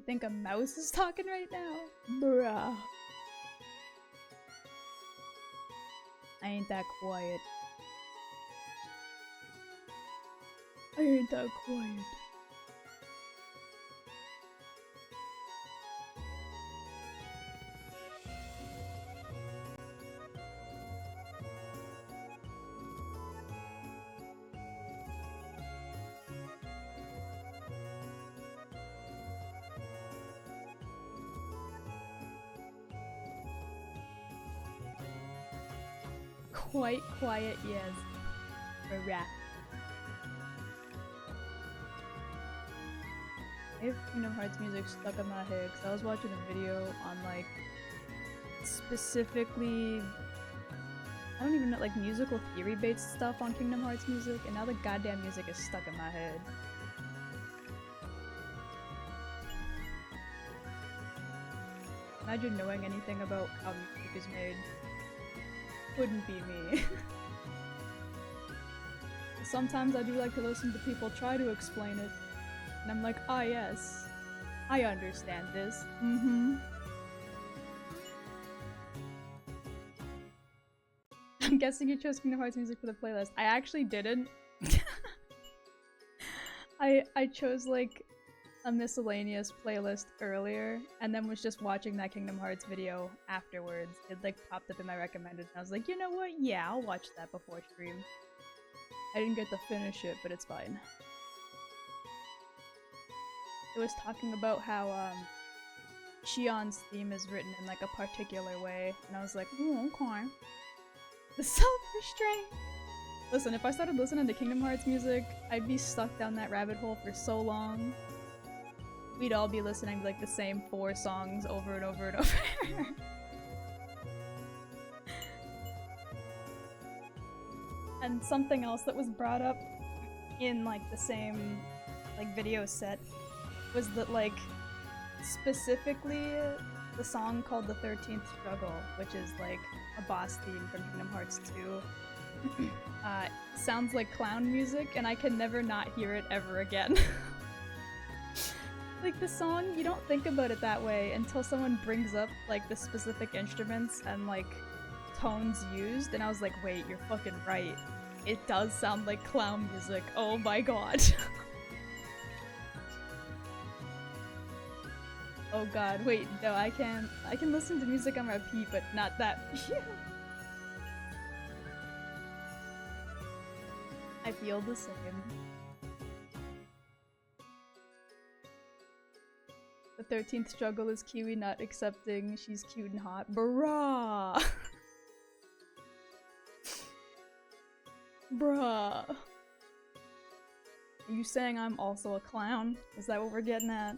think a mouse is talking right now? Bruh. I ain't that quiet. I ain't that quiet. Quite quiet, yes. Bruh. I have Kingdom Hearts music stuck in my head because I was watching a video on like specifically, I don't even know, like musical theory based stuff on Kingdom Hearts music, and now the goddamn music is stuck in my head. Imagine knowing anything about how music is made. Wouldn't be me. Sometimes I do like to listen to people try to explain it, and I'm like, ah yes, I understand this. I'm guessing you chose Kingdom Hearts music for the playlist. I actually didn't. I chose like a miscellaneous playlist earlier, and then was just watching that Kingdom Hearts video afterwards. It like popped up in my recommended, and I was like, you know what? Yeah, I'll watch that before stream. I didn't get to finish it, but it's fine. It was talking about how Shion's theme is written in like a particular way, and I was like, oh, okay. The self-restraint! Listen, if I started listening to Kingdom Hearts music, I'd be stuck down that rabbit hole for so long. We'd all be listening to like the same 4 songs over and over and over. And something else that was brought up in like the same like video set was that like specifically the song called The 13th Struggle, which is like a boss theme from Kingdom Hearts 2, sounds like clown music, and I can never not hear it ever again. Like the song, you don't think about it that way until someone brings up like the specific instruments and like tones used, and I was like, wait, you're fucking right. It does sound like clown music. Oh my god. Oh god, wait, no, I can listen to music on repeat, but not that. I feel the same. The 13th struggle is Kiwi not accepting she's cute and hot. Bruh! Bruh. Are you saying I'm also a clown? Is that what we're getting at?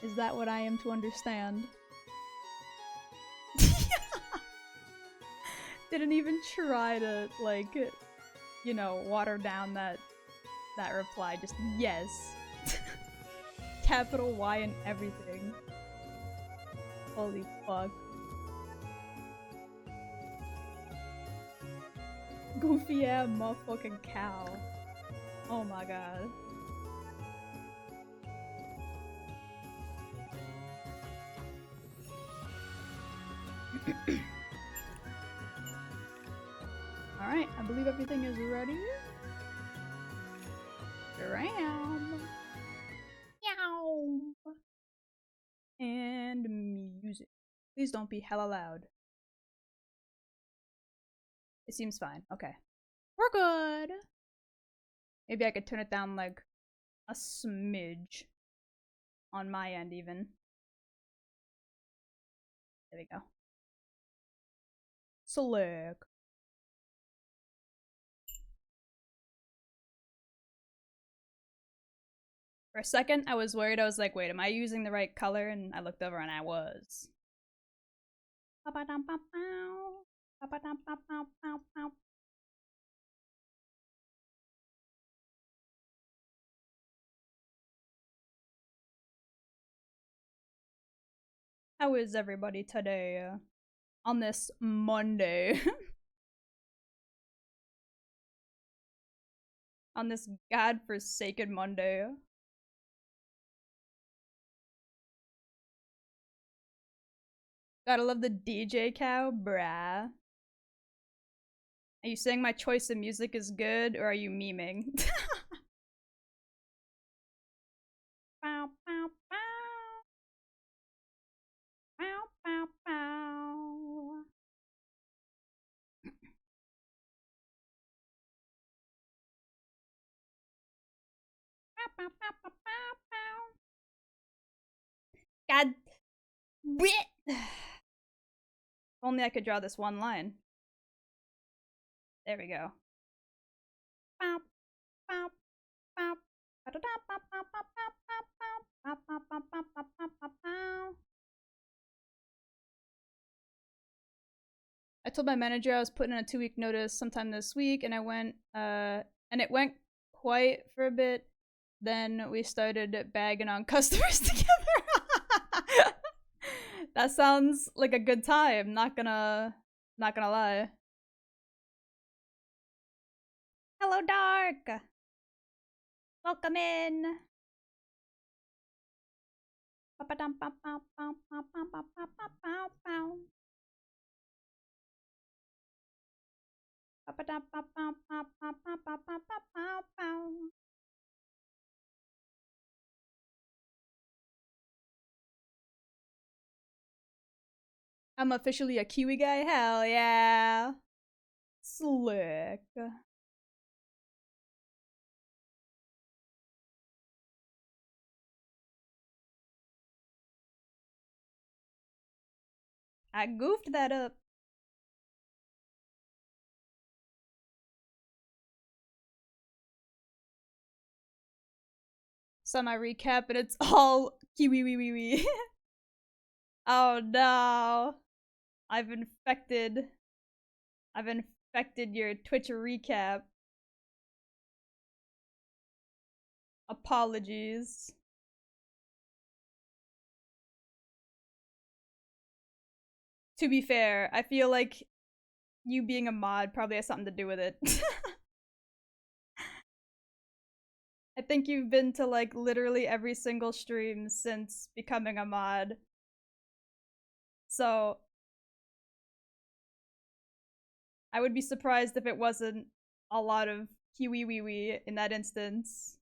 Is that what I am to understand? Didn't even try to, like, you know, water down that reply. Just yes. Capital Y and everything. Holy fuck. Goofy ass motherfucking cow. Oh my god. Alright, I believe everything is ready. Ram. Meow. And music. Please don't be hella loud. It seems fine. Okay. We're good. Maybe I could turn it down like a smidge. On my end, even. There we go. Select. For a second, I was worried. I was like, wait, am I using the right color? And I looked over and I was. How is everybody today? On this Monday? On this godforsaken Monday? Gotta love the DJ cow, brah. Are you saying my choice of music is good, or are you memeing? Bow, bow, bow. Bow, bow, bow. Bow, bow, bow, bow, bow, bow. God. If only I could draw this one line. There we go. Bow, bow, bow. I told my manager I was putting in a 2-week notice sometime this week, and it went quiet for a bit. Then we started bagging on customers together. That sounds like a good time. Not gonna lie. Hello, Dark. Welcome in. I'm officially a Kiwi guy. Hell yeah. Slick. I goofed that up. Saw my recap and it's all Kiwi wee wee wee. Oh no. I've infected your Twitch recap. Apologies. To be fair, I feel like you being a mod probably has something to do with it. I think you've been to like literally every single stream since becoming a mod. So I would be surprised if it wasn't a lot of Kiwi wee wee in that instance.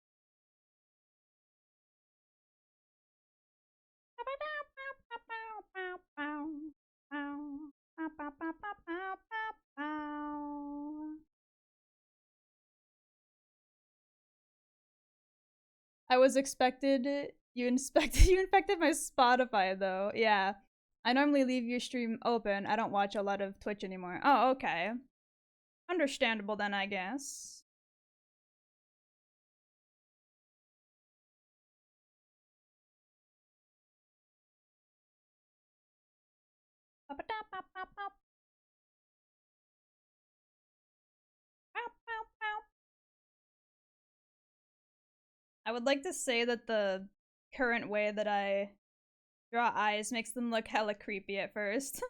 I was expected. You infected my Spotify though. Yeah. I normally leave your stream open. I don't watch a lot of Twitch anymore. Oh, okay. Understandable then, I guess. I would like to say that the current way that I draw eyes makes them look hella creepy at first.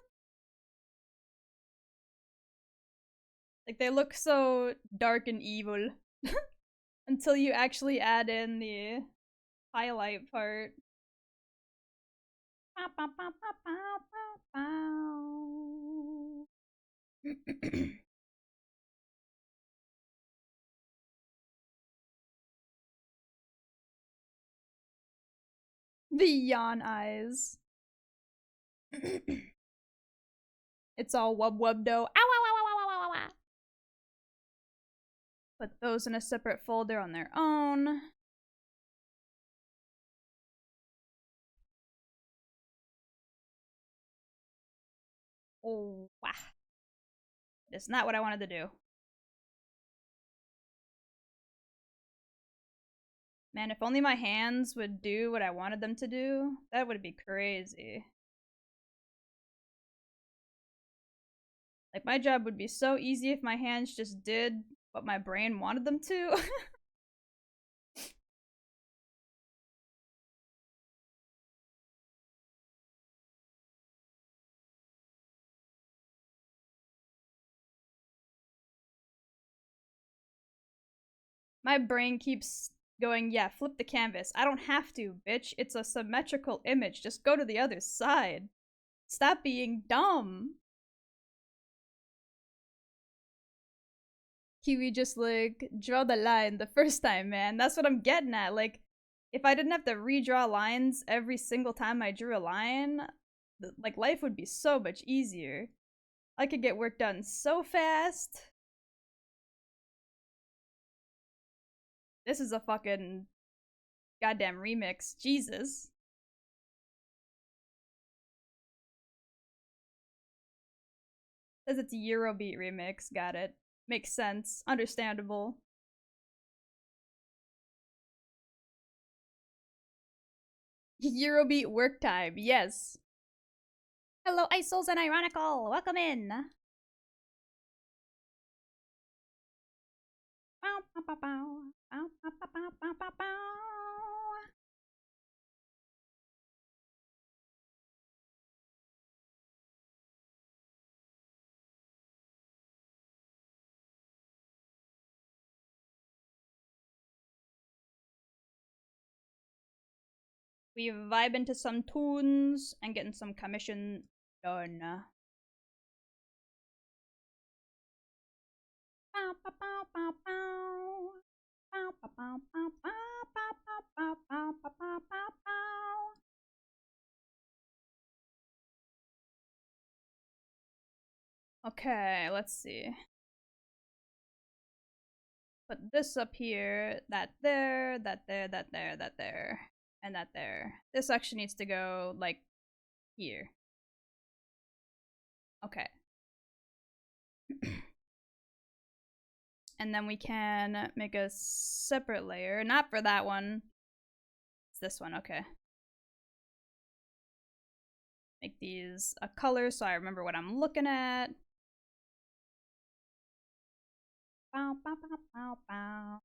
Like, they look so dark and evil. Until you actually add in the highlight part. The yawn eyes. It's all wub wub do. Ow, ow, ow, ow, ow, ow, ow. Put those in a separate folder on their own. Oh, wow. That's not what I wanted to do. Man, if only my hands would do what I wanted them to do, that would be crazy. Like, my job would be so easy if my hands just did what my brain wanted them to. My brain keeps going, yeah, flip the canvas. I don't have to, bitch. It's a symmetrical image. Just go to the other side. Stop being dumb. Kiwi just like draw the line the first time, man. That's what I'm getting at. Like, if I didn't have to redraw lines every single time I drew a line, like life would be so much easier. I could get work done so fast. This is a fucking goddamn remix. Jesus. Says it's a Eurobeat remix. Got it. Makes sense. Understandable. Eurobeat work time. Yes. Hello, Isols and Ironical. Welcome in. We vibe into some tunes and getting some commission done. Okay, let's see. Put this up here, that there, that there, that there, that there, and that there. This actually needs to go, like, here. Okay. And then we can make a separate layer. Not for that one. It's this one, okay. Make these a color so I remember what I'm looking at. Bow, bow, bow, bow, bow.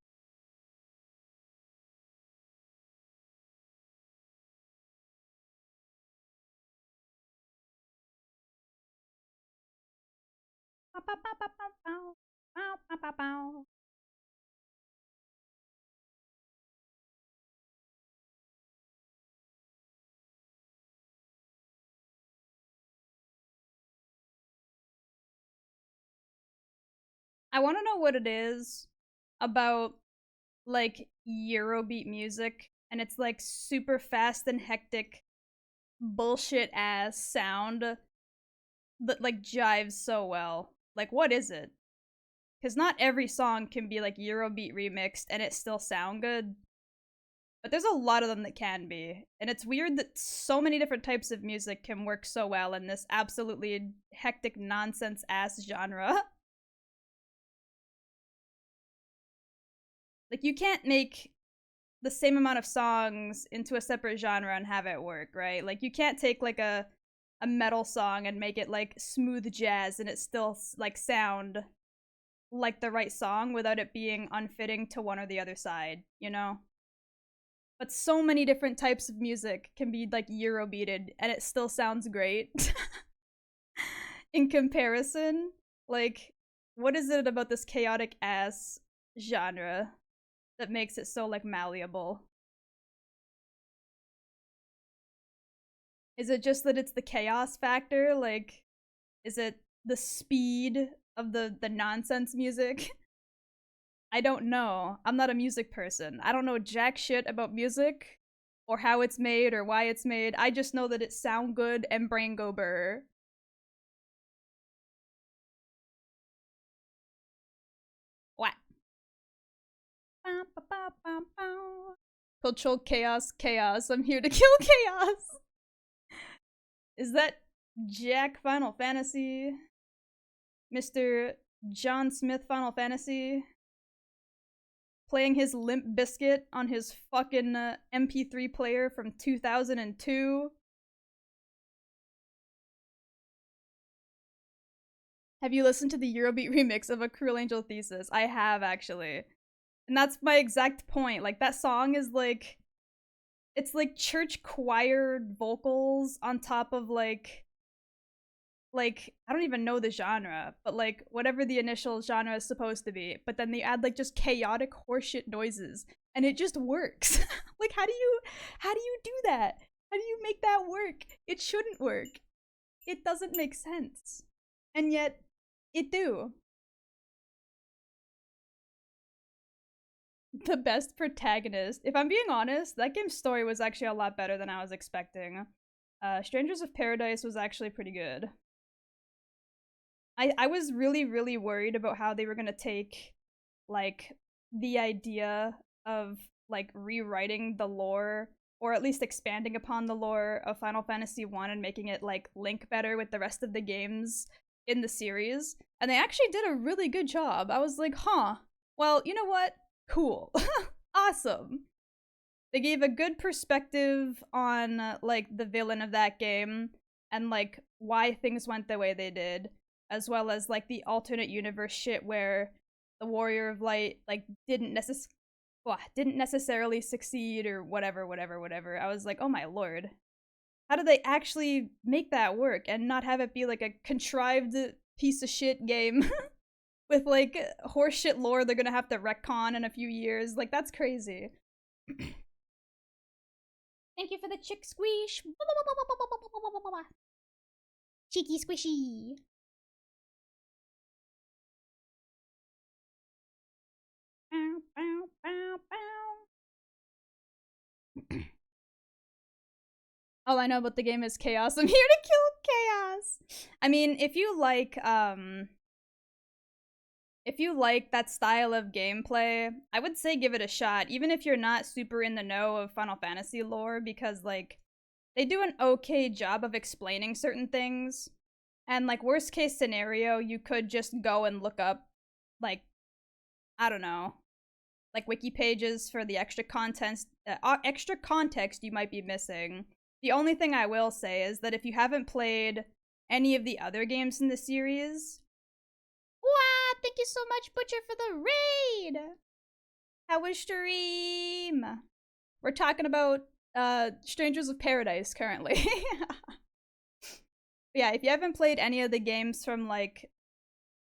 Bow, bow, bow, bow, bow, bow, bow, bow, bow. I want to know what it is about, like, Eurobeat music, and it's, like, super fast and hectic, bullshit-ass sound that, like, jives so well. Like, what is it? Because not every song can be, like, Eurobeat remixed and it still sound good. But there's a lot of them that can be. And it's weird that so many different types of music can work so well in this absolutely hectic nonsense-ass genre. Like, you can't make the same amount of songs into a separate genre and have it work, right? Like, you can't take, like, a metal song and make it, like, smooth jazz and it still, like, sound like the right song without it being unfitting to one or the other side, you know? But so many different types of music can be, like, Eurobeated and it still sounds great. In comparison, like, what is it about this chaotic-ass genre that makes it so, like, malleable? Is it just that it's the chaos factor? Like, is it the speed of the nonsense music? I don't know. I'm not a music person. I don't know jack shit about music or how it's made or why it's made. I just know that it sound good and brain go burr. What? Control chaos, chaos. I'm here to kill chaos. Is that Jack Final Fantasy? Mr. John Smith Final Fantasy? Playing his Limp Bizkit on his fucking MP3 player from 2002? Have you listened to the Eurobeat remix of A Cruel Angel Thesis? I have, actually. And that's my exact point. Like, that song is like, it's like church choir vocals on top of like I don't even know the genre, but like whatever the initial genre is supposed to be, but then they add like just chaotic horseshit noises and it just works. Like, how do you do that? How do you make that work? It shouldn't work. It doesn't make sense. And yet, it do. The best protagonist. If I'm being honest, that game's story was actually a lot better than I was expecting. Strangers of Paradise was actually pretty good. I was really, really worried about how they were gonna take, like, the idea of, like, rewriting the lore, or at least expanding upon the lore of Final Fantasy 1 and making it, like, link better with the rest of the games in the series. And they actually did a really good job. I was like, huh, well, you know what? Cool. Awesome. They gave a good perspective on, like, the villain of that game and, like, why things went the way they did, as well as, like, the alternate universe shit where the Warrior of Light, like, didn't necessarily succeed or whatever. I was like, oh my lord. How did they actually make that work and not have it be, like, a contrived piece of shit game with, like, horseshit lore they're gonna have to retcon in a few years? Like, that's crazy. Thank you for the chick squish. Cheeky squishy. Bow, bow, bow, bow. All I know about the game is chaos. I'm here to kill chaos. I mean, if you like that style of gameplay, I would say give it a shot, even if you're not super in the know of Final Fantasy lore, because, like, they do an okay job of explaining certain things. And, like, worst case scenario, you could just go and look up, like, I don't know, like, wiki pages for the extra context you might be missing. The only thing I will say is that if you haven't played any of the other games in the series, wow, thank you so much, Butcher, for the raid! How was stream? We're talking about Strangers of Paradise currently. Yeah, if you haven't played any of the games from, like,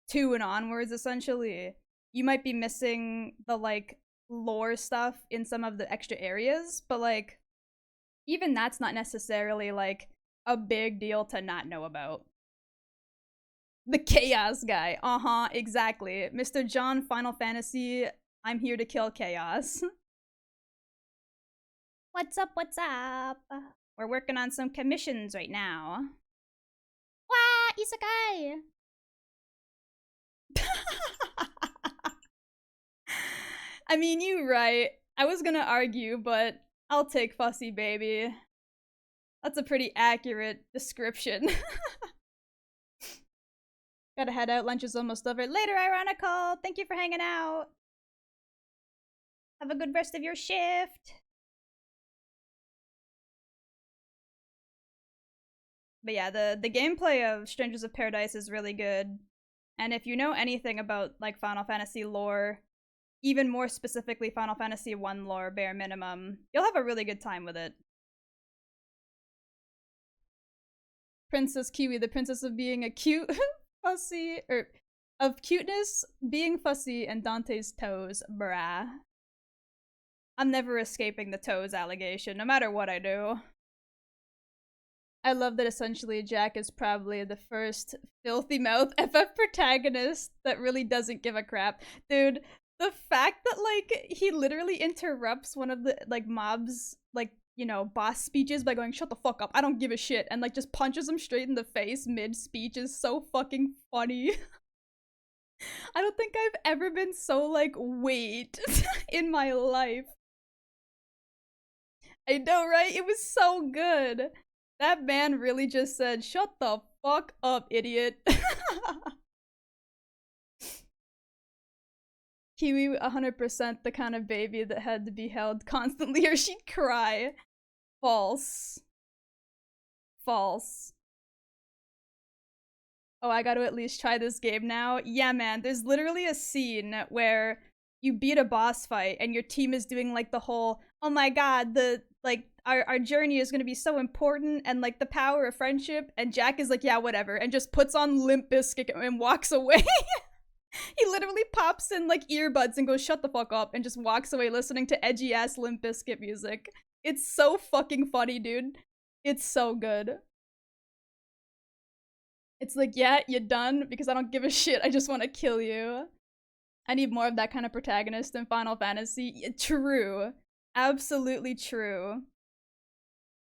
2 and onwards, essentially, you might be missing the, like, lore stuff in some of the extra areas, but, like, even that's not necessarily, like, a big deal to not know about. The chaos guy. Exactly. Mr. John Final Fantasy, I'm here to kill chaos. What's up, what's up? We're working on some commissions right now. Wah, isekai! I mean, you right. I was gonna argue, but I'll take fussy baby. That's a pretty accurate description. Gotta head out, lunch is almost over. Later, Ironical! Thank you for hanging out! Have a good rest of your shift! But yeah, the gameplay of Strangers of Paradise is really good. And if you know anything about, like, Final Fantasy lore, even more specifically Final Fantasy 1 lore, bare minimum, you'll have a really good time with it. Princess Kiwi, the princess of being a cute, fussy, of cuteness, being fussy, and Dante's toes, brah. I'm never escaping the toes allegation, no matter what I do. I love that essentially Jack is probably the first filthy mouth FF protagonist that really doesn't give a crap. Dude, the fact that, like, he literally interrupts one of the, like, mob's, like, you know, boss speeches by going, shut the fuck up, I don't give a shit, and, like, just punches him straight in the face mid-speech is so fucking funny. I don't think I've ever been so, like, wait in my life. I know, right? It was so good. That man really just said, shut the fuck up, idiot. Kiwi 100% the kind of baby that had to be held constantly or she'd cry. False. False. Oh, I gotta at least try this game now? Yeah, man, there's literally a scene where you beat a boss fight and your team is doing, like, the whole, oh my god, our journey is gonna be so important and, like, the power of friendship, and Jack is like, yeah, whatever, and just puts on Limp Bizkit and walks away. He literally pops in, like, earbuds and goes, shut the fuck up, and just walks away listening to edgy-ass Limp Bizkit music. It's so fucking funny, dude. It's so good. It's like, yeah, you're done because I don't give a shit. I just want to kill you. I need more of that kind of protagonist in Final Fantasy. True. Absolutely true.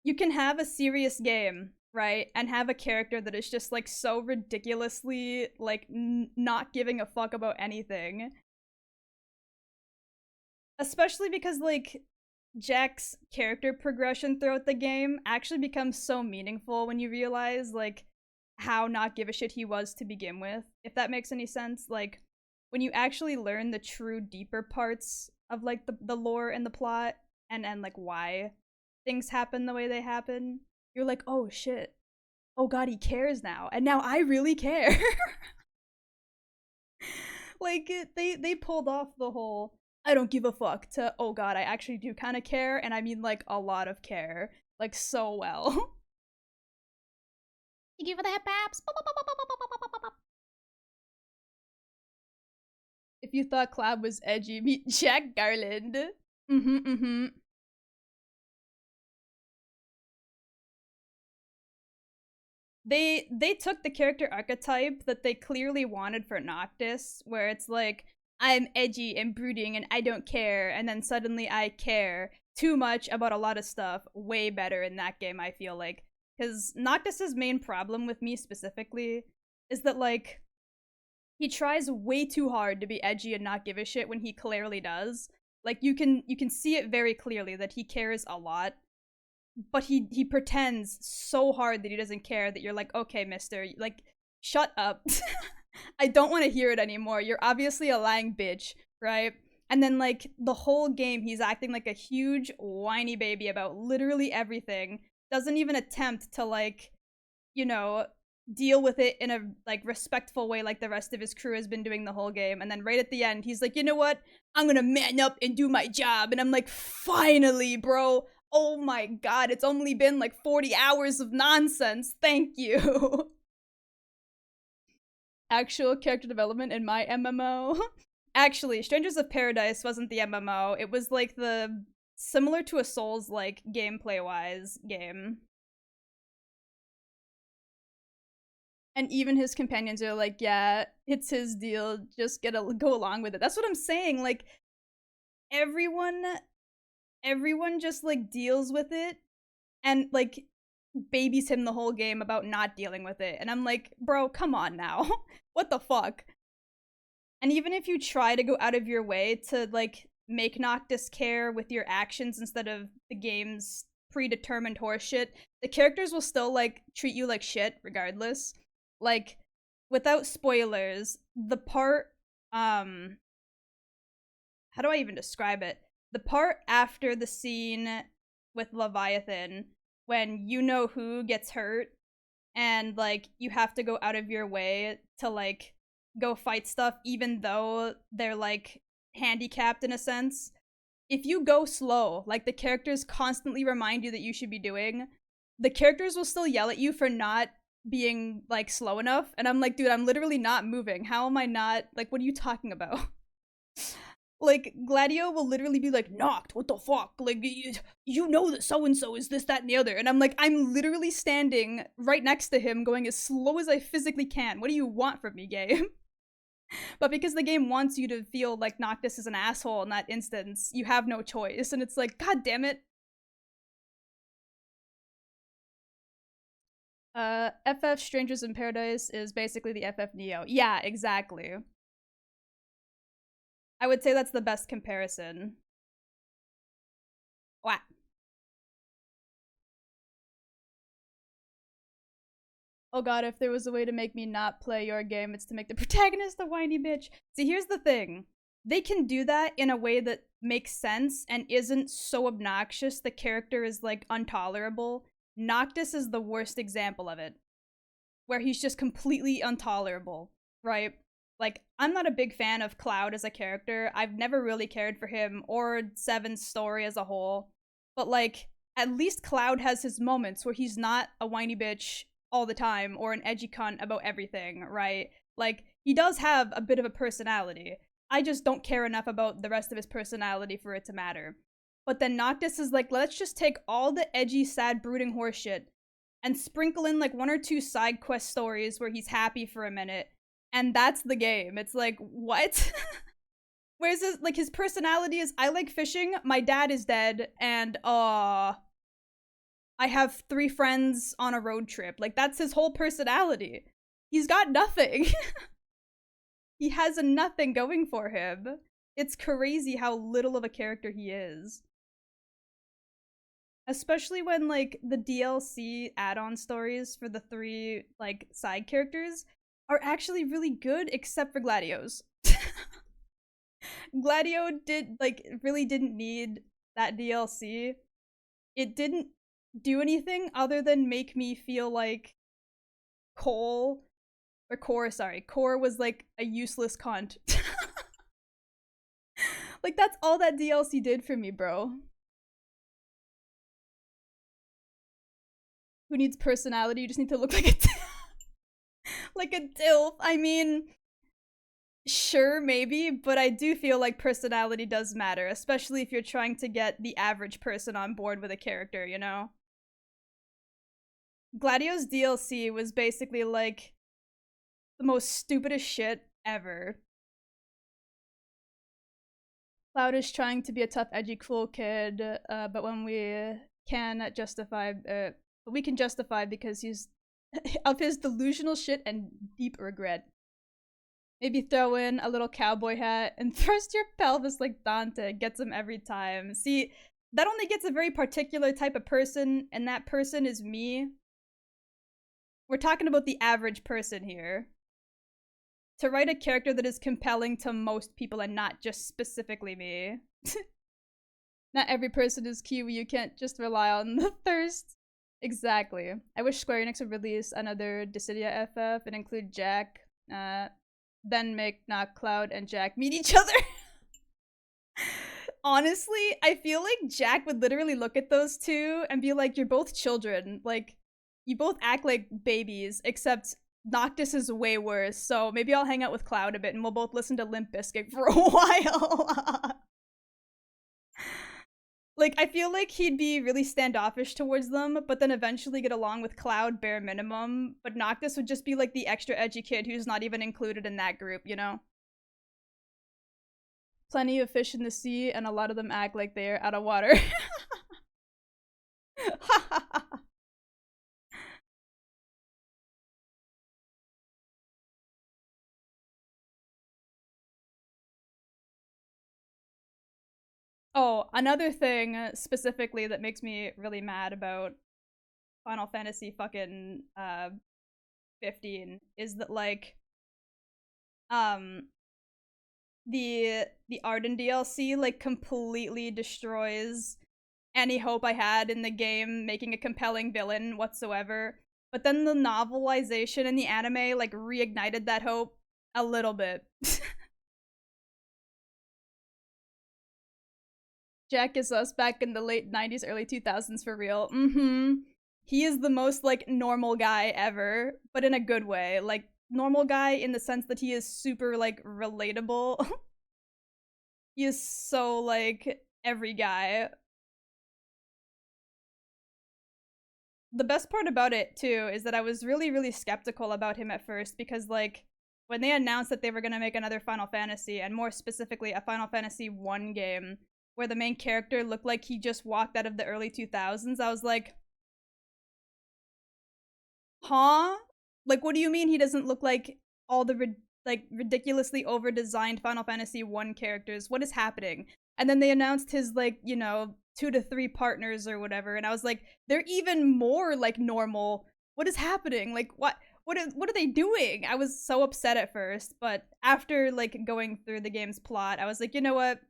You can have a serious game, right? And have a character that is just like so ridiculously like not giving a fuck about anything. Especially because like Jack's character progression throughout the game actually becomes so meaningful when you realize like how not give a shit he was to begin with. If that makes any sense, like when you actually learn the true deeper parts of like the lore and the plot and like why things happen the way they happen, you're like, oh shit, oh god, he cares now, and now I really care. Like they pulled off the whole I don't give a fuck to oh god, I actually do kind of care, and I mean like a lot of care, like so well. Thank you for the head paps. If you thought Cloud was edgy, meet Jack Garland. Mm-hmm. They took the character archetype that they clearly wanted for Noctis, where it's like I'm edgy and brooding and I don't care, and then suddenly I care too much about a lot of stuff. Way better in that game, I feel like, because Noctis's main problem with me specifically is that like he tries way too hard to be edgy and not give a shit when he clearly does. Like you can see it very clearly that he cares a lot, but he pretends so hard that he doesn't care that you're like, okay, mister, like shut up. I don't want to hear it anymore. You're obviously a lying bitch, right? And then like the whole game he's acting like a huge whiny baby about literally everything. Doesn't even attempt to like, you know, deal with it in a like respectful way like the rest of his crew has been doing the whole game. And then right at the end he's like, you know what, I'm gonna man up and do my job. And I'm like, finally, bro. Oh my god, it's only been like 40 hours of nonsense, thank you. Actual character development in my MMO. Actually, Strangers of Paradise wasn't the MMO, it was like the similar to a Souls like gameplay wise game. And even his companions are like, yeah, it's his deal, just go along with it. That's what I'm saying. Like everyone just like deals with it and like babies him the whole game about not dealing with it. And I'm like, bro, come on now. What the fuck? And even if you try to go out of your way to like make Noctis care with your actions instead of the game's predetermined horseshit, the characters will still like treat you like shit regardless. Like without spoilers, the part how do I even describe it? The part after the scene with Leviathan when you know who gets hurt and like you have to go out of your way to like go fight stuff even though they're like handicapped in a sense. If you go slow, like the characters constantly remind you that you should be doing, the characters will still yell at you for not being like slow enough. And I'm like, dude, I'm literally not moving. How am I not like, what are you talking about? Like Gladio will literally be like, knocked, what the fuck? Like you know that so and so is this, that, and the other. And I'm like, I'm literally standing right next to him going as slow as I physically can. What do you want from me, game? But because the game wants you to feel like Noctis is an asshole in that instance, you have no choice. And it's like, god damn it. FF Strangers in Paradise is basically the FF Neo. Yeah, exactly. I would say that's the best comparison. What? Oh god, if there was a way to make me not play your game, it's to make the protagonist a whiny bitch. See, here's the thing. They can do that in a way that makes sense and isn't so obnoxious the character is, like, intolerable. Noctis is the worst example of it. Where he's just completely intolerable, right? Like, I'm not a big fan of Cloud as a character. I've never really cared for him or Seven's story as a whole. But, like, at least Cloud has his moments where he's not a whiny bitch all the time or an edgy cunt about everything, right? Like, he does have a bit of a personality. I just don't care enough about the rest of his personality for it to matter. But then Noctis is like, let's just take all the edgy, sad, brooding horseshit and sprinkle in like 1 or 2 side quest stories where he's happy for a minute, and that's the game. It's like, what? Whereas his personality is, I like fishing, my dad is dead, and I have 3 friends on a road trip. Like, that's his whole personality. He's got nothing. He has a nothing going for him. It's crazy how little of a character he is. Especially when, like, the DLC add-on stories for the 3, like, side characters are actually really good, except for Gladio's. Gladio really didn't need that DLC. It didn't do anything other than make me feel like Core was like a useless cunt. Like, that's all that DLC did for me, bro. Who needs personality? You just need to look like a like a dilf. I mean, sure, maybe, but I do feel like personality does matter, especially if you're trying to get the average person on board with a character, you know? Gladio's DLC was basically like the most stupidest shit ever. Cloud is trying to be a tough, edgy, cool kid, but when we can justify, we can justify because he's of his delusional shit and deep regret. Maybe throw in a little cowboy hat and thrust your pelvis like Dante. Gets him every time. See, that only gets a very particular type of person, and that person is me. We're talking about the average person here. To write a character that is compelling to most people and not just specifically me. Not every person is Kiwi, you can't just rely on the thirst. Exactly. I wish Square Enix would release another Dissidia FF and include Jack, then make not Cloud and Jack meet each other. Honestly, I feel like Jack would literally look at those two and be like, you're both children. Like, you both act like babies, except Noctis is way worse, so maybe I'll hang out with Cloud a bit and we'll both listen to Limp Bizkit for a while. Like, I feel like he'd be really standoffish towards them, but then eventually get along with Cloud bare minimum, but Noctis would just be like the extra edgy kid who's not even included in that group, you know? Plenty of fish in the sea, and a lot of them act like they're out of water. Oh, another thing specifically that makes me really mad about Final Fantasy fucking 15 is that, like, the Arden DLC like completely destroys any hope I had in the game making a compelling villain whatsoever. But then the novelization in the anime like reignited that hope a little bit. Jack is us back in the late 90s, early 2000s for real. He is the most like normal guy ever, but in a good way. Like, normal guy in the sense that he is super like relatable. He is so like every guy. The best part about it too is that I was really skeptical about him at first, because like when they announced that they were going to make another Final Fantasy, and more specifically a Final Fantasy 1 game where the main character looked like he just walked out of the early 2000s, I was like, huh? Like, what do you mean he doesn't look like all the ridiculously over-designed Final Fantasy 1 characters? What is happening? And then they announced his, like, you know, 2 to 3 partners or whatever, and I was like, they're even more like normal. What is happening? Like, what are they doing? I was so upset at first, but after like going through the game's plot, I was like, you know what?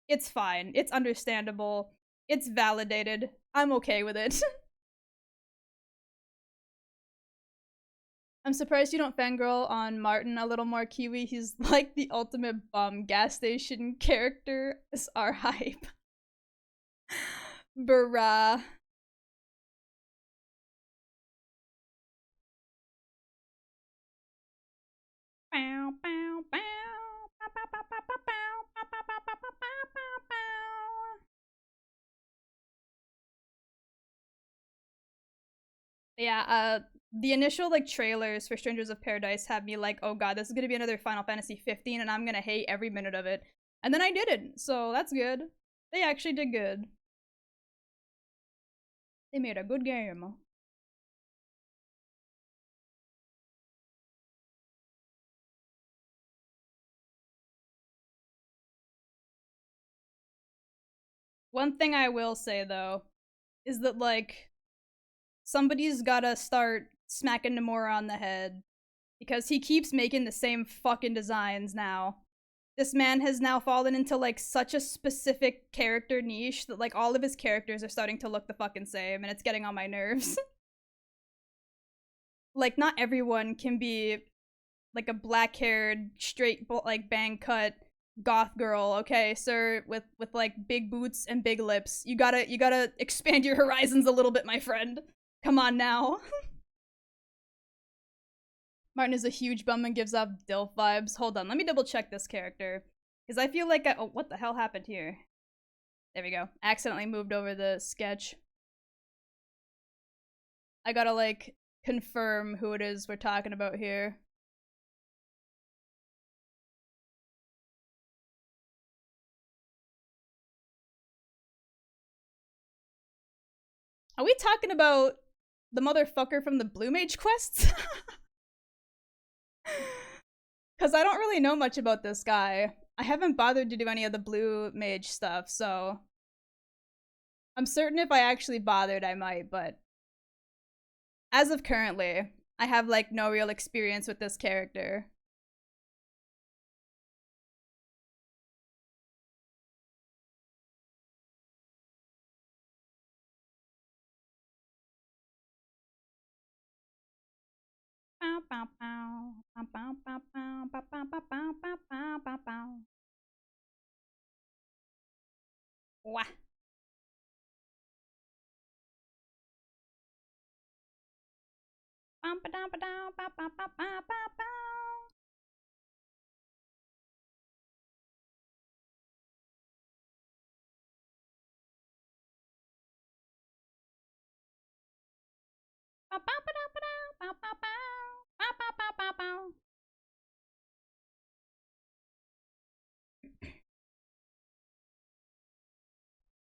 It's fine. It's understandable. It's validated. I'm okay with it. I'm surprised you don't fangirl on Martin a little more, Kiwi. He's like the ultimate bum gas station character. Is our hype. Bruh. Yeah, the initial like trailers for Strangers of Paradise had me like, oh god, this is gonna be another Final Fantasy 15 and I'm gonna hate every minute of it. And then I didn't, so that's good. They actually did good. They made a good game. One thing I will say though is that like somebody's gotta start smacking Nomura on the head because he keeps making the same fucking designs now. This man has now fallen into like such a specific character niche that like all of his characters are starting to look the fucking same and it's getting on my nerves. Like not everyone can be like a black-haired, straight like bang cut goth girl, okay, sir, with like big boots and big lips. You gotta expand your horizons a little bit, my friend. Come on now. Martin is a huge bum and gives off DILF vibes. Hold on, let me double check this character. Because I feel like oh, what the hell happened here? There we go. Accidentally moved over the sketch. I gotta like confirm who it is we're talking about here. Are we talking about the motherfucker from the Blue Mage quests? Because I don't really know much about this guy. I haven't bothered to do any of the Blue Mage stuff, so I'm certain if I actually bothered, I might, but as of currently, I have like no real experience with this character. Wah.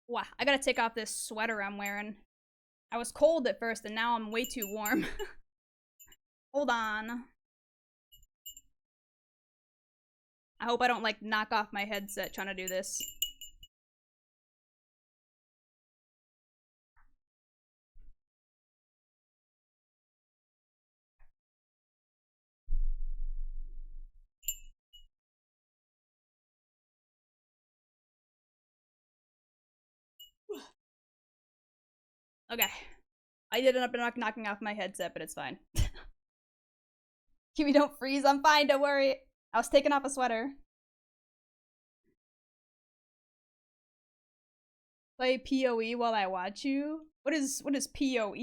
Wow, I gotta take off this sweater I'm wearing. I was cold at first and now I'm way too warm. Hold on. I hope I don't like knock off my headset trying to do this. Okay. I did end up knocking off my headset, but it's fine. Kiwi, don't freeze. I'm fine. Don't worry. I was taking off a sweater. Play PoE while I watch you? What is PoE?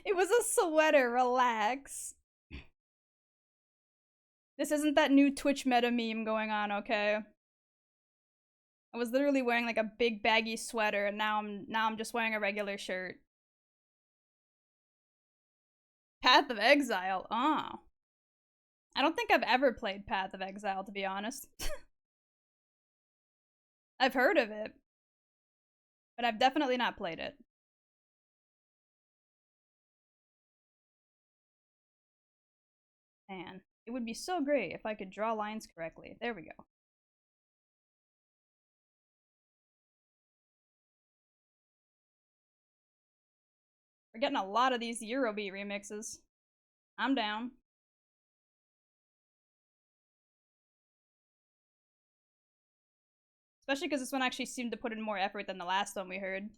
It was a sweater, relax. This isn't that new Twitch meta meme going on, okay? I was literally wearing like a big baggy sweater and now I'm just wearing a regular shirt. Path of Exile. Oh. I don't think I've ever played Path of Exile, to be honest. I've heard of it, but I've definitely not played it. Man, it would be so great if I could draw lines correctly. There we go. We're getting a lot of these Eurobeat remixes. I'm down. Especially because this one actually seemed to put in more effort than the last one we heard.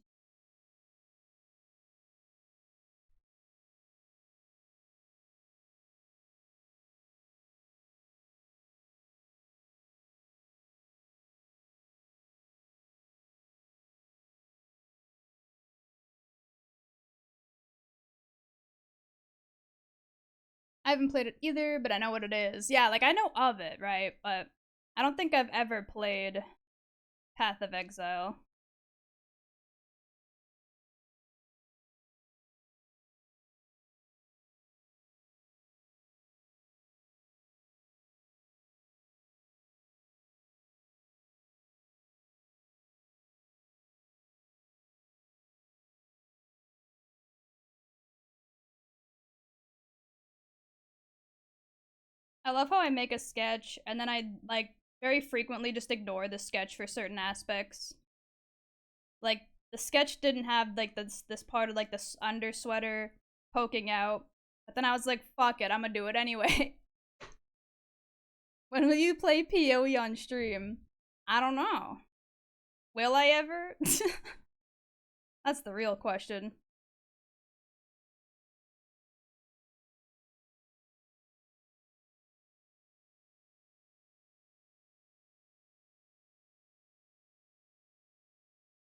I haven't played it either, but I know what it is. Yeah, like I know of it, right? But I don't think I've ever played Path of Exile. I love how I make a sketch and then I like very frequently just ignore the sketch for certain aspects. Like the sketch didn't have like this part of like this under sweater poking out, but then I was like, fuck it, I'm gonna do it anyway. When will you play PoE on stream? I don't know. Will I ever? That's the real question.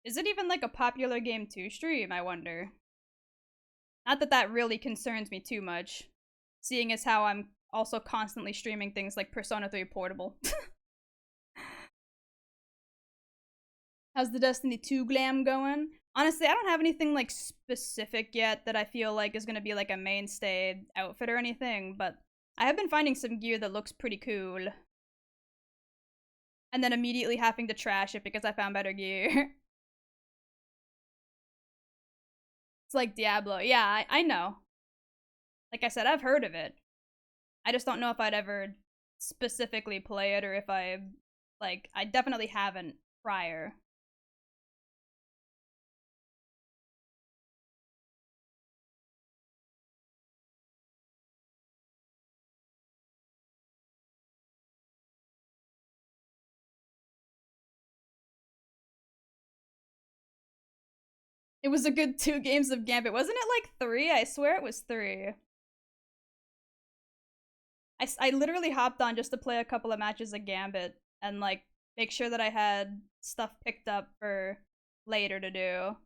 Is it even like a popular game to stream, I wonder? Not that that really concerns me too much, seeing as how I'm also constantly streaming things like Persona 3 Portable. How's the Destiny 2 glam going? Honestly, I don't have anything like specific yet that I feel like is gonna be like a mainstay outfit or anything, but I have been finding some gear that looks pretty cool. And then immediately having to trash it because I found better gear. It's like Diablo. Yeah, I know. Like I said, I've heard of it. I just don't know if I'd ever specifically play it or if I definitely haven't prior. It was a good 2 games of Gambit. Wasn't it like 3? I swear it was 3. I literally hopped on just to play a couple of matches of Gambit and like make sure that I had stuff picked up for later to do.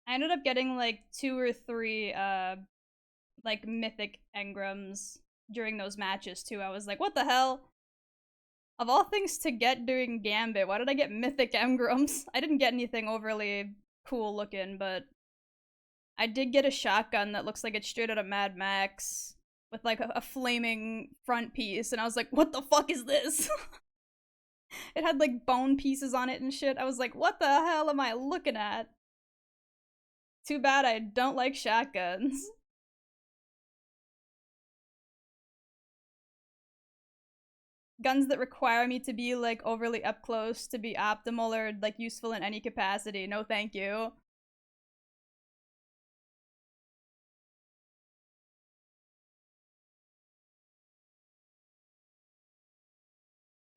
I ended up getting like 2 or 3 like mythic engrams during those matches too. I was like, what the hell? Of all things to get during Gambit, why did I get mythic engrams? I didn't get anything overly cool looking, but I did get a shotgun that looks like it's straight out of Mad Max with like a flaming front piece, and I was like, what the fuck is this? It had like bone pieces on it and shit. I was like, what the hell am I looking at? Too bad I don't like shotguns. Guns that require me to be like overly up close to be optimal or like useful in any capacity. No, thank you.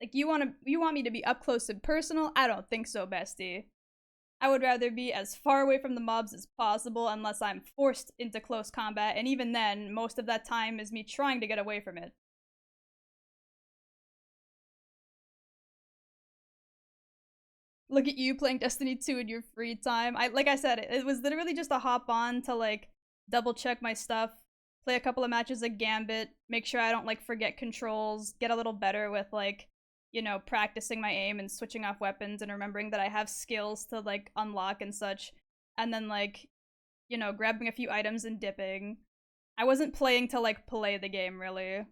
Like you want me to be up close and personal? I don't think so, bestie. I would rather be as far away from the mobs as possible unless I'm forced into close combat, and even then, most of that time is me trying to get away from it. Look at you playing Destiny 2 in your free time. Like I said, it was literally just a hop on to like double check my stuff, play a couple of matches of Gambit, make sure I don't like forget controls, get a little better with like, you know, practicing my aim and switching off weapons and remembering that I have skills to like unlock and such. And then like, you know, grabbing a few items and dipping. I wasn't playing to like play the game really.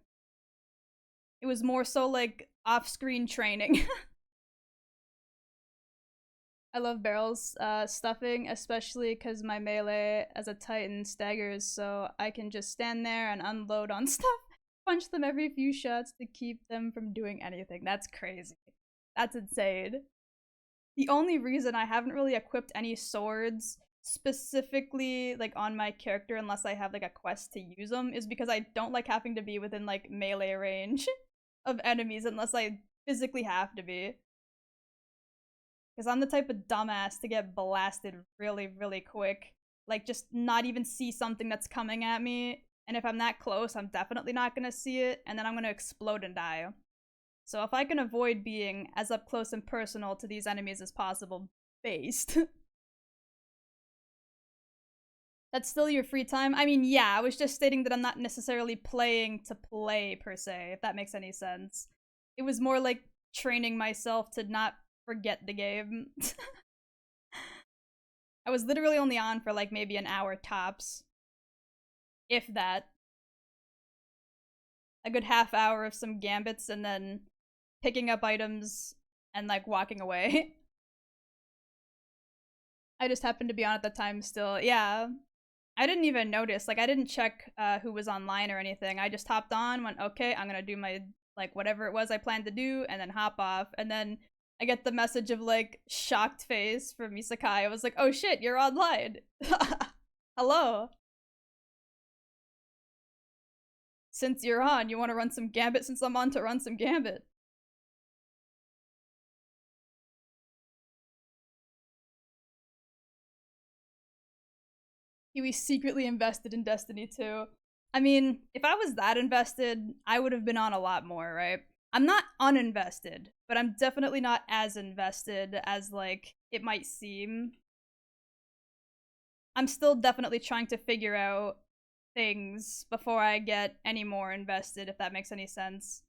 It was more so like off-screen training. I love barrels stuffing, especially because my melee as a titan staggers, so I can just stand there and unload on stuff, punch them every few shots to keep them from doing anything. That's crazy. That's insane. The only reason I haven't really equipped any swords specifically like on my character unless I have like a quest to use them is because I don't like having to be within like melee range of enemies unless I physically have to be. Because I'm the type of dumbass to get blasted really, really quick. Like, just not even see something that's coming at me And if I'm that close, I'm definitely not gonna see it, and then I'm gonna explode and die. So if I can avoid being as up close and personal to these enemies as possible, based. That's still your free time? I mean, yeah, I was just stating that I'm not necessarily playing to play, per se, if that makes any sense. It was more like training myself to not forget the game. I was literally only on for like maybe an hour tops. If that. A good half hour of some gambits and then picking up items and like walking away. I just happened to be on at the time still. Yeah. I didn't even notice. Like, I didn't check who was online or anything. I just hopped on, went, okay, I'm gonna do my, like, whatever it was I planned to do, and then hop off. And then I get the message of, like, shocked face from Misakai. I was like, oh shit, you're online. Hello. Since you're on, you want to run some Gambit? Since I'm on to run some Gambit. Kiwi secretly invested in Destiny 2. I mean, if I was that invested, I would have been on a lot more, right? I'm not uninvested, but I'm definitely not as invested as, like, it might seem. I'm still definitely trying to figure out things before I get any more invested, if that makes any sense.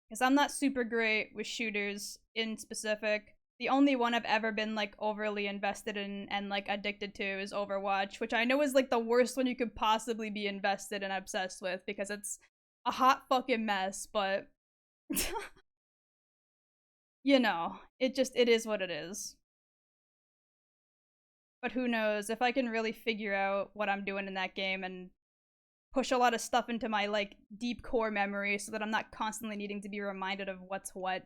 Because I'm not super great with shooters in specific. The only one I've ever been like overly invested in and like addicted to is Overwatch, which I know is like the worst one you could possibly be invested and obsessed with because it's a hot fucking mess, but you know, it is what it is. But who knows, if I can really figure out what I'm doing in that game and push a lot of stuff into my like deep core memory so that I'm not constantly needing to be reminded of what's what,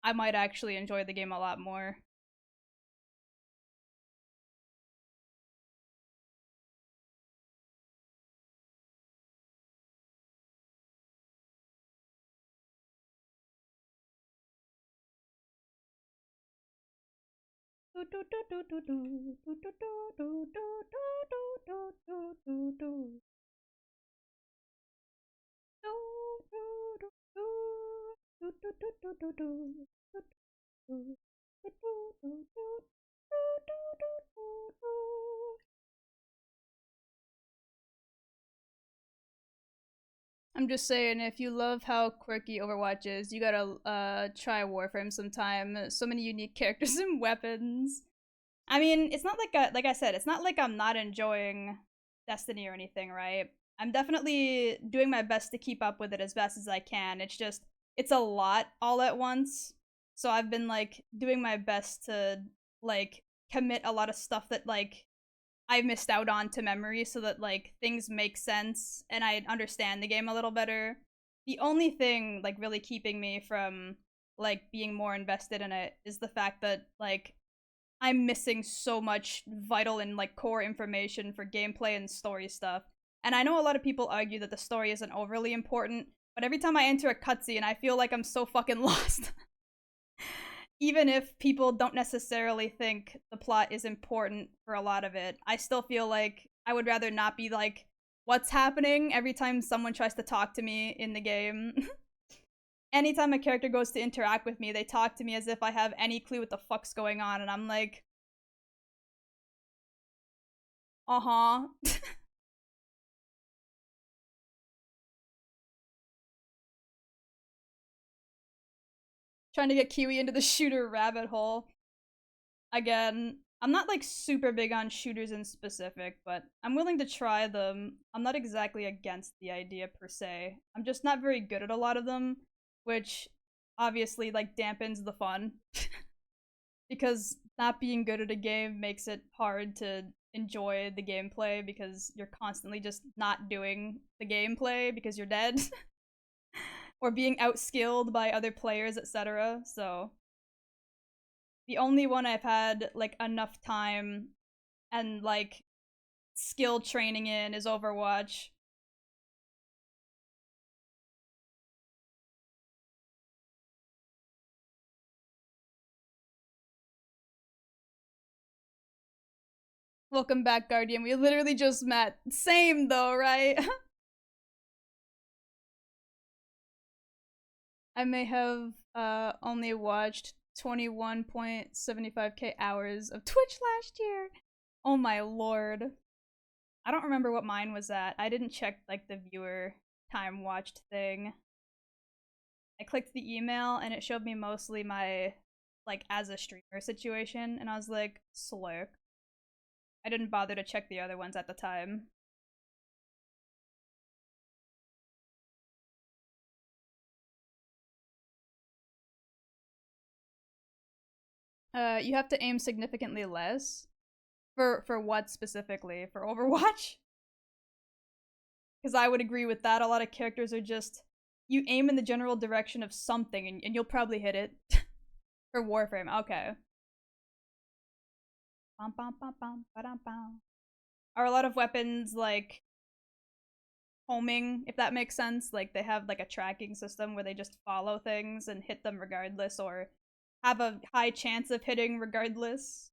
I might actually enjoy the game a lot more. I'm just saying, if you love how quirky Overwatch is, you gotta try Warframe sometime. So many unique characters and weapons. I mean, it's not like I said, it's not like I'm not enjoying Destiny or anything, right? I'm definitely doing my best to keep up with it as best as I can. It's just it's a lot all at once. So I've been like doing my best to like commit a lot of stuff that like I missed out on to memory so that like things make sense and I understand the game a little better. The only thing like really keeping me from like being more invested in it is the fact that like I'm missing so much vital and like core information for gameplay and story stuff. And I know a lot of people argue that the story isn't overly important, but every time I enter a cutscene, I feel like I'm so fucking lost. Even if people don't necessarily think the plot is important for a lot of it, I still feel like I would rather not be like, what's happening every time someone tries to talk to me in the game. Anytime a character goes to interact with me, they talk to me as if I have any clue what the fuck's going on, and I'm like, uh-huh. Trying to get Kiwi into the shooter rabbit hole. Again, I'm not like super big on shooters in specific, but I'm willing to try them. I'm not exactly against the idea per se. I'm just not very good at a lot of them, which obviously like dampens the fun. Because not being good at a game makes it hard to enjoy the gameplay because you're constantly just not doing the gameplay because you're dead or being outskilled by other players, etc. So the only one I've had like enough time and like skill training in is Overwatch. Welcome back, Guardian. We literally just met. Same though, right? I may have only watched 21.75k hours of Twitch last year. Oh my lord. I don't remember what mine was at. I didn't check like the viewer time watched thing. I clicked the email and it showed me mostly my like as a streamer situation and I was like, slurk. I didn't bother to check the other ones at the time. You have to aim significantly less. For what specifically? For Overwatch? Because I would agree with that. A lot of characters are just you aim in the general direction of something and you'll probably hit it. For Warframe, okay. Are a lot of weapons like homing, if that makes sense? Like they have like a tracking system where they just follow things and hit them regardless, or have a high chance of hitting regardless.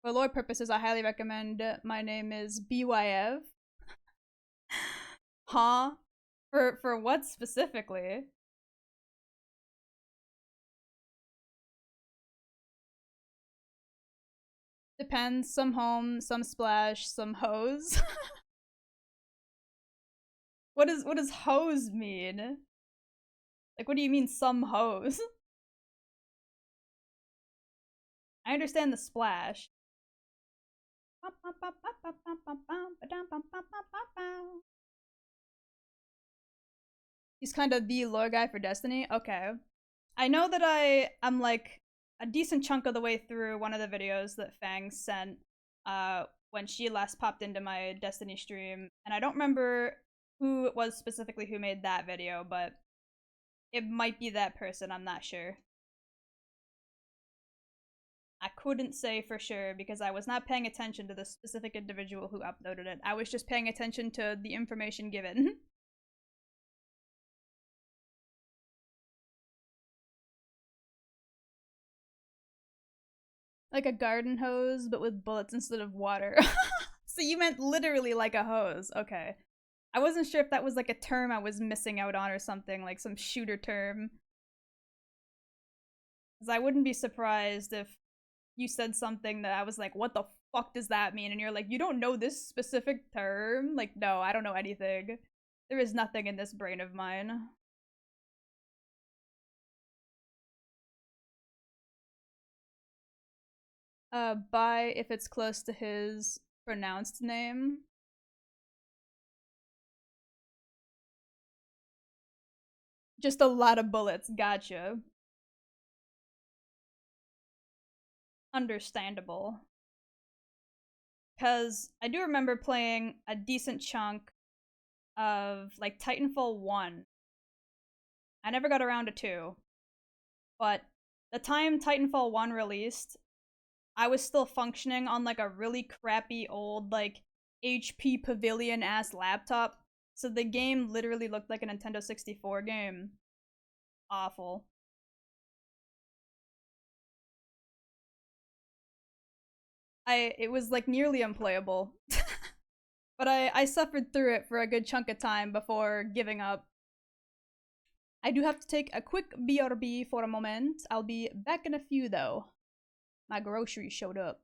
For lore purposes, I highly recommend My Name is BYF. Huh? For what specifically? Depends. Some home, some splash, some hose. What does hose mean? Like what do you mean some hose? I understand the splash. He's kind of the lore guy for Destiny. Okay. I know that I'm like a decent chunk of the way through one of the videos that Fang sent when she last popped into my Destiny stream, and I don't remember who it was specifically who made that video, but it might be that person, I'm not sure. I couldn't say for sure because I was not paying attention to the specific individual who uploaded it. I was just paying attention to the information given. Like a garden hose, but with bullets instead of water. So you meant literally like a hose. Okay. I wasn't sure if that was like a term I was missing out on or something, like some shooter term. Because I wouldn't be surprised if you said something that I was like, what the fuck does that mean? And you're like, you don't know this specific term? Like, no, I don't know anything. There is nothing in this brain of mine. Buy if it's close to his pronounced name. Just a lot of bullets. Gotcha. Understandable. Because I do remember playing a decent chunk of like Titanfall 1. I never got around to 2. But the time Titanfall 1 released, I was still functioning on like a really crappy old like HP Pavilion ass laptop. So the game literally looked like a Nintendo 64 game. Awful. It was like nearly unplayable. But I suffered through it for a good chunk of time before giving up. I do have to take a quick BRB for a moment. I'll be back in a few though. My groceries showed up.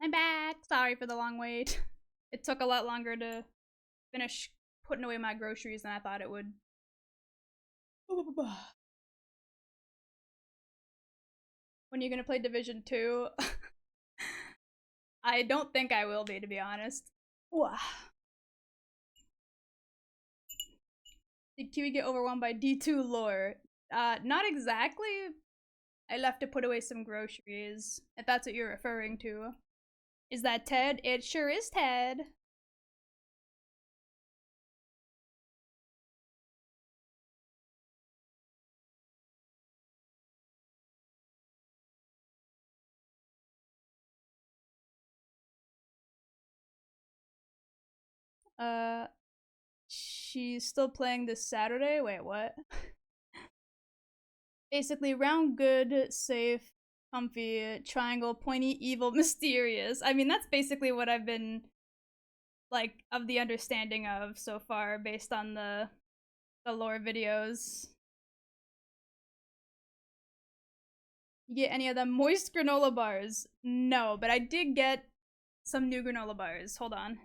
I'm back! Sorry for the long wait. It took a lot longer to finish putting away my groceries than I thought it would. When are you gonna play Division 2? I don't think I will be, to be honest. Did Kiwi get overwhelmed by D2 lore? Not exactly. I left to put away some groceries, if that's what you're referring to. Is that Ted? It sure is Ted. She's still playing this Saturday? Wait, what? Basically, round good, safe, comfy, triangle, pointy, evil, mysterious. I mean, that's basically what I've been, like, of the understanding of so far, based on the lore videos. You get any of the moist granola bars? No, but I did get some new granola bars. Hold on.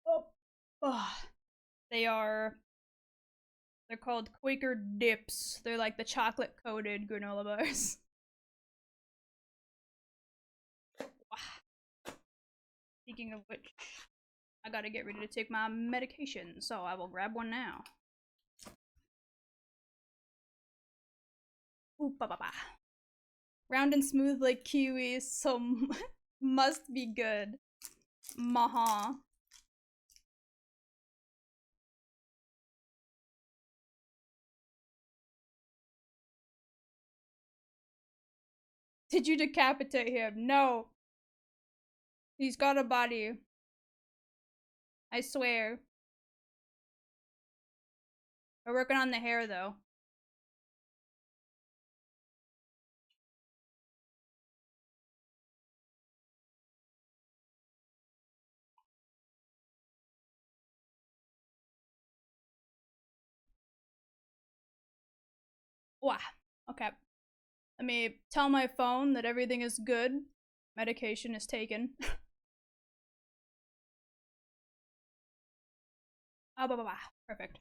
Oh. They're called Quaker Dips. They're like the chocolate coated granola bars. Speaking of which, I gotta get ready to take my medication, so I will grab one now. Ooh, ba ba ba. Round and smooth like kiwis, so must be good. Maha. Did you decapitate him? No. He's got a body. I swear. We're working on the hair, though. Wow. Okay. Let me tell my phone that everything is good. Medication is taken. Ah, blah, blah, blah. Perfect.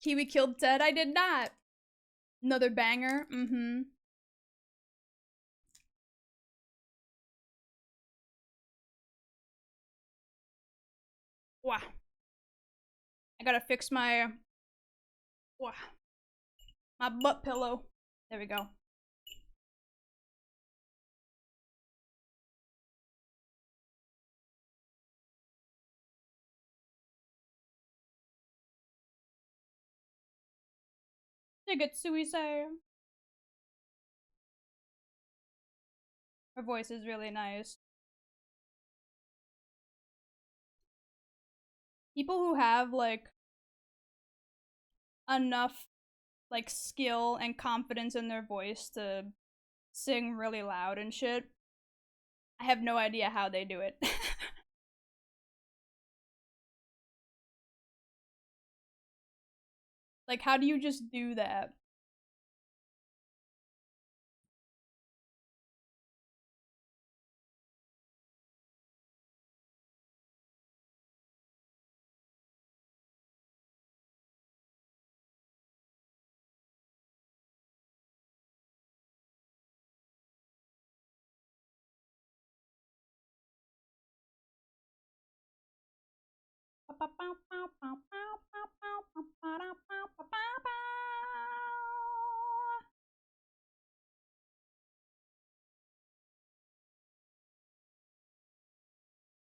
Kiwi killed Ted? I did not. Another banger? Mm-hmm. Wow. I gotta fix my... Wow. My butt pillow. There we go. Shigetsu say. Her voice is really nice. People who have, like, enough, like, skill and confidence in their voice to sing really loud and shit, I have no idea how they do it. Like, how do you just do that?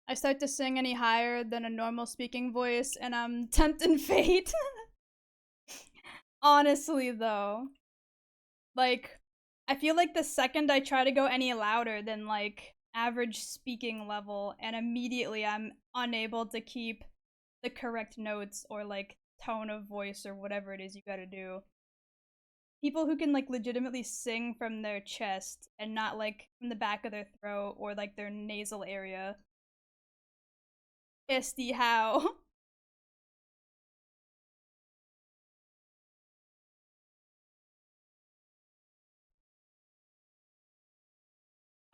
I start to sing any higher than a normal speaking voice, and I'm tempting fate. Honestly, though. Like, I feel like the second I try to go any louder than, like, average speaking level, and immediately I'm unable to keep the correct notes or, like, tone of voice or whatever it is you gotta do. People who can, like, legitimately sing from their chest and not, like, from the back of their throat or, like, their nasal area. Isty how?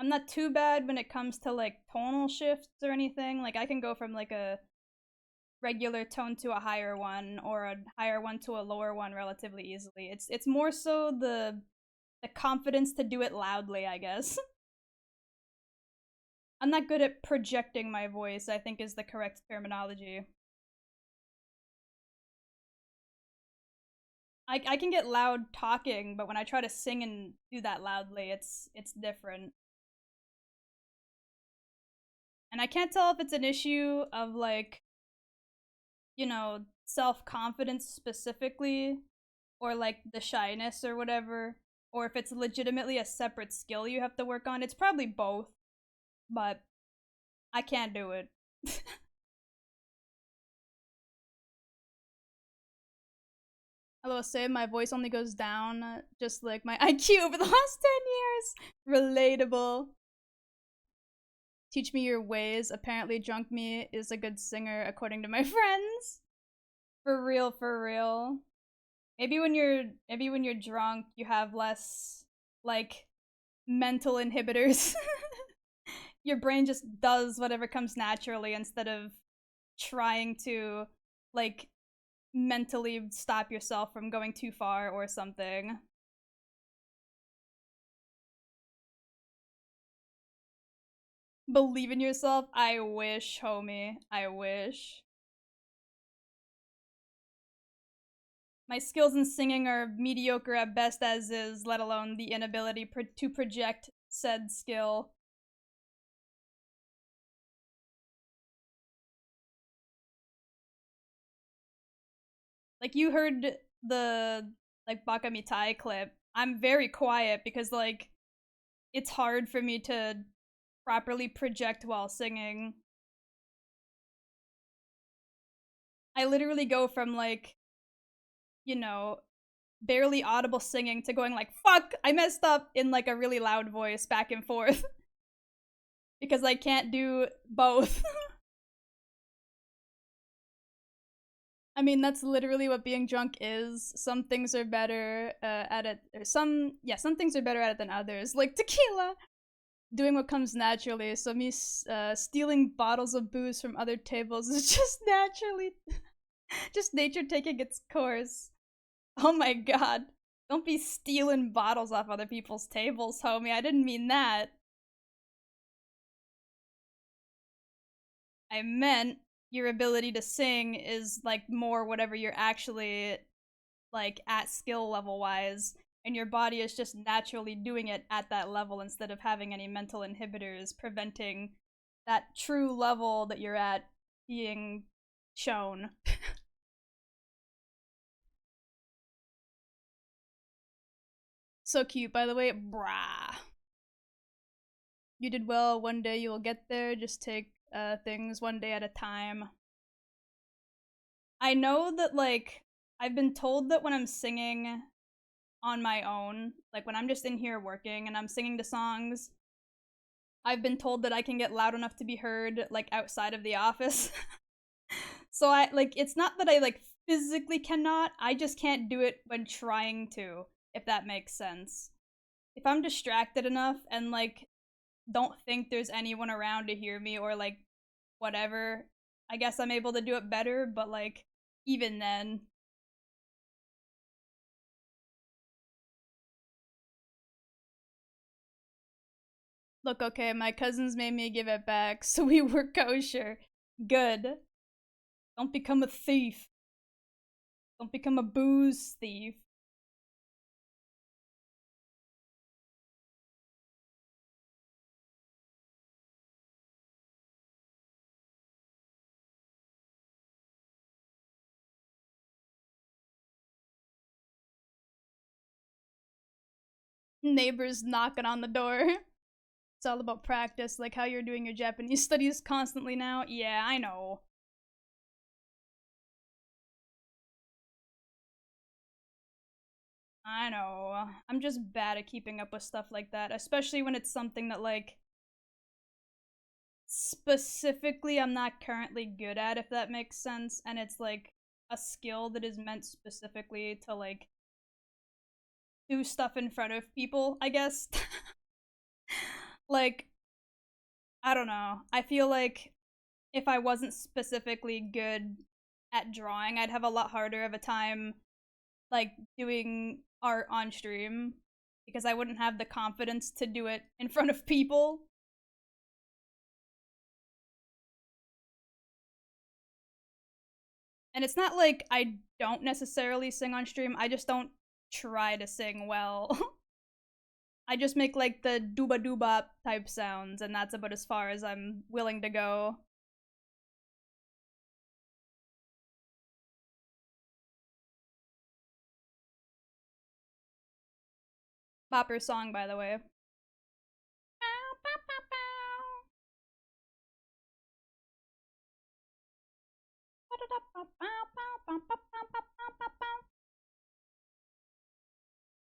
I'm not too bad when it comes to like tonal shifts or anything. Like I can go from like a regular tone to a higher one or a higher one to a lower one relatively easily. It's more so the confidence to do it loudly, I guess. I'm not good at projecting my voice, I think is the correct terminology. I can get loud talking, but when I try to sing and do that loudly, it's different. And I can't tell if it's an issue of like, self-confidence specifically or like the shyness or whatever, or if it's legitimately a separate skill you have to work on. It's probably both, but I can't do it. I will say my voice only goes down, just like my IQ over the last 10 years. Relatable. Teach me your ways. Apparently, Drunk Me is a good singer, according to my friends. For real, for real. Maybe when you're drunk, you have less like mental inhibitors. Your brain just does whatever comes naturally instead of trying to like mentally stop yourself from going too far or something. Believe in yourself. I wish, homie. I wish. My skills in singing are mediocre at best as is, let alone the inability to project said skill. Like you heard the like Baka Mitai clip. I'm very quiet because like it's hard for me to properly project while singing. I literally go from like, you know, barely audible singing to going like, fuck, I messed up in like a really loud voice back and forth because I can't do both. I mean, that's literally what being drunk is. Some things are better at it. Or some things are better at it than others. Like tequila, doing what comes naturally. So me stealing bottles of booze from other tables is just naturally, just nature taking its course. Oh my god. Don't be stealing bottles off other people's tables, homie. I didn't mean that. I meant your ability to sing is like more whatever you're actually like at skill level wise, and your body is just naturally doing it at that level instead of having any mental inhibitors preventing that true level that you're at being shown. So cute, by the way. Brah. You did well. One day you will get there. Just take things one day at a time. I know that, like, I've been told that when I'm singing on my own, like when I'm just in here working and I'm singing to songs, I've been told that I can get loud enough to be heard, like, outside of the office. So it's not that I, like, physically cannot, I just can't do it when trying to, if that makes sense. If I'm distracted enough and, like, don't think there's anyone around to hear me or, like, whatever, I guess I'm able to do it better, but, like, even then. Look, okay, my cousins made me give it back, so we were kosher. Good. Don't become a thief. Don't become a booze thief. Neighbors knocking on the door. It's all about practice, like how you're doing your Japanese studies constantly now. Yeah, I know. I know. I'm just bad at keeping up with stuff like that, especially when it's something that, like, specifically I'm not currently good at, if that makes sense, and it's, like, a skill that is meant specifically to, like, do stuff in front of people, I guess. Like, I don't know. I feel like if I wasn't specifically good at drawing, I'd have a lot harder of a time like doing art on stream because I wouldn't have the confidence to do it in front of people. And it's not like I don't necessarily sing on stream, I just don't try to sing well. I just make like the dooba dooba type sounds, and that's about as far as I'm willing to go. Bopper song, by the way.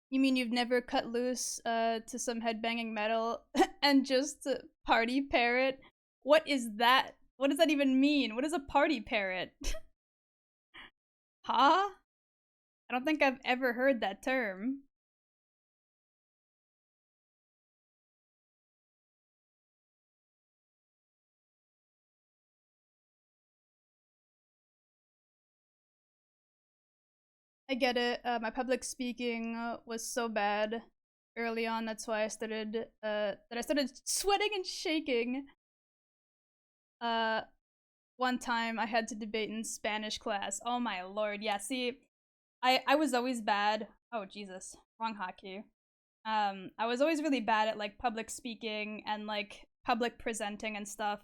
You mean you've never cut loose to some headbanging metal and just party parrot? What is that? What does that even mean? What is a party parrot? Huh? I don't think I've ever heard that term. I get it. My public speaking was so bad early on. That's why I started sweating and shaking. Uh, One time I had to debate in Spanish class. Oh my lord. Yeah, see, I was always bad. Oh Jesus, wrong hotkey. I was always really bad at like public speaking and like public presenting and stuff.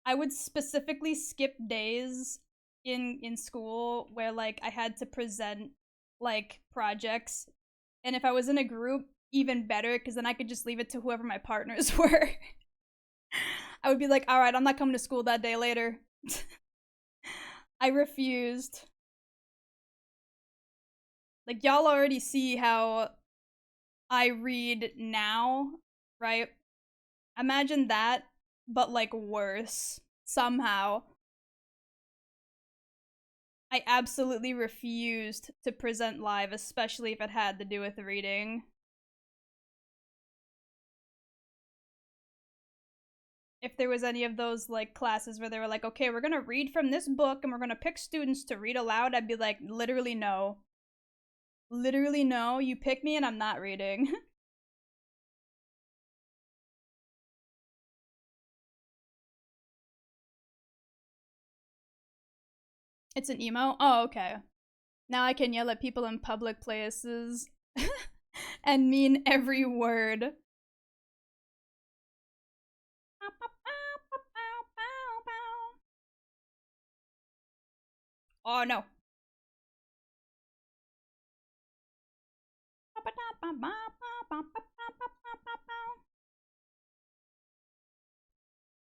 I would specifically skip days in school where like I had to present like projects, and if I was in a group, even better because then I could just leave it to whoever my partners were. I would be like, all right, I'm not coming to school that day later. I refused. Like, y'all already see how I read now, right? Imagine that, but like worse, somehow. I absolutely refused to present live, especially if it had to do with reading. If there was any of those like classes where they were like, okay, we're gonna read from this book and we're gonna pick students to read aloud, I'd be like, literally no. Literally no, you pick me and I'm not reading. It's an emo? Oh, okay. Now I can yell at people in public places and mean every word. Oh no.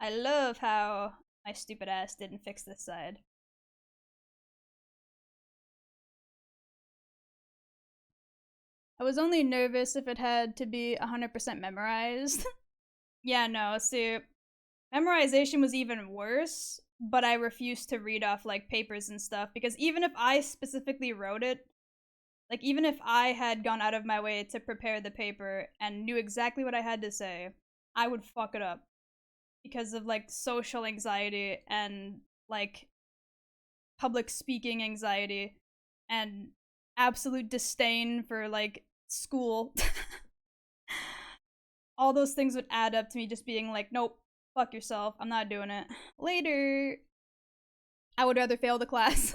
I love how my stupid ass didn't fix this side. I was only nervous if it had to be 100% memorized. Yeah, no, see, memorization was even worse, but I refused to read off like papers and stuff because even if I specifically wrote it, like even if I had gone out of my way to prepare the paper and knew exactly what I had to say, I would fuck it up because of like social anxiety and like public speaking anxiety and absolute disdain for like school. All those things would add up to me just being like, nope, fuck yourself, I'm not doing it. Later, I would rather fail the class.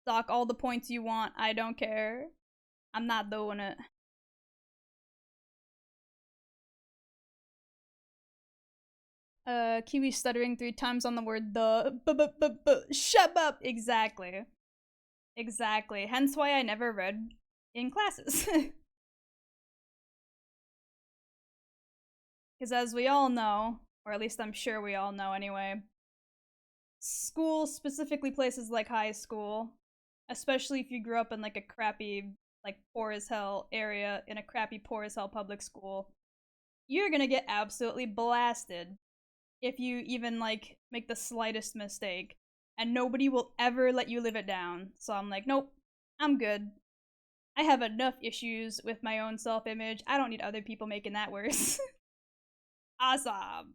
Dock all the points you want, I don't care. I'm not doing it. Kiwi stuttering 3 times on the word the. Shut up! Exactly. Exactly. Hence why I never read in classes. Because as we all know, or at least I'm sure we all know anyway, school, specifically places like high school, especially if you grew up in like a crappy, like poor as hell area in a crappy poor as hell public school, you're gonna get absolutely blasted if you even like make the slightest mistake, and nobody will ever let you live it down. So I'm like, nope, I'm good. I have enough issues with my own self-image. I don't need other people making that worse. Awesome.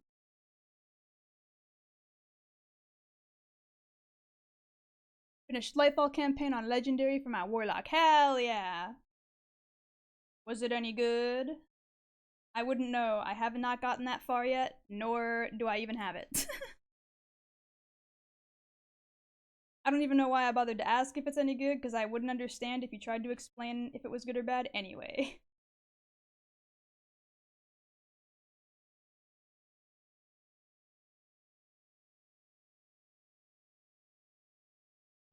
Finished Lightfall campaign on Legendary for my Warlock. Hell yeah. Was it any good? I wouldn't know. I have not gotten that far yet, nor do I even have it. I don't even know why I bothered to ask if it's any good, because I wouldn't understand if you tried to explain if it was good or bad anyway.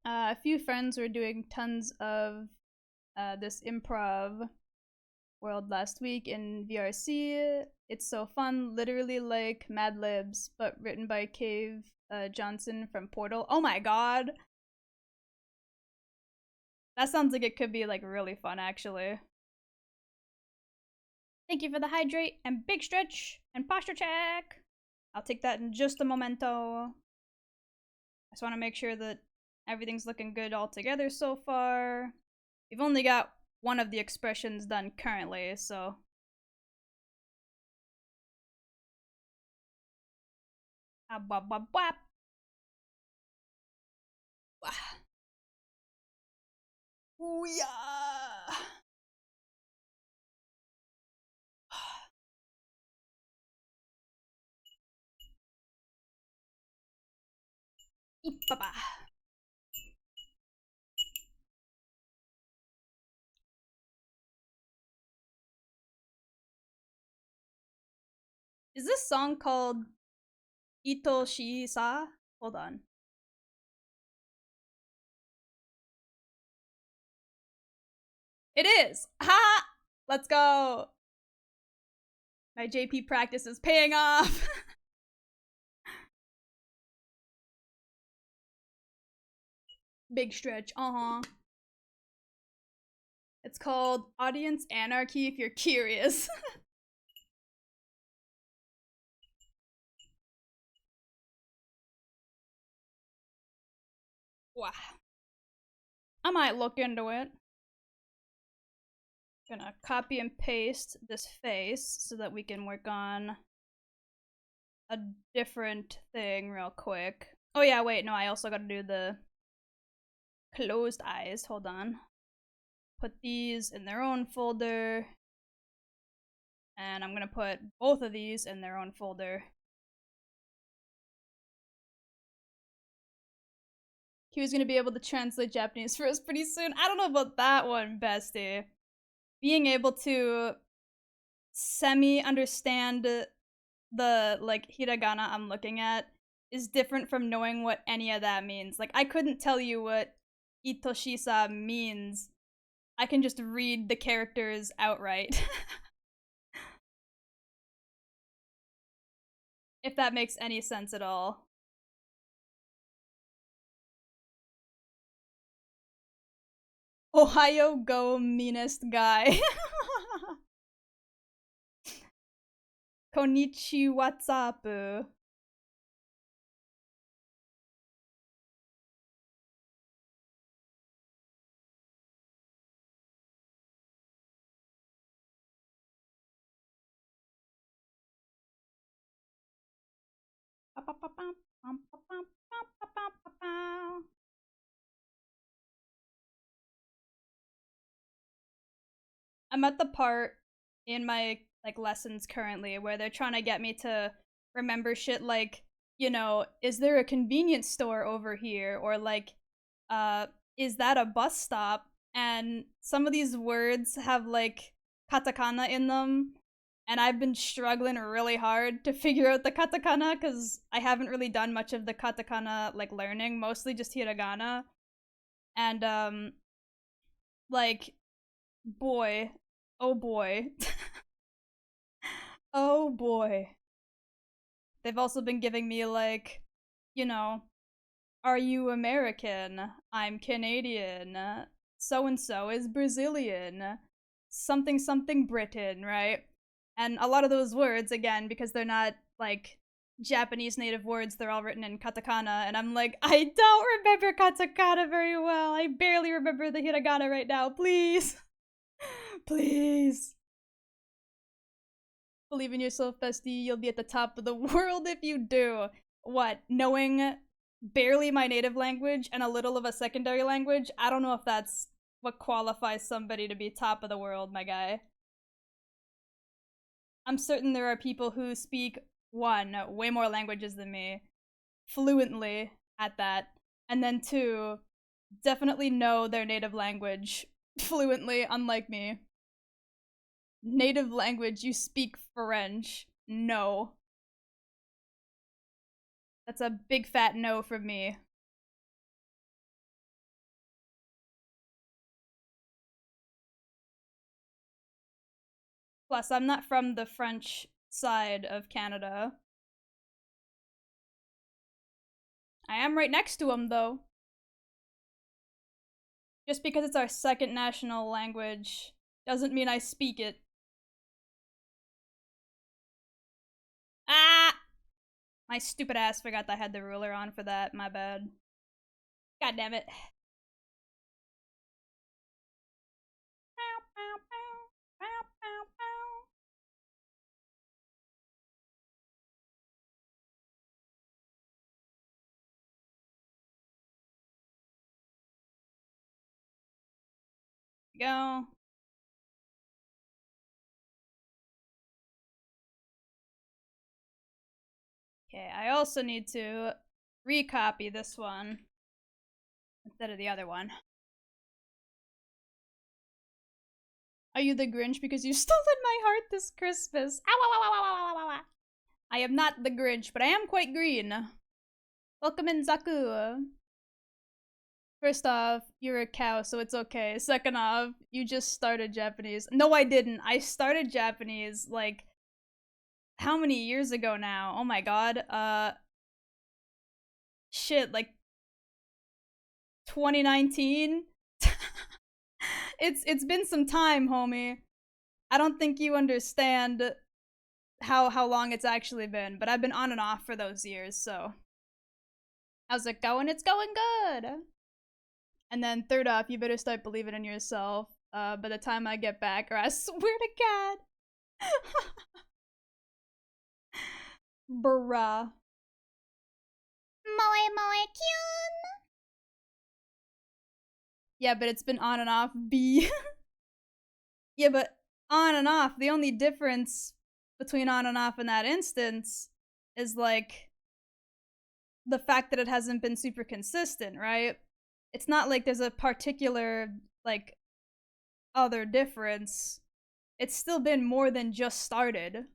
A few friends were doing tons of this improv world last week in VRC. It's so fun, literally like Mad Libs, but written by Cave Johnson from Portal. Oh my god! That sounds like it could be like really fun, actually. Thank you for the hydrate and big stretch and posture check. I'll take that in just a momento. I just want to make sure that everything's looking good all together so far. We've only got one of the expressions done currently, so. Bop, bop, bop. Ooh, yeah. Bye-bye. Is this song called Ito Shisa? Hold on. It is! Ha! Let's go! My JP practice is paying off! Big stretch, It's called Audience Anarchy if you're curious. Wow. I might look into it. Gonna copy and paste this face so that we can work on a different thing real quick. Oh yeah, wait, no, I also gotta do the closed eyes. Hold on. Put these in their own folder. And I'm gonna put both of these in their own folder. He was gonna be able to translate Japanese for us pretty soon. I don't know about that one, bestie. Being able to semi-understand the, like, hiragana I'm looking at is different from knowing what any of that means. Like, I couldn't tell you what Itoshisa means. I can just read the characters outright. If that makes any sense at all. Ohio go meanest guy. Konnichi WhatsApp. I'm at the part in my like lessons currently where they're trying to get me to remember shit like, you know, is there a convenience store over here? Or like, is that a bus stop? And some of these words have like katakana in them, and I've been struggling really hard to figure out the katakana because I haven't really done much of the katakana like learning, mostly just hiragana. And like, boy, oh boy. Oh boy. They've also been giving me like, you know, are you American? I'm Canadian. So and so is Brazilian. Something something Britain, right? And a lot of those words, again, because they're not like Japanese native words, they're all written in katakana, and I'm like, I don't remember katakana very well. I barely remember the hiragana right now. Please. Please. Believe in yourself, bestie. You'll be at the top of the world if you do. What? Knowing barely my native language and a little of a secondary language? I don't know if that's what qualifies somebody to be top of the world, my guy. I'm certain there are people who speak, one, way more languages than me, fluently at that, and then two, definitely know their native language fluently, unlike me. Native language, you speak French. No. That's a big fat no from me. Plus, I'm not from the French side of Canada. I am right next to them, though. Just because it's our second national language doesn't mean I speak it. Ah! My stupid ass forgot that I had the ruler on for that. My bad. God damn it. Go. Okay, I also need to recopy this one instead of the other one. Are you the Grinch because you stolen my heart this Christmas? Ow, ow, ow, ow, ow, ow, ow. I am not the Grinch, but I am quite green. Welcome in, Zaku. First off, you're a cow, so it's okay. Second off, you just started Japanese. No, I didn't. I started Japanese, like, how many years ago now? Oh my god. Shit, like 2019? It's been some time, homie. I don't think you understand how long it's actually been, but I've been on and off for those years, so. How's it going? It's going good. And then third off, you better start believing in yourself by the time I get back, or I swear to God. Bruh. Moe moe kyun. Yeah, but it's been on and off, B. Yeah, but on and off, the only difference between on and off in that instance is, like, the fact that it hasn't been super consistent, right? It's not like there's a particular, like, other difference. It's still been more than just started.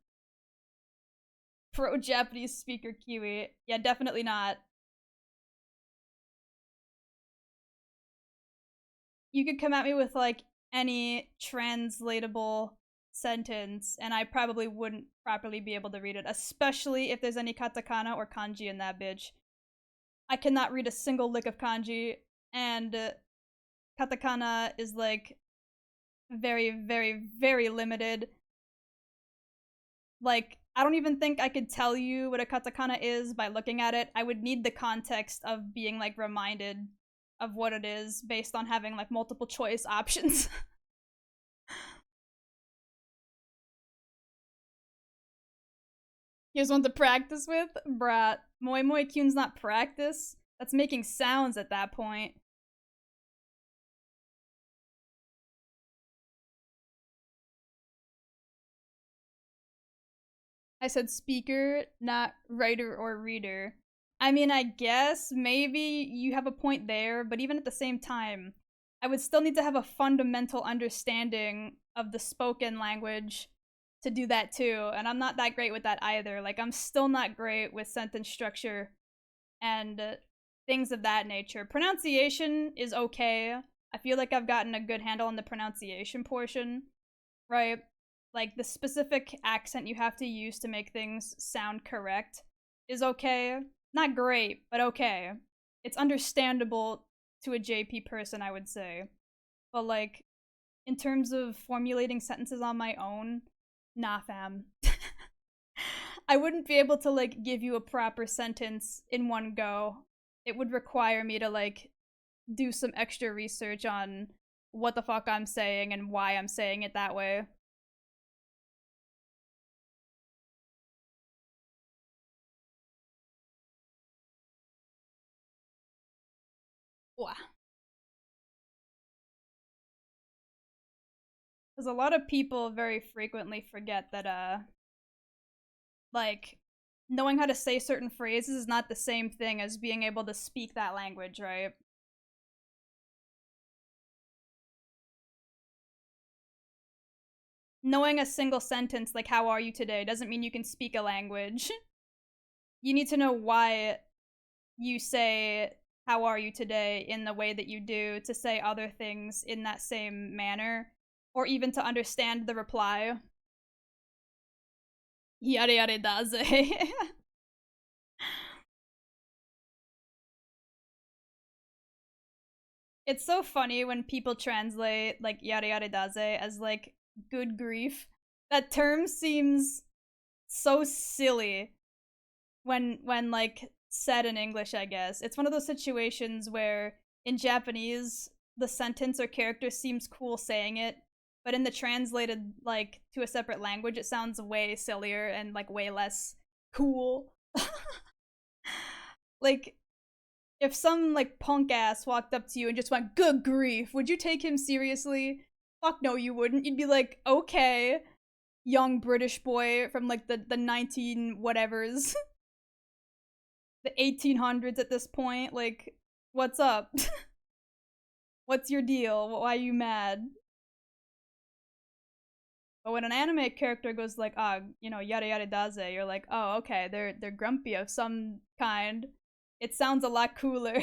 Pro Japanese speaker Kiwi. Yeah, definitely not. You could come at me with, like, any translatable sentence, and I probably wouldn't properly be able to read it, especially if there's any katakana or kanji in that bitch. I cannot read a single lick of kanji, and katakana is, like, very, very, very limited. Like, I don't even think I could tell you what a katakana is by looking at it. I would need the context of being, like, reminded of what it is based on having, like, multiple choice options. Here's one to practice with? Bruh, Moi Moi Kyun's not practice. That's making sounds at that point. I said speaker, not writer or reader. I mean, I guess maybe you have a point there, but even at the same time, I would still need to have a fundamental understanding of the spoken language to do that too, and I'm not that great with that either. Like, I'm still not great with sentence structure and things of that nature. Pronunciation is okay. I feel like I've gotten a good handle on the pronunciation portion, right? Like, the specific accent you have to use to make things sound correct is okay. Not great, but okay. It's understandable to a JP person, I would say. But, like, in terms of formulating sentences on my own, nah, fam. I wouldn't be able to like give you a proper sentence in one go. It would require me to like do some extra research on what the fuck I'm saying and why I'm saying it that way. Wow. Because a lot of people very frequently forget that like knowing how to say certain phrases is not the same thing as being able to speak that language, right? Knowing a single sentence like how are you today doesn't mean you can speak a language. You need to know why you say how are you today in the way that you do to say other things in that same manner, or even to understand the reply. Yare yare daze. It's so funny when people translate like yare yare daze as like good grief. That term seems so silly when like said in English, I guess. It's one of those situations where in Japanese the sentence or character seems cool saying it, but in the translated like to a separate language it sounds way sillier and like way less cool. Like if some like punk ass walked up to you and just went good grief, would you take him seriously? Fuck no, you wouldn't. You'd be like, okay, young British boy from like the 19 whatevers, the 1800s at this point. Like, what's up? What's your deal? Why are you mad? But when an anime character goes like, ah, yada yada daze, you're like, oh, okay, they're grumpy of some kind. It sounds a lot cooler.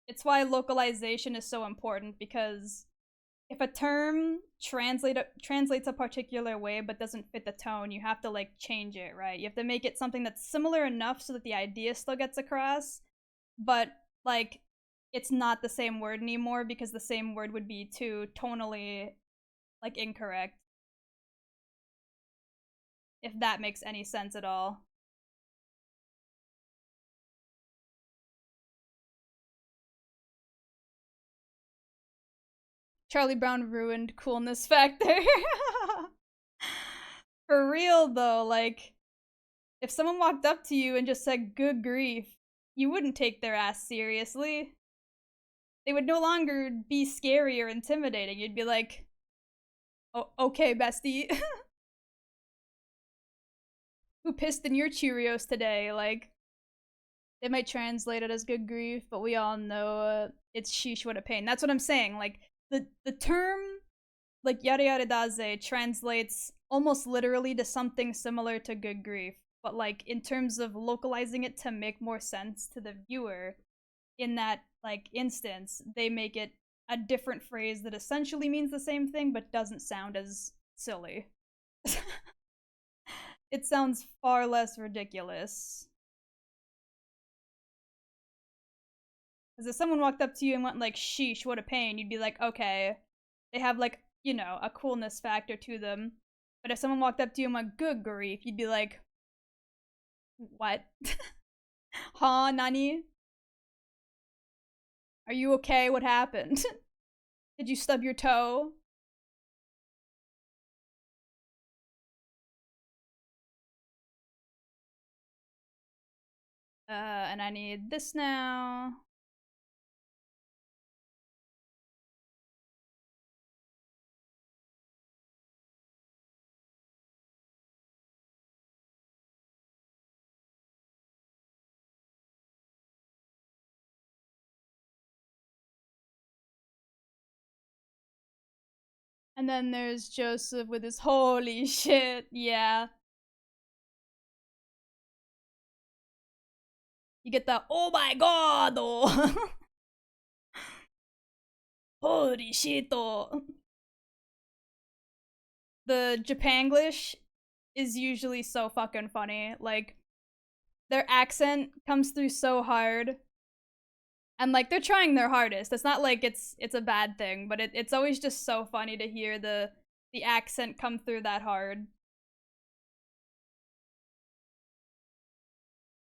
It's why localization is so important, because if a term translates a particular way but doesn't fit the tone, you have to like change it, right? You have to make it something that's similar enough so that the idea still gets across, but like it's not the same word anymore because the same word would be too tonally like incorrect, if that makes any sense at all. Charlie Brown ruined coolness factor. For real though, like if someone walked up to you and just said good grief, you wouldn't take their ass seriously. They would no longer be scary or intimidating. You'd be like, oh, okay, bestie. Who pissed in your Cheerios today? Like, they might translate it as good grief, but we all know it's sheesh, what a pain. That's what I'm saying. Like, the term, like, yada yada daze translates almost literally to something similar to good grief. But, like, in terms of localizing it to make more sense to the viewer, in that, like, instance, they make it a different phrase that essentially means the same thing but doesn't sound as silly. It sounds far less ridiculous. Because if someone walked up to you and went like, sheesh, what a pain, you'd be like, okay, they have like, a coolness factor to them. But if someone walked up to you and went, good grief, you'd be like, what? Huh, nani? Are you okay? What happened? Did you stub your toe? And I need this now. And then there's Joseph with his holy shit, yeah. You get the oh my god, oh. Holy shit, oh. The Japanglish is usually so fucking funny. Like, their accent comes through so hard, And like they're trying their hardest. It's not like it's a bad thing, but it's always just so funny to hear the accent come through that hard.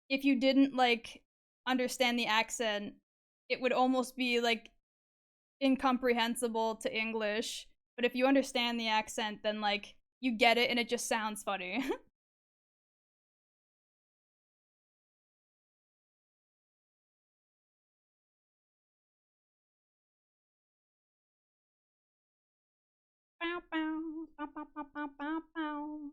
If you didn't like understand the accent, it would almost be like incomprehensible to English. But if you understand the accent, then like you get it and it just sounds funny. Bow, bow, bow, bow, bow, bow, bow, bow.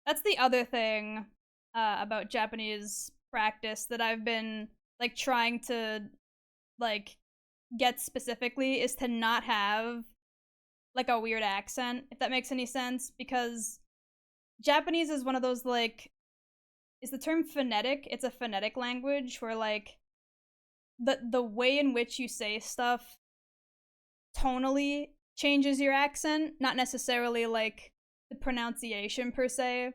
That's the other thing about Japanese practice that I've been like trying to like get specifically is to not have like a weird accent, if that makes any sense, because Japanese is one of those like, is the term phonetic? It's a phonetic language where like the way in which you say stuff tonally changes your accent, not necessarily like the pronunciation per se.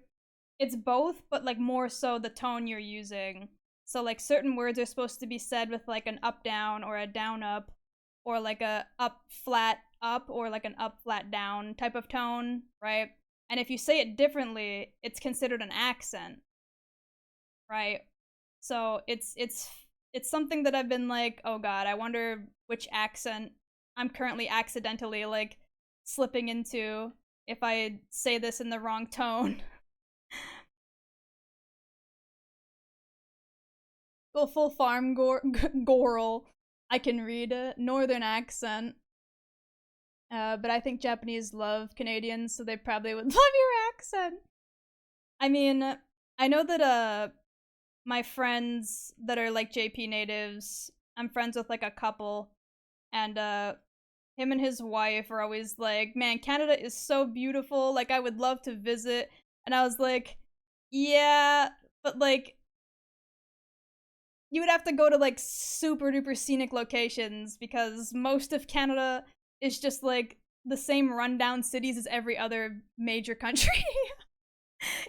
It's both, but like more so the tone you're using. So like certain words are supposed to be said with like an up down or a down up or like a up flat up or like an up flat down type of tone, right? And if you say it differently, it's considered an accent, right? So it's something that I've been like, oh god, I wonder which accent I'm currently accidentally like slipping into if I say this in the wrong tone. Go full farm goral. I can read a northern accent. But I think Japanese love Canadians, so they probably would love your accent. I mean, I know that my friends that are like JP natives, I'm friends with like a couple, and him and his wife are always like, "Man, Canada is so beautiful. Like I would love to visit." And I was like, "Yeah, but like you would have to go to like super duper scenic locations because most of Canada is just like the same rundown cities as every other major country."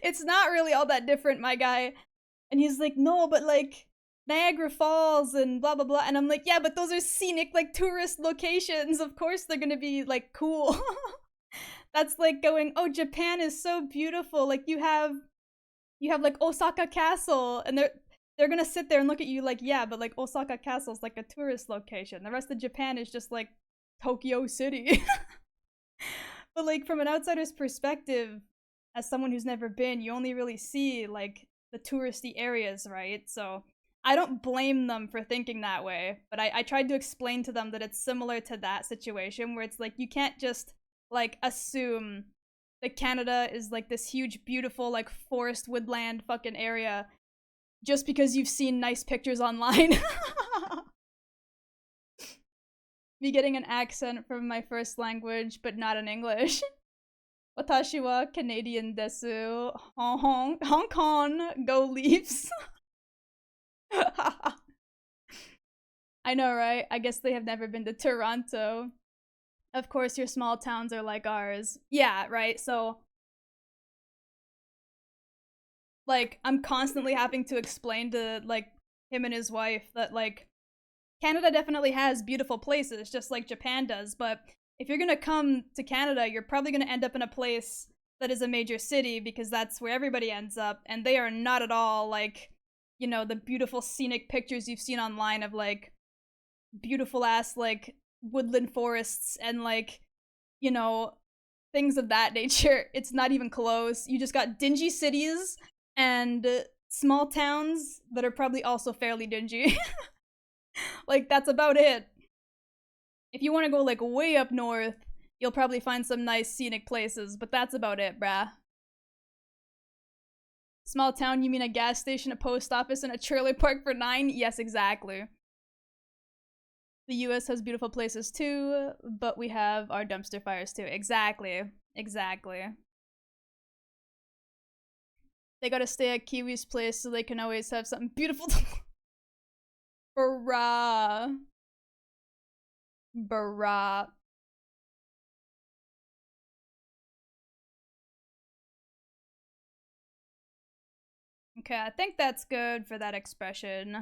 It's not really all that different, my guy. And he's like, "No, but like Niagara Falls and blah blah blah." And I'm like, "Yeah, but those are scenic like tourist locations. Of course they're gonna be like cool." That's like going, "Oh, Japan is so beautiful. Like you have like Osaka Castle," and they're gonna sit there and look at you like, "Yeah, but like Osaka Castle's like a tourist location. The rest of Japan is just like Tokyo City." But like from an outsider's perspective, as someone who's never been, you only really see like the touristy areas, right? So I don't blame them for thinking that way, but I tried to explain to them that it's similar to that situation where it's like you can't just like assume that Canada is like this huge, beautiful, like forest woodland fucking area just because you've seen nice pictures online. Me getting an accent from my first language, but not in English. Watashi wa Canadian desu. Hong Kong, go Leafs. I know, right? I guess they have never been to Toronto. Of course, your small towns are like ours. Yeah, right? So, like, I'm constantly having to explain to, like, him and his wife that, like, Canada definitely has beautiful places, just like Japan does, but if you're gonna come to Canada, you're probably gonna end up in a place that is a major city because that's where everybody ends up, and they are not at all like, you know, the beautiful scenic pictures you've seen online of like beautiful ass like woodland forests and like, you know, things of that nature. It's not even close. You just got dingy cities and small towns that are probably also fairly dingy. Like, that's about it. If you want to go like way up north, you'll probably find some nice scenic places, but that's about it, brah. Small town, you mean a gas station, a post office, and a trailer park for 9? Yes, exactly. The US has beautiful places too, but we have our dumpster fires too. Exactly. Exactly. They gotta stay at Kiwis' place so they can always have something beautiful to Bruh. Bruh. Okay, I think that's good for that expression.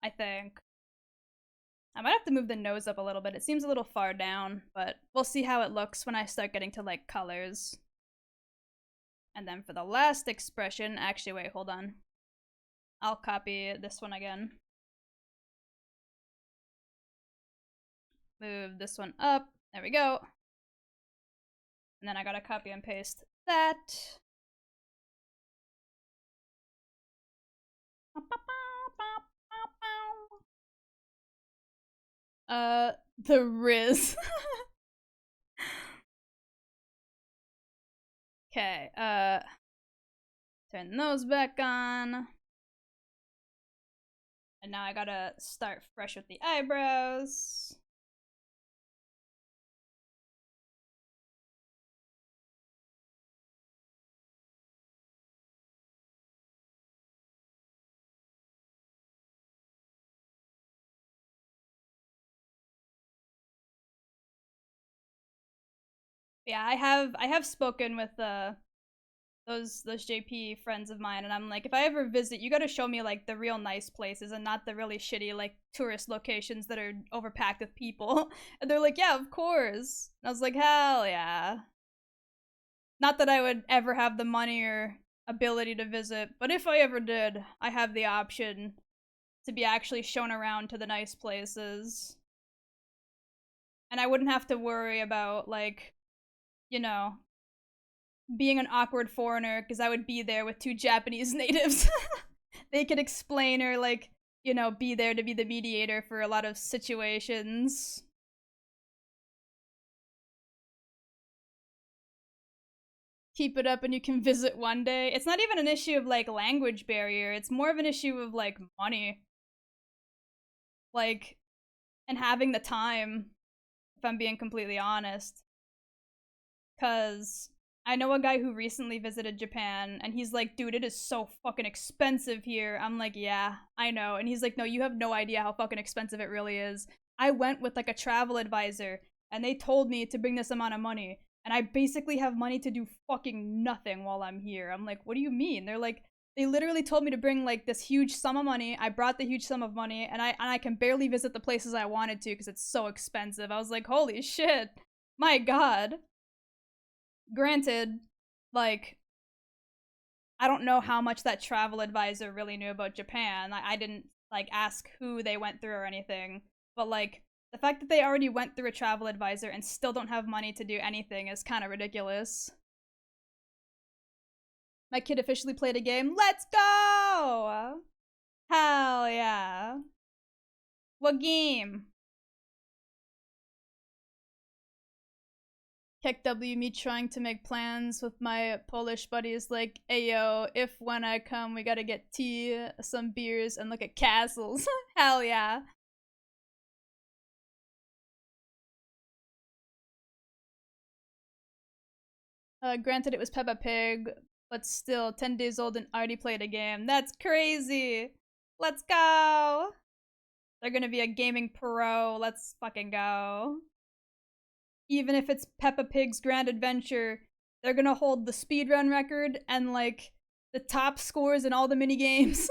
I think. I might have to move the nose up a little bit. It seems a little far down, but we'll see how it looks when I start getting to, like, colors. And then for the last expression, actually, wait, hold on. I'll copy this one again. Move this one up. There we go. And then I gotta copy and paste that. The Riz. Okay, turn those back on. And now I gotta start fresh with the eyebrows. Yeah, I have spoken with those JP friends of mine, and I'm like, if I ever visit, you gotta show me like the real nice places and not the really shitty like tourist locations that are overpacked with people. And they're like, yeah, of course. And I was like, hell yeah. Not that I would ever have the money or ability to visit, but if I ever did, I have the option to be actually shown around to the nice places. And I wouldn't have to worry about, like, you know, being an awkward foreigner because I would be there with two Japanese natives. They could explain or, like, you know, be there to be the mediator for a lot of situations. Keep it up and you can visit one day. It's not even an issue of, like, language barrier. It's more of an issue of, like, money. Like, and having the time, if I'm being completely honest. Because I know a guy who recently visited Japan, and he's like, dude, it is so fucking expensive here. I'm like, yeah, I know. And he's like, no, you have no idea how fucking expensive it really is. I went with, like, a travel advisor, and they told me to bring this amount of money. And I basically have money to do fucking nothing while I'm here. I'm like, what do you mean? They're like, they literally told me to bring, like, this huge sum of money. I brought the huge sum of money, and I can barely visit the places I wanted to because it's so expensive. I was like, holy shit. My god. Granted, like, I don't know how much that travel advisor really knew about Japan. I didn't, like, ask who they went through or anything. But, like, the fact that they already went through a travel advisor and still don't have money to do anything is kind of ridiculous. My kid officially played a game. Let's go! Hell yeah. What game? Heck W, me trying to make plans with my Polish buddies like, ayo, if when I come, we gotta get tea, some beers, and look at castles. Hell yeah. Granted, it was Peppa Pig, but still, 10 days old and already played a game. That's crazy. Let's go. They're gonna be a gaming pro. Let's fucking go. Even if it's Peppa Pig's Grand Adventure, they're gonna hold the speedrun record and, like, the top scores in all the mini games.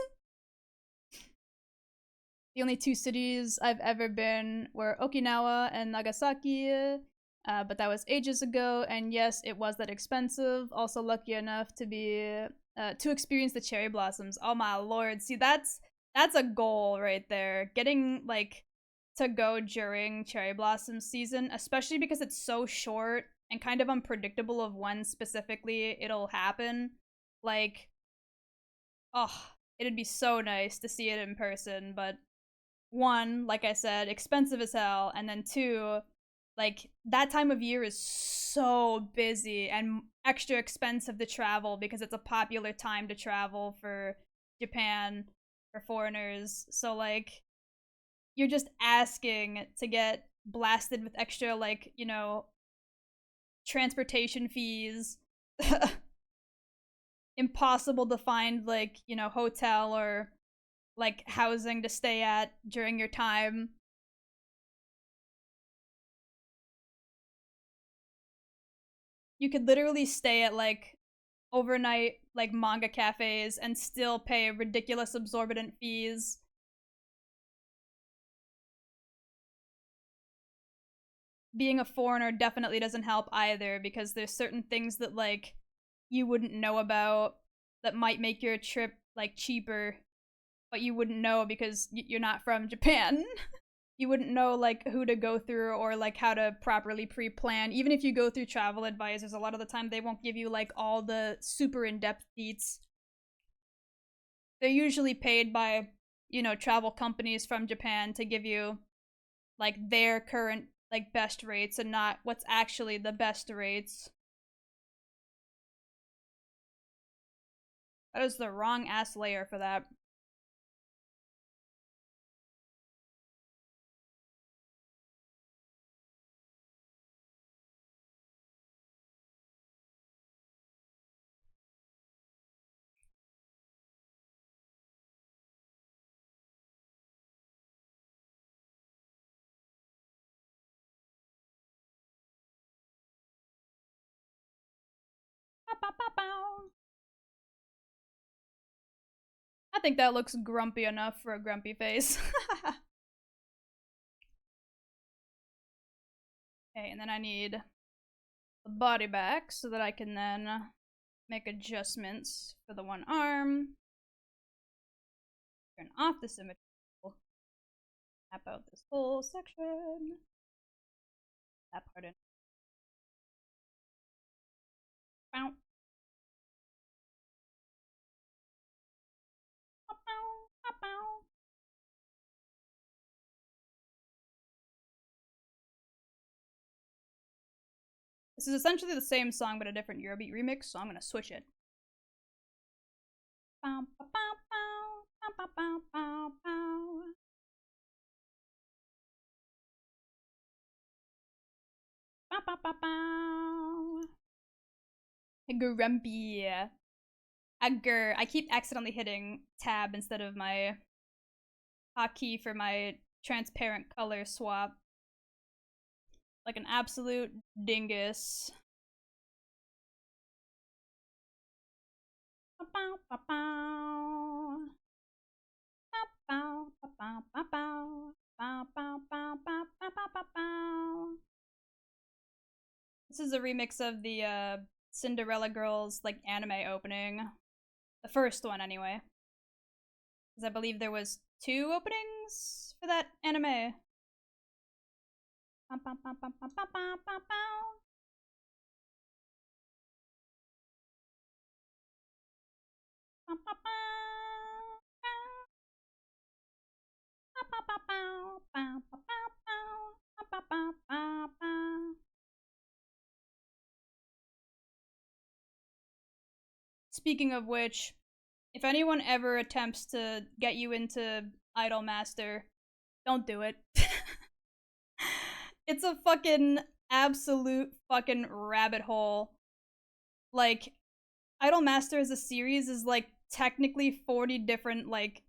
The only two cities I've ever been were Okinawa and Nagasaki, but that was ages ago, and yes, it was that expensive. Also lucky enough to be to experience the cherry blossoms. Oh my lord. See, that's a goal right there. Getting, like, to go during cherry blossom season, especially because it's so short and kind of unpredictable of when specifically it'll happen. Like, oh, it'd be so nice to see it in person, but one, like I said, expensive as hell, and then two, like, that time of year is so busy and extra expensive to travel because it's a popular time to travel for Japan for foreigners. So, like, you're just asking to get blasted with extra, like, you know, transportation fees. Impossible to find, like, you know, hotel or, like, housing to stay at during your time. You could literally stay at, like, overnight like manga cafes and still pay ridiculous absorbent fees. Being a foreigner definitely doesn't help either, because there's certain things that like you wouldn't know about that might make your trip like cheaper, but you wouldn't know because you're not from Japan. You wouldn't know like who to go through or like how to properly pre-plan. Even if you go through travel advisors, a lot of the time they won't give you like all the super in-depth deets. They're usually paid by, you know, travel companies from Japan to give you like their current like best rates and not what's actually the best rates. That is the wrong ass layer for that. I think that looks grumpy enough for a grumpy face. Okay, and then I need the body back so that I can then make adjustments for the one arm. Turn off the symmetry. Map out this whole section. That part in. Bow. This is essentially the same song but a different Eurobeat remix, so I'm gonna switch it. Grumpy. Agger. I keep accidentally hitting tab instead of my hotkey for my transparent color swap. Like an absolute dingus. This is a remix of the Cinderella Girls like anime opening. The first one anyway. Because I believe there was 2 openings for that anime. Speaking of which, if anyone ever attempts to get you into Idol Master, don't do it. It's a fucking absolute fucking rabbit hole. Like, Idol Master as a series is like technically 40 different like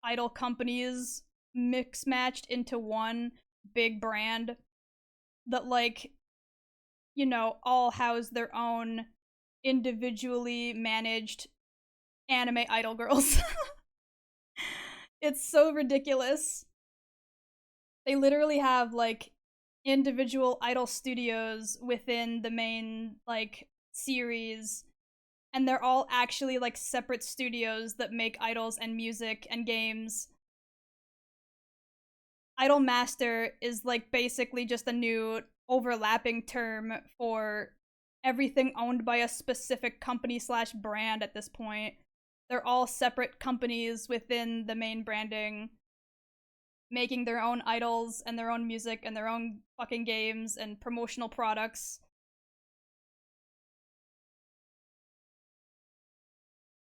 idol companies mix matched into one big brand that like, you know, all house their own individually managed anime idol girls. It's so ridiculous. They literally have like individual idol studios within the main like series, and they're all actually like separate studios that make idols and music and games. Idol Master is like basically just a new overlapping term for everything owned by a specific company slash brand at this point. They're all separate companies within the main branding, making their own idols and their own music and their own fucking games and promotional products.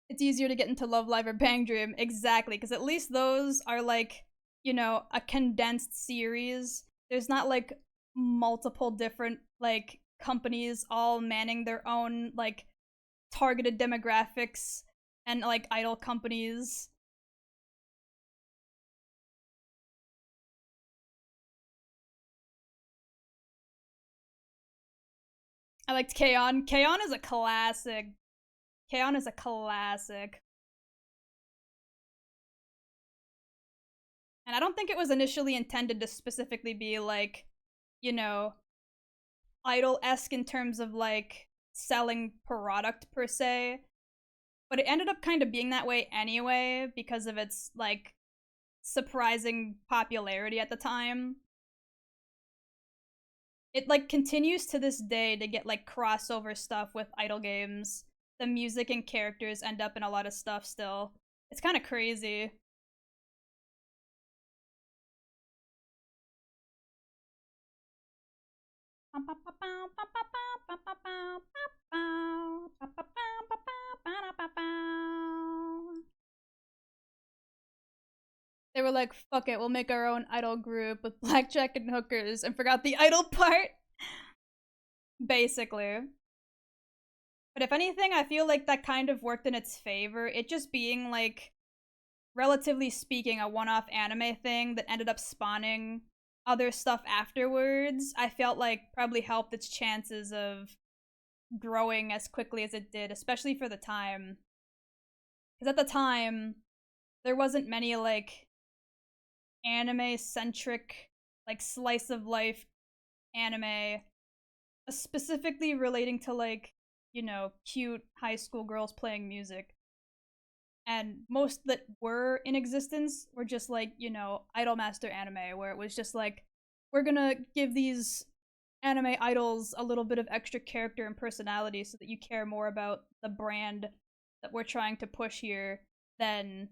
It's easier to get into Love Live or Bang Dream, exactly, because at least those are like, you know, a condensed series. There's not like multiple different like companies all manning their own like targeted demographics and like idol companies. I liked K-On! K-On! Is a classic. K-On! Is a classic. And I don't think it was initially intended to specifically be like, you know, idol-esque in terms of like selling product per se, but it ended up kind of being that way anyway because of its like surprising popularity at the time. It like continues to this day to get like crossover stuff with idol games. The music and characters end up in a lot of stuff still. It's kind of crazy. They were like, fuck it, we'll make our own idol group with blackjack and hookers and forgot the idol part. Basically. But if anything, I feel like that kind of worked in its favor. It just being like, relatively speaking, a one-off anime thing that ended up spawning other stuff afterwards, I felt like probably helped its chances of growing as quickly as it did, especially for the time. Because at the time, there wasn't many like anime centric, like slice of life anime, specifically relating to like, you know, cute high school girls playing music. And most that were in existence were just like, you know, Idolmaster anime, where it was just like, we're gonna give these anime idols a little bit of extra character and personality so that you care more about the brand that we're trying to push here than,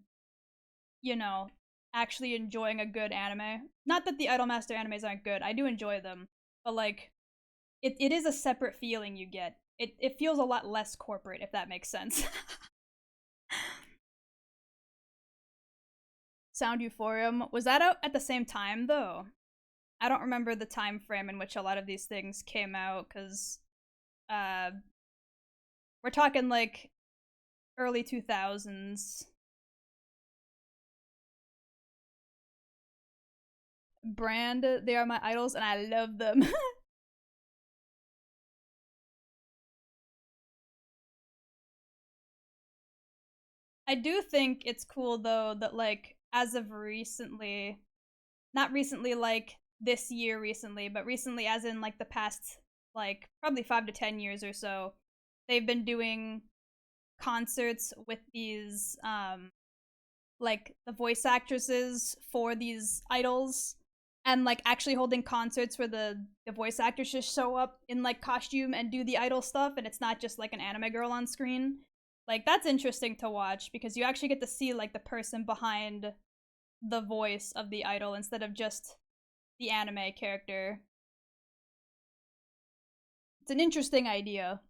you know, actually enjoying a good anime. Not that the Idolmaster animes aren't good, I do enjoy them, but like, it is a separate feeling you get. It feels a lot less corporate, if that makes sense. Sound Euphorium, was that out at the same time though? I don't remember the time frame in which a lot of these things came out, because uh, we're talking like early 2000s. Brand, they are my idols and I love them. I do think it's cool though that like as of recently, not recently like this year recently, but recently as in like the past like probably 5 to 10 years or so, they've been doing concerts with these like the voice actresses for these idols, and like actually holding concerts where the voice actors just show up in like costume and do the idol stuff, and it's not just like an anime girl on screen. Like that's interesting to watch because you actually get to see like the person behind the voice of the idol instead of just the anime character. It's an interesting idea.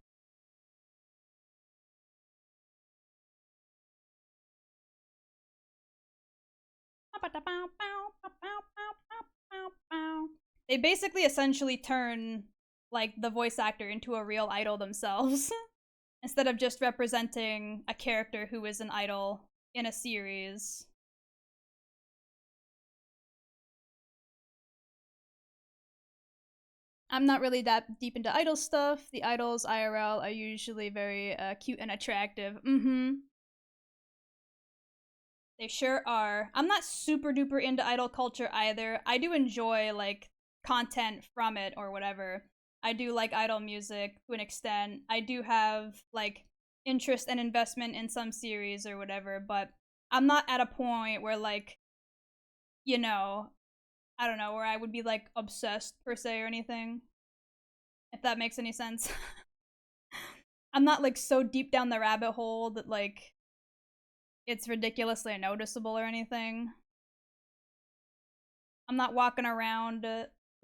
They basically essentially turn like the voice actor into a real idol themselves instead of just representing a character who is an idol in a series. I'm not really that deep into idol stuff. The idols IRL are usually very cute and attractive. Mm-hmm. They sure are. I'm not super duper into idol culture either. I do enjoy like content from it or whatever. I do like idol music to an extent. I do have like interest and investment in some series or whatever, but I'm not at a point where like, you know, I don't know, where I would be like obsessed per se or anything. If that makes any sense. I'm not like so deep down the rabbit hole that like it's ridiculously noticeable or anything. I'm not walking around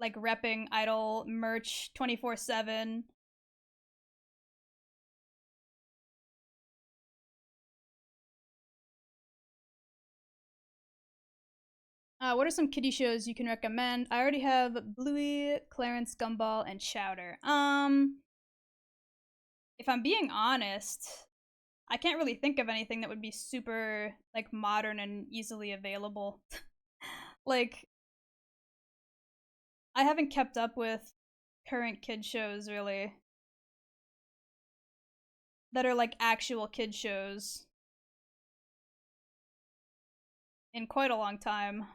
like repping idol merch 24/7. What are some kiddie shows you can recommend? I already have Bluey, Clarence Gumball, and Chowder. If I'm being honest, I can't really think of anything that would be super like modern and easily available. Like, I haven't kept up with current kid shows really. that are like actual kid shows in quite a long time.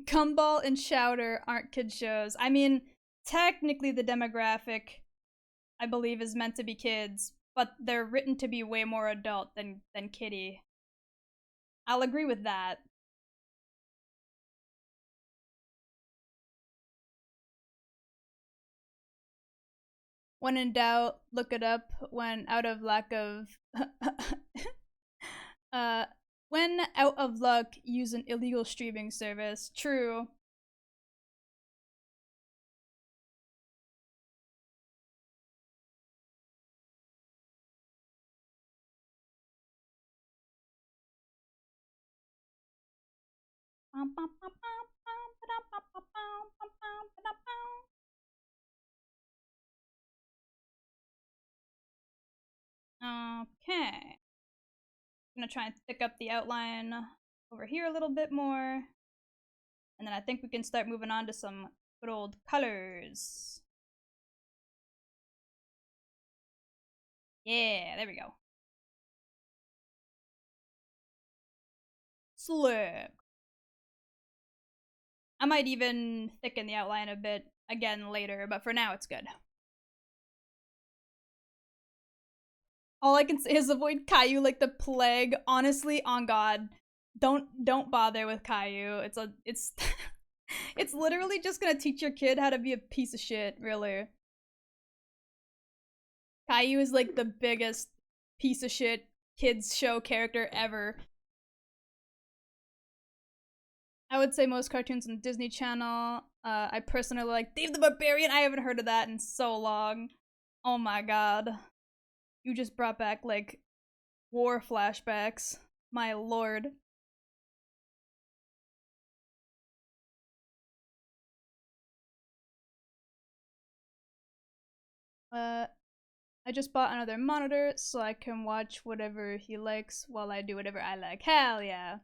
Gumball and Chowder aren't kid shows. I mean, technically the demographic I believe is meant to be kids, but they're written to be way more adult than kiddie. I'll agree with that. When in doubt, look it up. When out of lack of uh when out of luck, use an illegal streaming service. True. Okay. I'm gonna try and thick up the outline over here a little bit more. And then I think we can start moving on to some good old colors. Yeah, there we go. Slick. I might even thicken the outline a bit again later, but for now it's good. All I can say is avoid Caillou like the plague. Honestly, on God, don't bother with Caillou. It's it's literally just gonna teach your kid how to be a piece of shit. Really, Caillou is like the biggest piece of shit kids show character ever. I would say most cartoons on Disney Channel. I personally like Dave the Barbarian. I haven't heard of that in so long. Oh my God, you just brought back like war flashbacks. My lord. Uh, I just bought another monitor so I can watch whatever he likes while I do whatever I like. Hell yeah.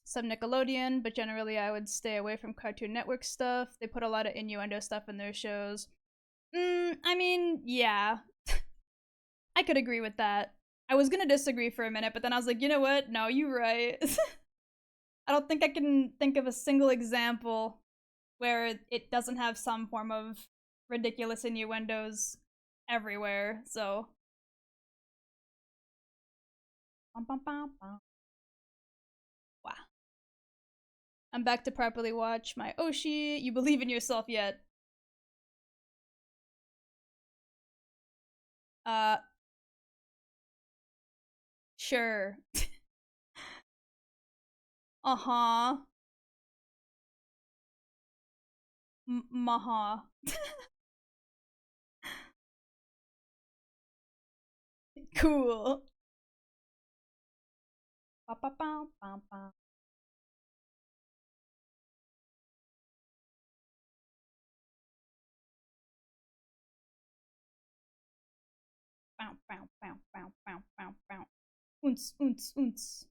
Some Nickelodeon, but generally I would stay away from Cartoon Network stuff. They put a lot of innuendo stuff in their shows. I mean, yeah. I could agree with that. I was gonna disagree for a minute, but then I was like, you know what? No, you're right. I don't think I can think of a single example where it doesn't have some form of ridiculous innuendos everywhere, so. Wow. I'm back to properly watch my Oshi. You believe in yourself yet? Uh, sure. Uh-huh. Maha. Cool. Ba ba ba ba ba. Bow bow bow bow bow bow bow. Unts unts unts.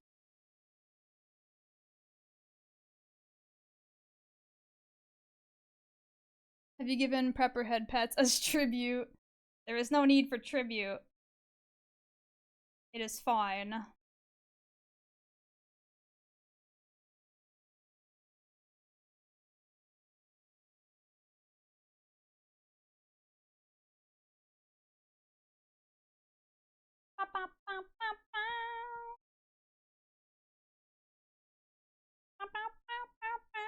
Have you given Prepperhead pets as tribute? There is no need for tribute. It is fine. Ba ba ba ba ba. Ba ba ba ba ba.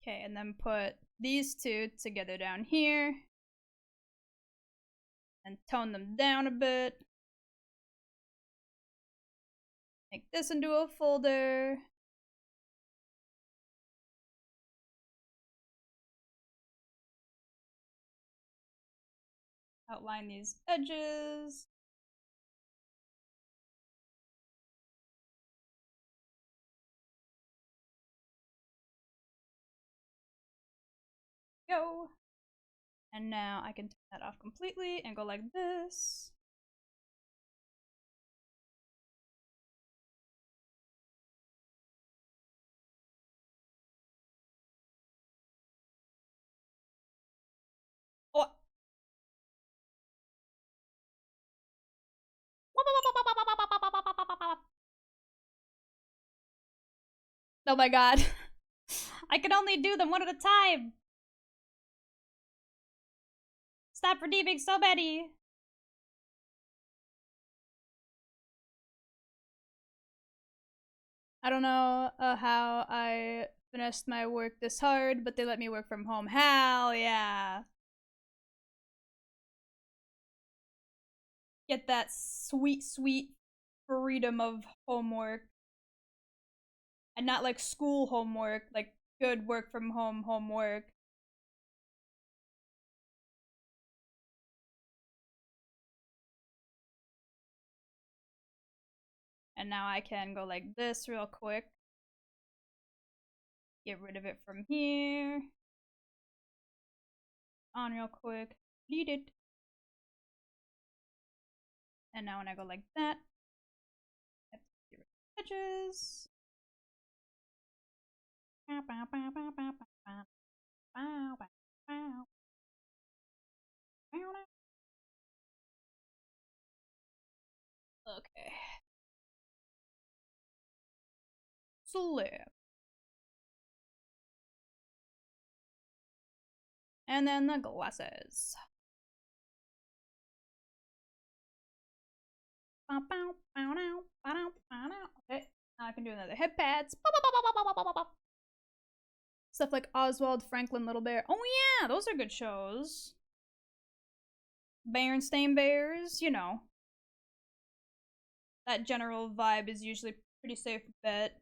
Okay, and then put these two together down here. And tone them down a bit. Make this into a folder. Outline these edges. Go. And now I can turn that off completely and go like this. Oh. Oh my god. I can only do them one at a time. Stop redeeming so many. I don't know how I finessed my work this hard, but they let me work from home. Hell yeah. Get that sweet, sweet freedom of homework. And not like school homework, like good work from home homework. And now I can go like this real quick. Get rid of it from here. On real quick. Delete it. And now when I go like that, I have to get rid of edges. Okay. Slip. And then the glasses. Okay, now I can do another head pads. Stuff like Oswald, Franklin, Little Bear. Oh yeah, those are good shows. Berenstain Bears, you know. That general vibe is usually pretty safe bet.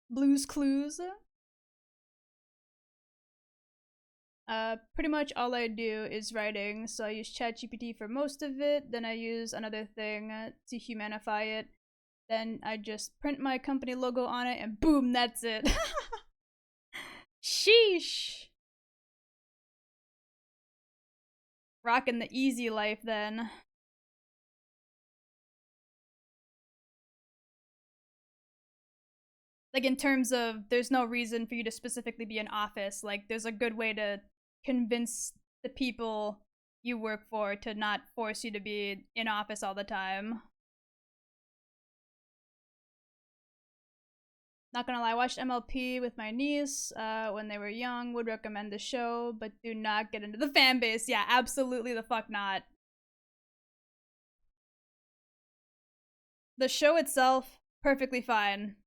Blues Clues. Pretty much all I do is writing, so I use ChatGPT for most of it, then I use another thing to humanify it, then I just print my company logo on it, and boom, that's it. Sheesh! Rockin' the easy life, then. Like, in terms of, there's no reason for you to specifically be in office, like, there's a good way to convince the people you work for to not force you to be in office all the time. Not gonna lie, I watched MLP with my niece when they were young. Would recommend the show, but do not get into the fan base. Yeah, absolutely the fuck not. The show itself, perfectly fine.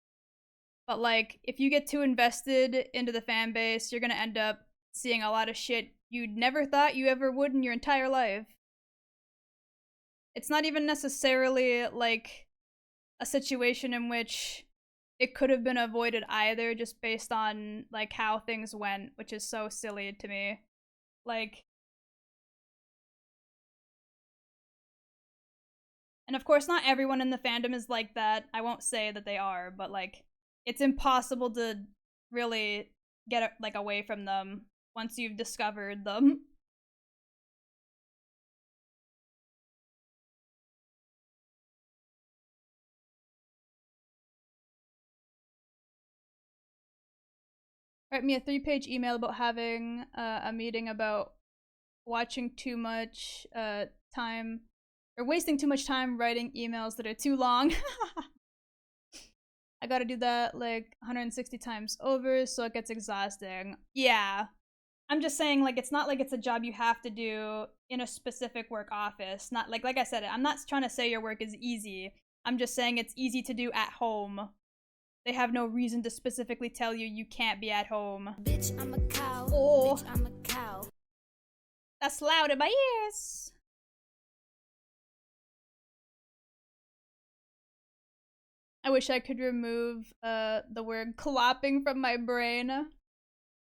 But like, if you get too invested into the fan base, you're gonna end up seeing a lot of shit you never thought you ever would in your entire life. It's not even necessarily like a situation in which it could have been avoided either, just based on like how things went, which is so silly to me. Like, and of course not everyone in the fandom is like that. I won't say that they are, but like, it's impossible to really get like away from them once you've discovered them. Write me a 3-page email about having a meeting about watching too much time or wasting too much time writing emails that are too long. I gotta do that like 160 times over, so it gets exhausting. Yeah. I'm just saying, like, it's not like it's a job you have to do in a specific work office. Not like I said, I'm not trying to say your work is easy. I'm just saying it's easy to do at home. They have no reason to specifically tell you you can't be at home. Bitch, I'm a cow. Oh. Bitch, I'm a cow. That's loud in my ears. I wish I could remove the word clopping from my brain.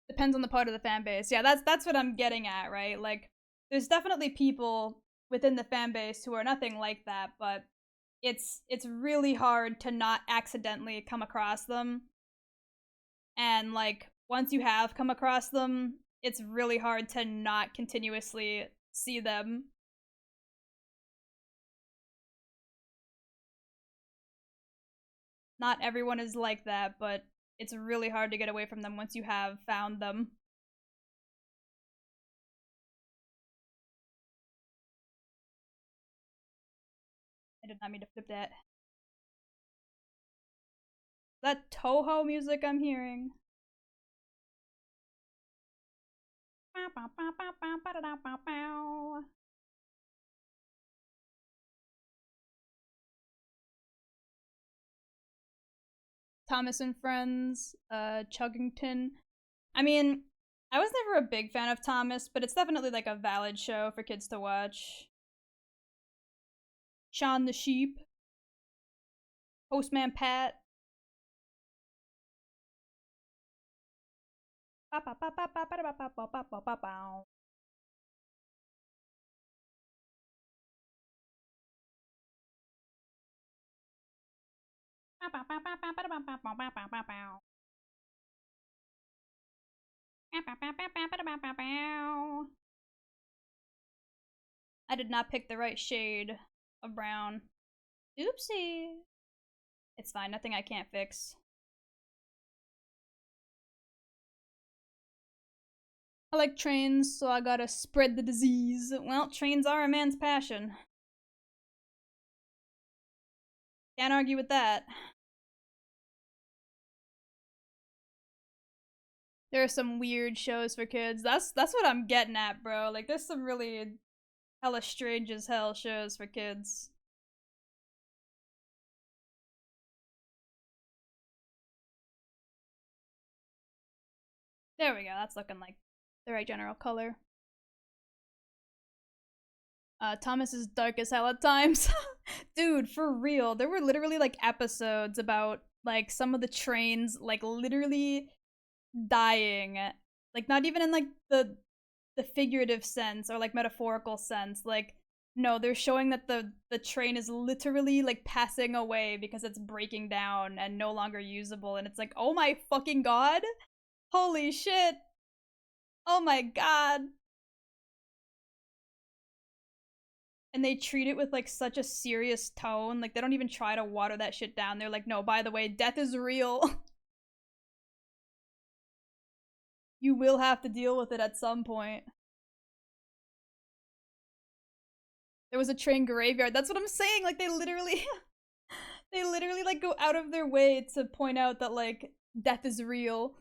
Depends on the part of the fan base. Yeah, that's what I'm getting at, right? Like, there's definitely people within the fan base who are nothing like that, but it's really hard to not accidentally come across them. And like once you have come across them, it's really hard to not continuously see them. Not everyone is like that, but it's really hard to get away from them once you have found them. I did not mean to flip that. That Toho music I'm hearing. Thomas and Friends, Chuggington. I mean, I was never a big fan of Thomas, but it's definitely like a valid show for kids to watch. Shaun the Sheep, Postman Pat. I did not pick the right shade of brown. Oopsie. It's fine, nothing I can't fix. I like trains, so I gotta spread the disease. Well, trains are a man's passion. Can't argue with that. There are some weird shows for kids. That's what I'm getting at, bro. Like, there's some really hella strange as hell shows for kids. There we go. That's looking like the right general color. Thomas is dark as hell at times. Dude, for real. There were literally like episodes about like some of the trains like literally dying. Like not even in like the figurative sense or like metaphorical sense. Like no, they're showing that the train is literally like passing away because it's breaking down and no longer usable, and it's like, "Oh my fucking god. Holy shit. Oh my god." And they treat it with like such a serious tone. Like they don't even try to water that shit down. They're like, "No, by the way, death is real. You will have to deal with it at some point." There was a train graveyard. That's what I'm saying. Like they literally they literally like go out of their way to point out that like death is real.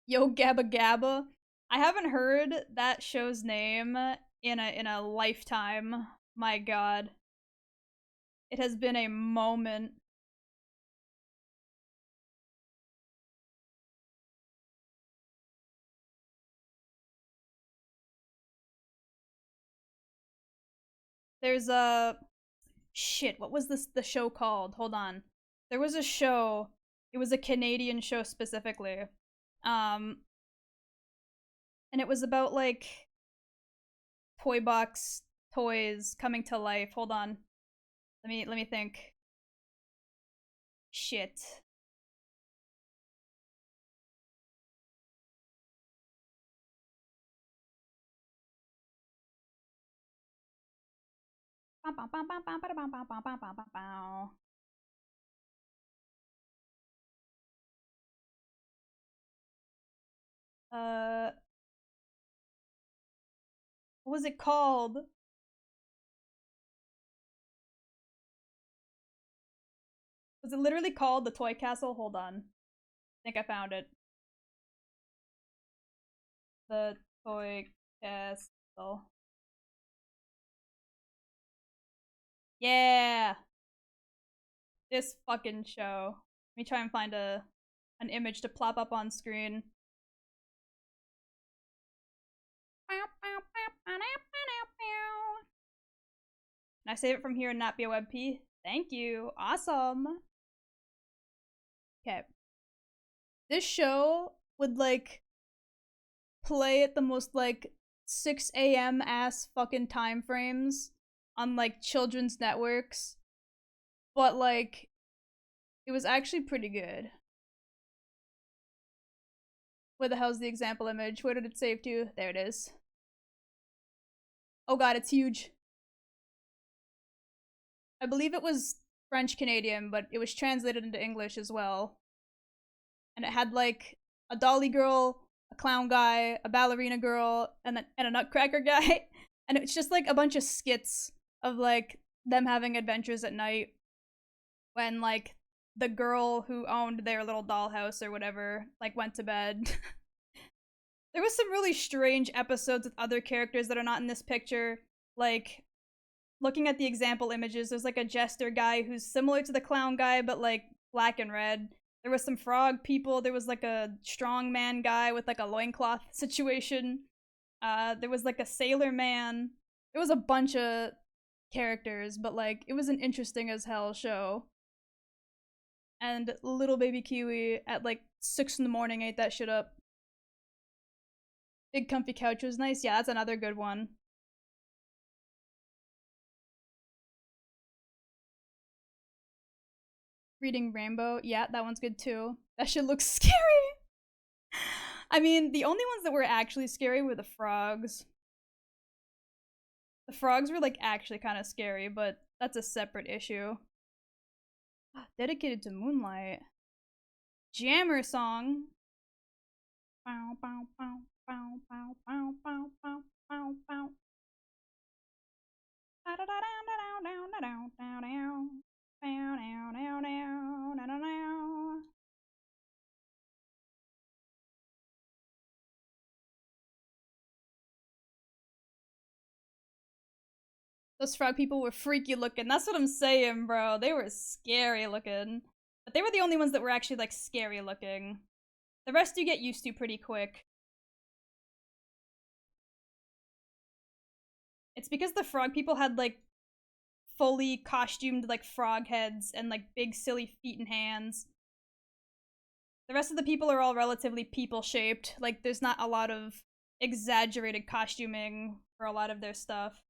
Yo Gabba Gabba. I haven't heard that show's name in a lifetime. My god. It has been a moment. There's a shit, what was the show called? Hold on. There was a show. It was a Canadian show specifically. Um and it was about like toy box toys coming to life. Hold on. Let me think. Shit. Uh what was it called? Was it literally called the Toy Castle? Hold on. I think I found it. The Toy Castle. Yeah! This fucking show. Let me try and find an image to plop up on screen. Can I save it from here and not be a WebP? Thank you. Awesome. Okay. This show would like play at the most like 6 a.m. ass fucking time frames on like children's networks, but like it was actually pretty good. Where the hell's the example image? Where did it save to? There it is. Oh god, it's huge. I believe it was French Canadian, but it was translated into English as well. And it had like a dolly girl, a clown guy, a ballerina girl, and a nutcracker guy. And it's just like a bunch of skits of like them having adventures at night when like the girl who owned their little dollhouse or whatever like went to bed. There was some really strange episodes with other characters that are not in this picture. Like, looking at the example images, there's like a jester guy who's similar to the clown guy, but like black and red. There was some frog people. There was like a strongman guy with like a loincloth situation. There was like a sailor man. There was a bunch of characters, but like it was an interesting as hell show. And little baby Kiwi at like 6 in the morning ate that shit up. Big comfy couch was nice. Yeah, that's another good one. Reading Rainbow. Yeah, that one's good too. That shit looks scary. I mean, the only ones that were actually scary were the frogs. The frogs were like actually kind of scary, but that's a separate issue. Dedicated to Moonlight. Jammer song. Bow, bow, bow, bow, bow, bow, bow, bow, bow, bow. Those frog people were freaky looking. That's what I'm saying, bro. They were scary looking. But they were the only ones that were actually, like, scary looking. The rest you get used to pretty quick. It's because the frog people had, like, fully costumed, like, frog heads and, like, big silly feet and hands. The rest of the people are all relatively people-shaped. Like, there's not a lot of exaggerated costuming for a lot of their stuff.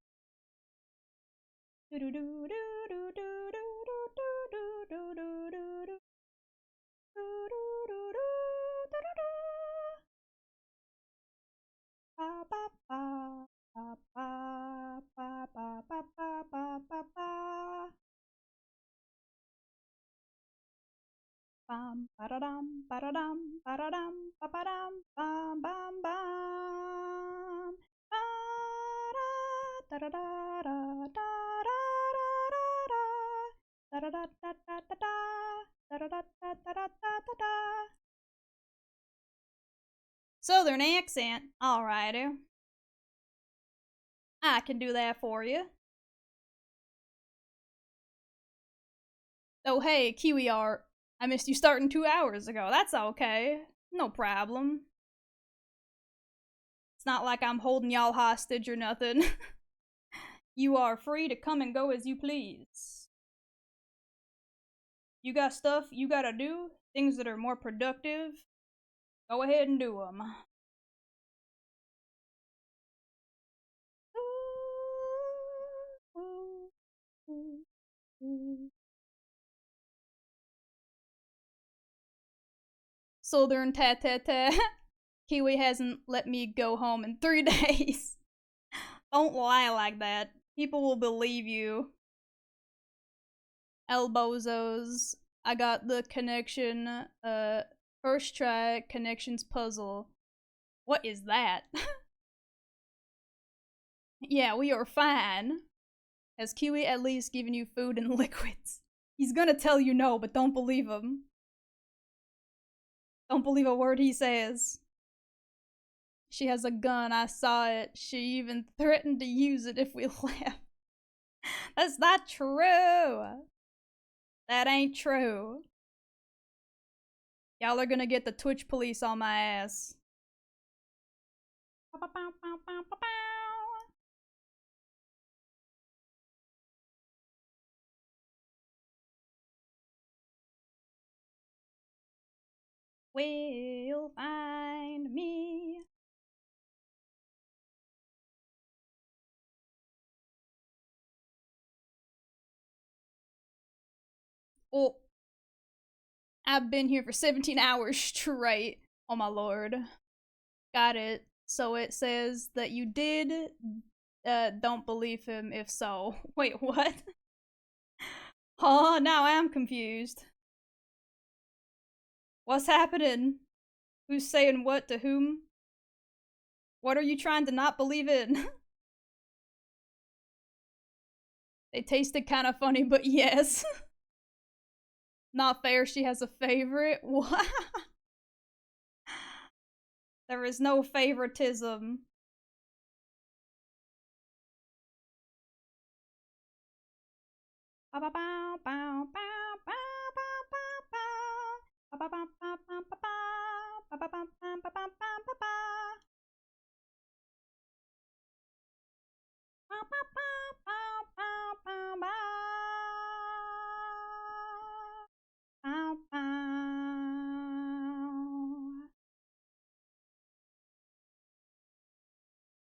Bam, ba-da-dum, ba-da-dum, ba-da-dum, ba-ba-dum, bam, bam, bam. Southern accent. Alrighty. I can do that for you. Oh, hey, Kiwi art. I missed you starting 2 hours ago. That's okay. No problem. It's not like I'm holding y'all hostage or nothing. You are free to come and go as you please. You got stuff you gotta do, things that are more productive. Go ahead and do them. Southern ta-ta-ta. Kiwi hasn't let me go home in 3 days. Don't lie like that. People will believe you. Elbozos. I got the connection, first try connections puzzle. What is that? Yeah, we are fine. Has Kiwi at least given you food and liquids? He's gonna tell you no, but don't believe him. Don't believe a word he says. She has a gun, I saw it. She even threatened to use it if we left. That's not true. That ain't true. Y'all are gonna get the Twitch police on my ass. Will find me. Oh, I've been here for 17 hours straight. Oh my lord. Got it. So it says that you did don't believe him if so. Wait, what? Huh, now I'm confused. What's happening? Who's saying what to whom? What are you trying to not believe in? They tasted kind of funny, but yes. Not fair, she has a favorite? What? There is no favoritism.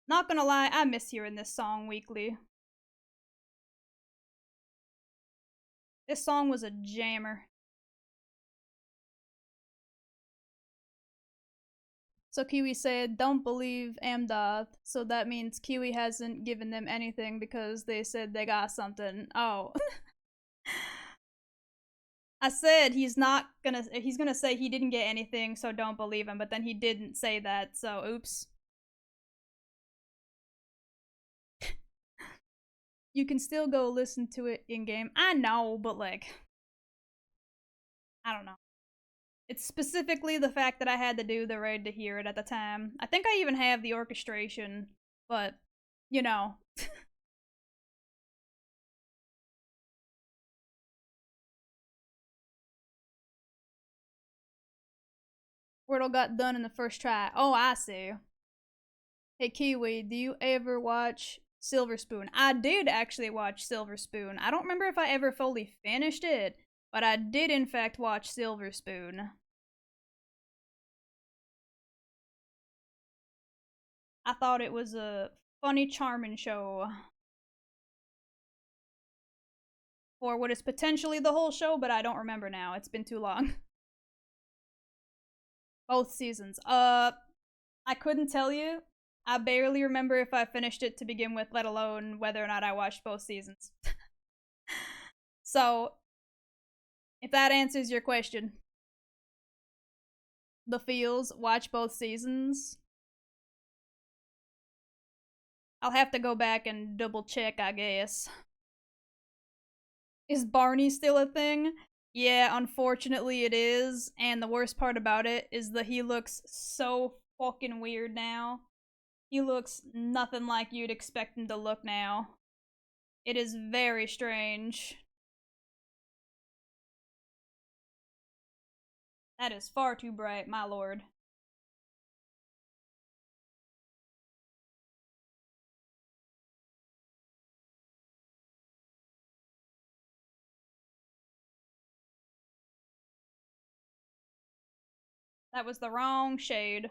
Not gonna lie, I miss hearing this song weekly. This song was a jammer. So Kiwi said, don't believe Amdoth, so that means Kiwi hasn't given them anything because they said they got something. Oh. I said he's gonna say he didn't get anything, so don't believe him, but then he didn't say that, so oops. You can still go listen to it in game. I know, but like, I don't know. It's specifically the fact that I had to do the raid to hear it at the time. I think I even have the orchestration, but, you know. Wordle got done in the first try. Oh, I see. Hey, Kiwi, do you ever watch Silver Spoon? I did actually watch Silver Spoon. I don't remember if I ever fully finished it, but I did in fact watch Silver Spoon. I thought it was a funny, charming show. Or what is potentially the whole show, but I don't remember now. It's been too long. Both seasons. I couldn't tell you. I barely remember if I finished it to begin with, let alone whether or not I watched both seasons. So, if that answers your question, the feels, watch both seasons. I'll have to go back and double check, I guess. Is Barney still a thing? Yeah, unfortunately it is. And the worst part about it is that he looks so fucking weird now. He looks nothing like you'd expect him to look now. It is very strange. That is far too bright, my lord. That was the wrong shade.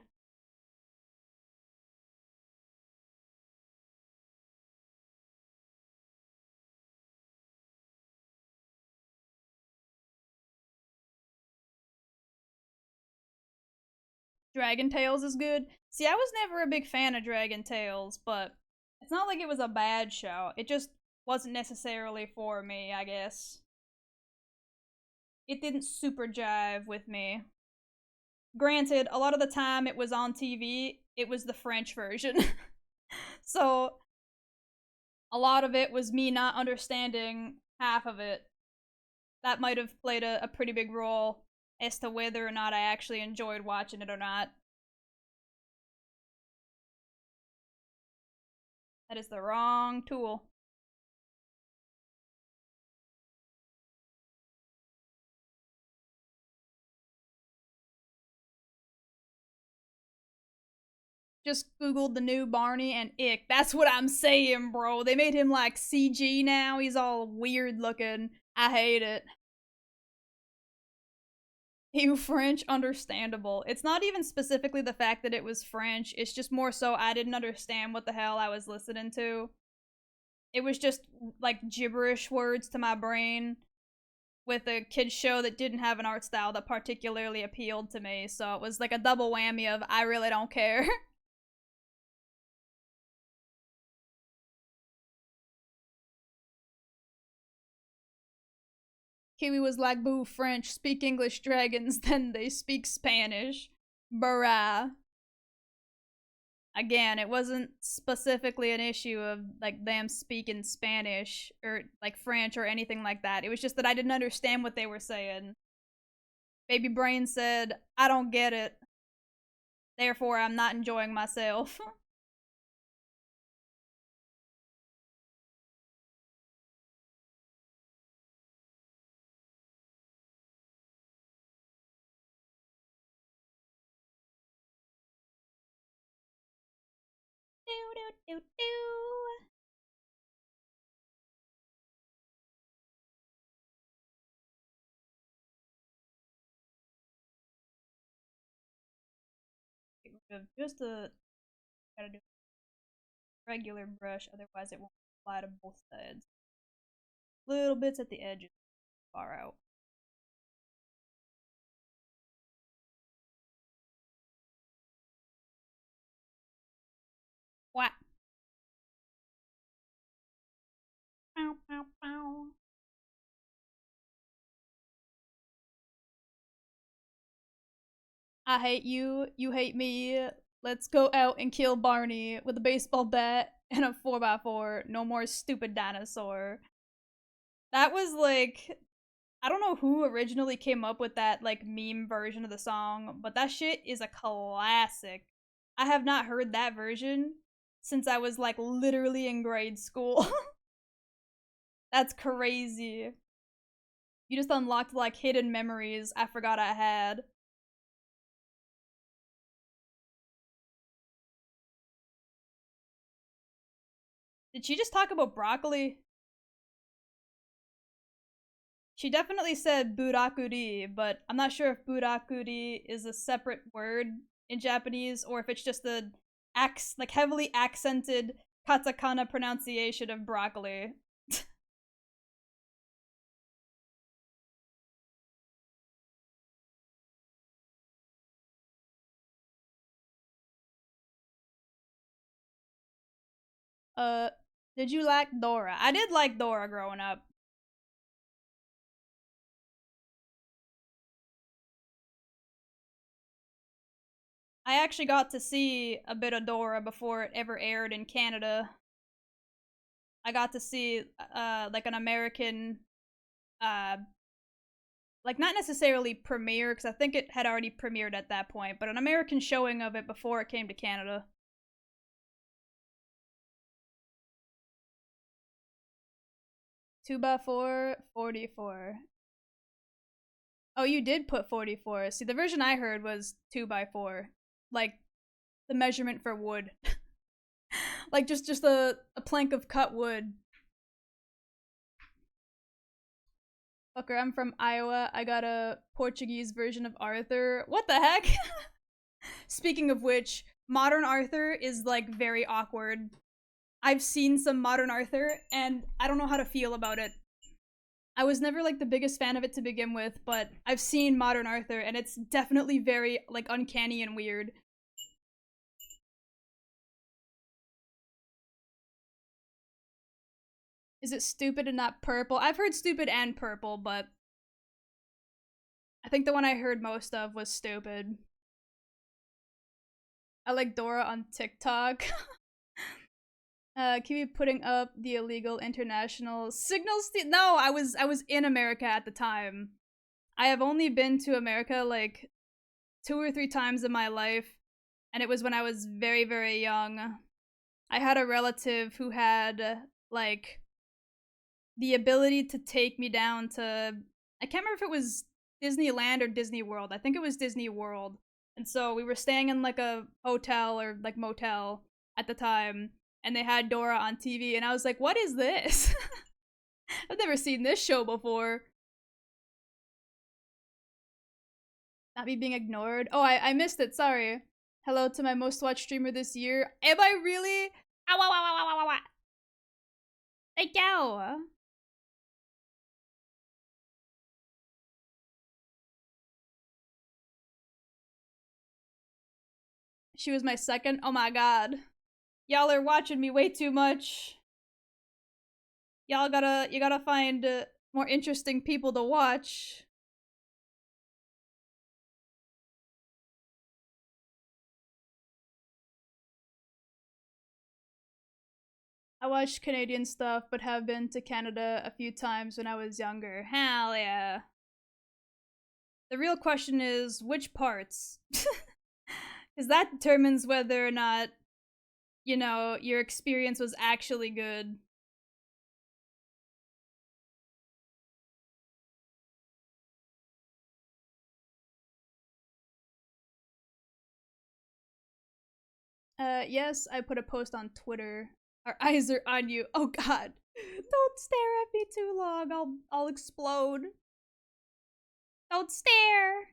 Dragon Tales is good. See, I was never a big fan of Dragon Tales, but it's not like it was a bad show. It just wasn't necessarily for me, I guess. It didn't super jive with me. Granted, a lot of the time it was on TV, it was the French version. So, a lot of it was me not understanding half of it. That might have played a pretty big role as to whether or not I actually enjoyed watching it or not. That is the wrong tool. Just googled the new Barney and ick. That's what I'm saying, bro. They made him like CG now. He's all weird looking. I hate it. You French, understandable. It's not even specifically the fact that it was French. It's just more so I didn't understand what the hell I was listening to. It was just like gibberish words to my brain. with a kids show that didn't have an art style that particularly appealed to me, so it was like a double whammy of I really don't care. Kiwi was like, boo, French, speak English dragons, then they speak Spanish. Bruh. Again, it wasn't specifically an issue of like them speaking Spanish or like French or anything like that. It was just that I didn't understand what they were saying. Baby Brain said, I don't get it. Therefore, I'm not enjoying myself. Do, do, do, do. Just a gotta do a regular brush, otherwise it won't apply to both sides. Little bits at the edges, far out. What? Pow, pow, pow. I hate you, you hate me. Let's go out and kill Barney with a baseball bat and a 4x4. No more stupid dinosaur. That was like, I don't know who originally came up with that like meme version of the song, but that shit is a classic. I have not heard that version since I was like literally in grade school. That's crazy. You just unlocked like hidden memories I forgot I had. Did she just talk about broccoli? She definitely said burakuri, but I'm not sure if burakuri is a separate word in Japanese or if it's just the like heavily accented katakana pronunciation of broccoli. uh, did you like Dora? I did like Dora growing up. I actually got to see a bit of Dora before it ever aired in Canada. I got to see like an American uh like not necessarily premiere because I think it had already premiered at that point, but an American showing of it before it came to Canada. 2x4, 44. Oh, you did put 44. See, the version I heard was 2x4, like the measurement for wood, like just a plank of cut wood. Fucker, I'm from Iowa. I got a Portuguese version of Arthur. What the heck? Speaking of which, modern Arthur is like very awkward. I've seen some modern Arthur and I don't know how to feel about it. I was never like the biggest fan of it to begin with, but I've seen modern Arthur and it's definitely very like uncanny and weird. Is it stupid and not purple? I've heard stupid and purple, but I think the one I heard most of was stupid. I like Dora on TikTok. Kiwi putting up the illegal international signals. No, I was in America at the time. I have only been to America like 2 or 3 times in my life, and it was when I was very, very young. I had a relative who had like the ability to take me down to, I can't remember if it was Disneyland or Disney World. I think it was Disney World. And so we were staying in like a hotel or like motel at the time, and they had Dora on TV, and I was like, what is this? I've never seen this show before. Not me being ignored. Oh, I missed it. Sorry. Hello to my most watched streamer this year. Am I really? Ow, ow, ow, ow, ow, ow, ow. Thank you. She was my second. Oh my god. Y'all are watching me way too much. You gotta find more interesting people to watch. I watch Canadian stuff, but have been to Canada a few times when I was younger. Hell yeah. The real question is, which parts? Because that determines whether or not, you know, your experience was actually good. Yes, I put a post on Twitter. Our eyes are on you. Oh god. Don't stare at me too long. I'll explode. Don't stare.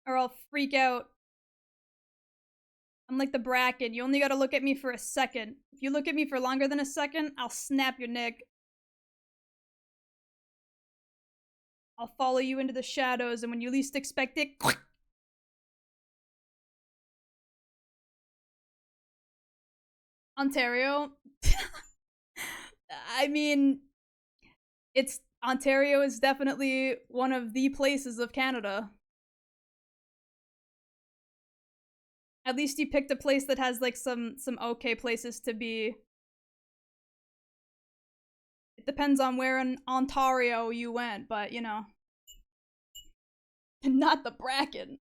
Or I'll freak out. I'm like the Bracken. You only gotta look at me for a second. If you look at me for longer than a second, I'll snap your neck. I'll follow you into the shadows, and when you least expect it, Ontario. I mean, Ontario is definitely one of the places of Canada. At least you picked a place that has like some okay places to be. It depends on where in Ontario you went, but you know. Not the Bracken.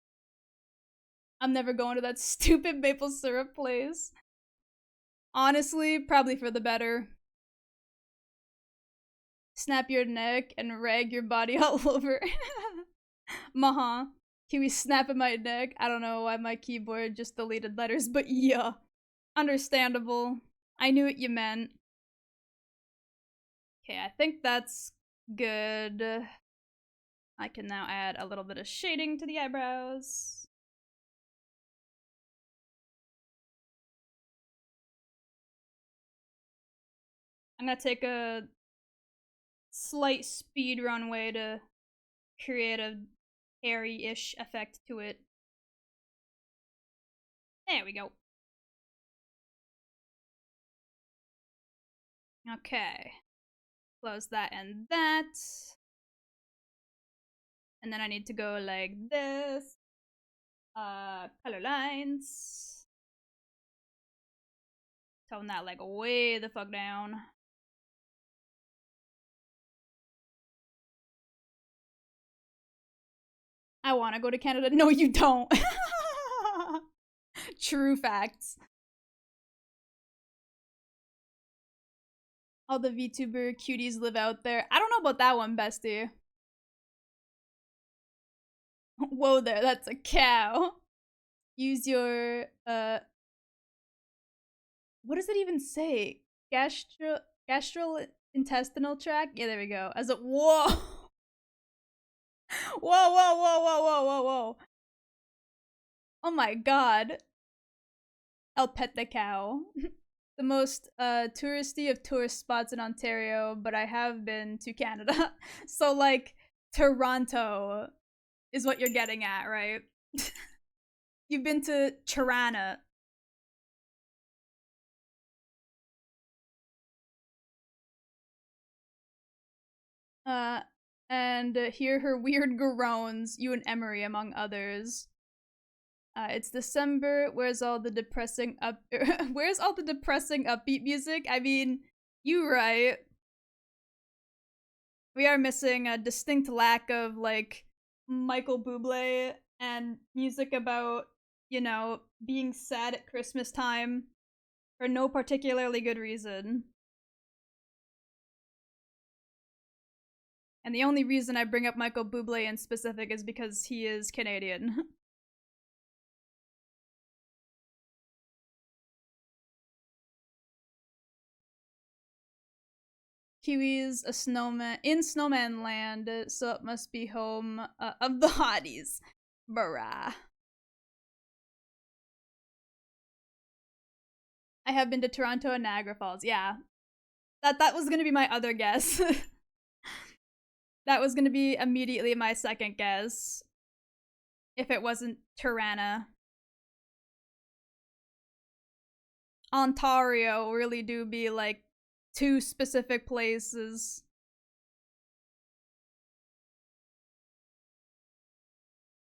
I'm never going to that stupid maple syrup place. Honestly, probably for the better. Snap your neck and rag your body all over. Maha. Kiwi snapping my neck. I don't know why my keyboard just deleted letters, but yeah. Understandable. I knew what you meant. Okay, I think that's good. I can now add a little bit of shading to the eyebrows. I'm gonna take a slight speed run way to create a hairy-ish effect to it. There we go. Okay. Close that and that. And then I need to go like this. Color lines. Tone that like way the fuck down. I want to go to Canada. No, you don't. True facts. All the VTuber cuties live out there. I don't know about that one, bestie. Whoa there, that's a cow. Use your, what does it even say? Gastrointestinal tract? Yeah, there we go. As a, whoa! Whoa, whoa, whoa, whoa, whoa, whoa, whoa. Oh my god. I'll pet the cow. The most touristy of tourist spots in Ontario, but I have been to Canada. So like Toronto is what you're getting at, right? You've been to Tirana. And hear her weird groans, you and Emery among others. It's December. Where's all the depressing Where's all the depressing upbeat music? I mean, you right. We are missing a distinct lack of like Michael Bublé and music about, you know, being sad at Christmas time for no particularly good reason. And the only reason I bring up Michael Bublé in specific is because he is Canadian. Kiwis, a snowman in snowman land, so it must be home of the hotties. Bruh. I have been to Toronto and Niagara Falls. Yeah. That was gonna be my other guess. That was gonna be immediately my second guess. if it wasn't Tirana. Ontario really do be like two specific places.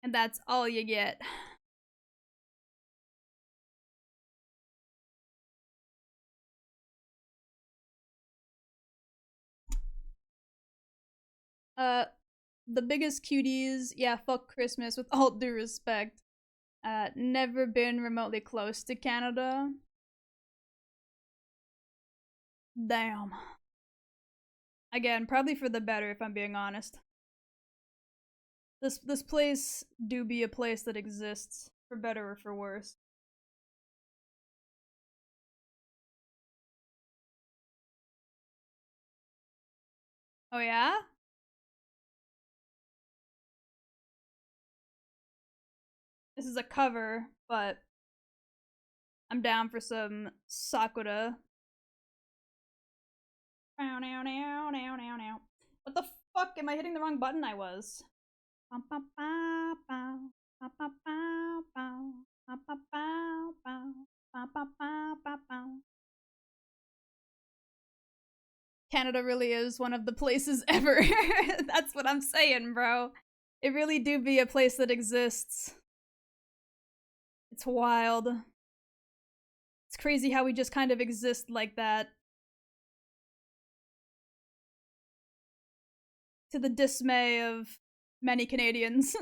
And that's all you get. The biggest cuties, yeah, fuck Christmas with all due respect. Never been remotely close to Canada. Damn. Again, probably for the better if I'm being honest. This place do be a place that exists, for better or for worse. Oh yeah? This is a cover, but I'm down for some Sakura. What the fuck? Am I hitting the wrong button? I was. Canada really is one of the places ever. That's what I'm saying, bro. It really do be a place that exists. It's wild. It's crazy how we just kind of exist like that. To the dismay of many Canadians.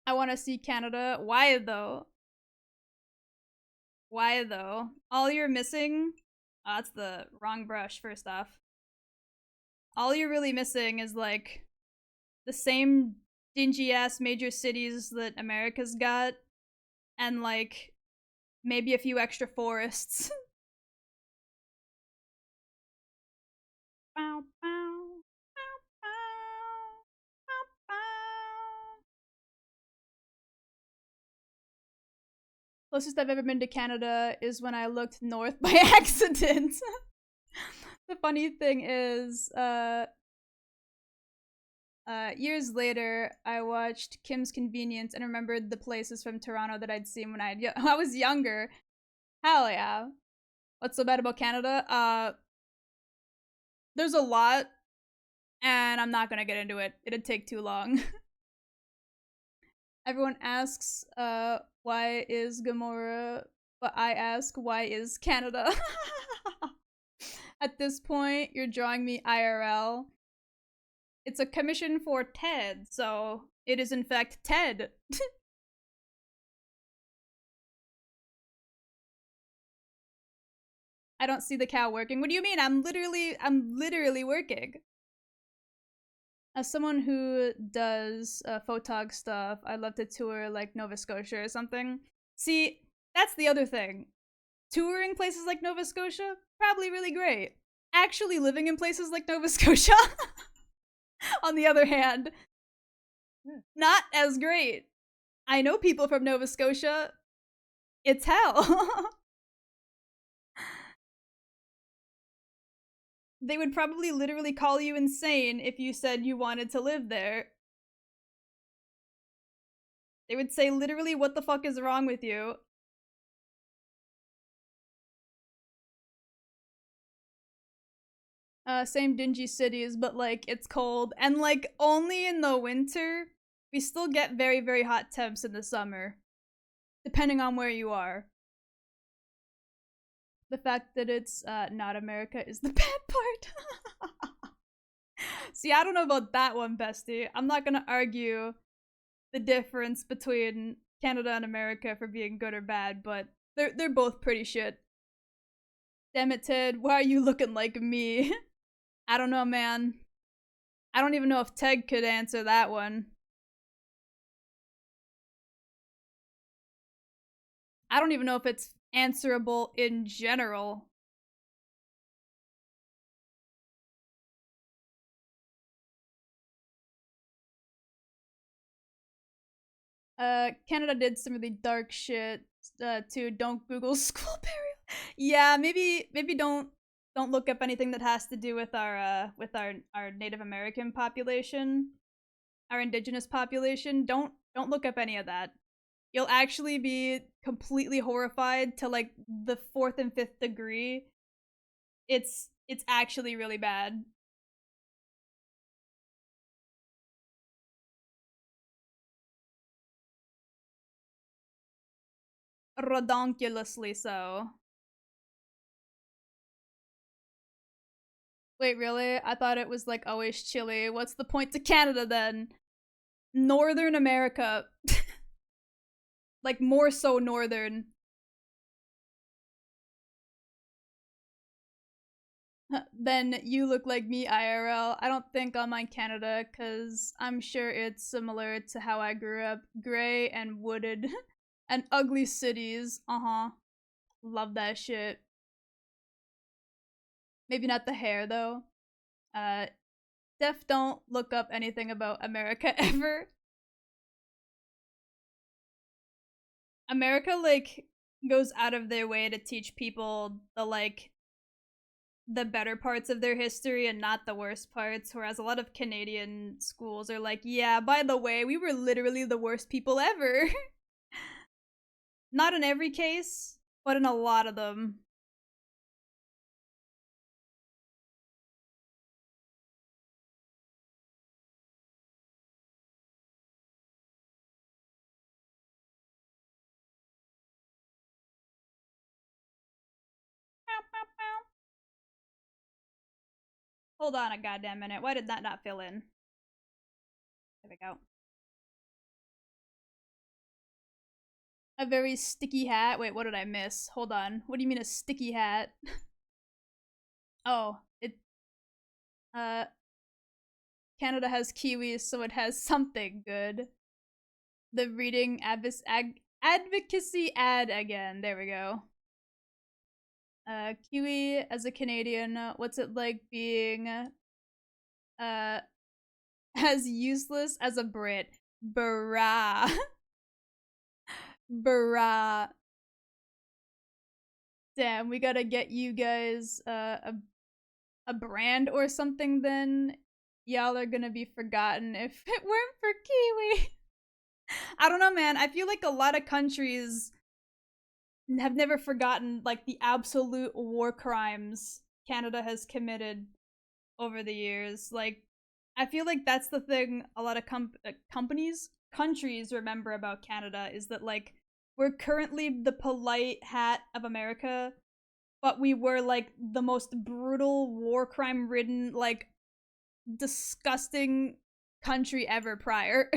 I want to see Canada. Why though? Why though? All you're missing. Oh, that's the wrong brush, first off. All you're really missing is like the same dingy ass major cities that America's got, and like maybe a few extra forests. Closest I've ever been to Canada is when I looked north by accident. The funny thing is, years later, I watched Kim's Convenience and remembered the places from Toronto that I'd seen when I was younger. Hell yeah. What's so bad about Canada? There's a lot, and I'm not gonna get into it. It'd take too long. Everyone asks, why is Gamora? But I ask, why is Canada? At this point, you're drawing me IRL. It's a commission for Ted, so it is in fact Ted. I don't see the cow working. What do you mean? I'm literally working. As someone who does photog stuff, I love to tour like Nova Scotia or something. See, that's the other thing. Touring places like Nova Scotia, probably really great. Actually living in places like Nova Scotia, on the other hand, not as great. I know people from Nova Scotia. It's hell. They would probably literally call you insane if you said you wanted to live there. They would say literally, what the fuck is wrong with you? Same dingy cities, but like it's cold. And like only in the winter. We still get very, very hot temps in the summer. Depending on where you are. The fact that it's not America is the bad part. See, I don't know about that one, bestie. I'm not gonna argue the difference between Canada and America for being good or bad, but they're both pretty shit. Damn it, Ted, why are you looking like me? I don't know, man. I don't even know if Ted could answer that one. I don't even know if it's answerable in general. Canada did some really dark shit too. Don't Google school burial. Yeah, maybe don't look up anything that has to do with our Native American population, our indigenous population. Don't look up any of that. You'll actually be completely horrified to like the fourth and fifth degree. It's actually really bad. Redonkulously so. Wait, really? I thought it was like always chilly. What's the point to Canada then? Northern America. Like more so northern. Then you look like me IRL. I don't think I'll mind Canada because I'm sure it's similar to how I grew up. Gray and wooded and ugly cities. Uh-huh. Love that shit. Maybe not the hair though. Uh don't look up anything about America ever. America like goes out of their way to teach people the better parts of their history and not the worst parts, whereas a lot of Canadian schools are like, yeah, by the way, we were literally the worst people ever. Not in every case, but in a lot of them. Hold on a goddamn minute. Why did that not fill in? There we go. A very sticky hat. Wait, what did I miss? Hold on. What do you mean a sticky hat? Oh, it uh Canada has Kiwis, so it has something good. The reading advocacy ad again. There we go. Kiwi as a Canadian, what's it like being as useless as a Brit? Brah. Brah. Damn, we gotta get you guys a brand or something then. Y'all are gonna be forgotten if it weren't for Kiwi. I don't know, man. I feel like a lot of countries have never forgotten like the absolute war crimes Canada has committed over the years. Like, I feel like that's the thing a lot of countries remember about Canada is that like we're currently the polite hat of America, but we were like the most brutal, war crime ridden, like disgusting country ever prior.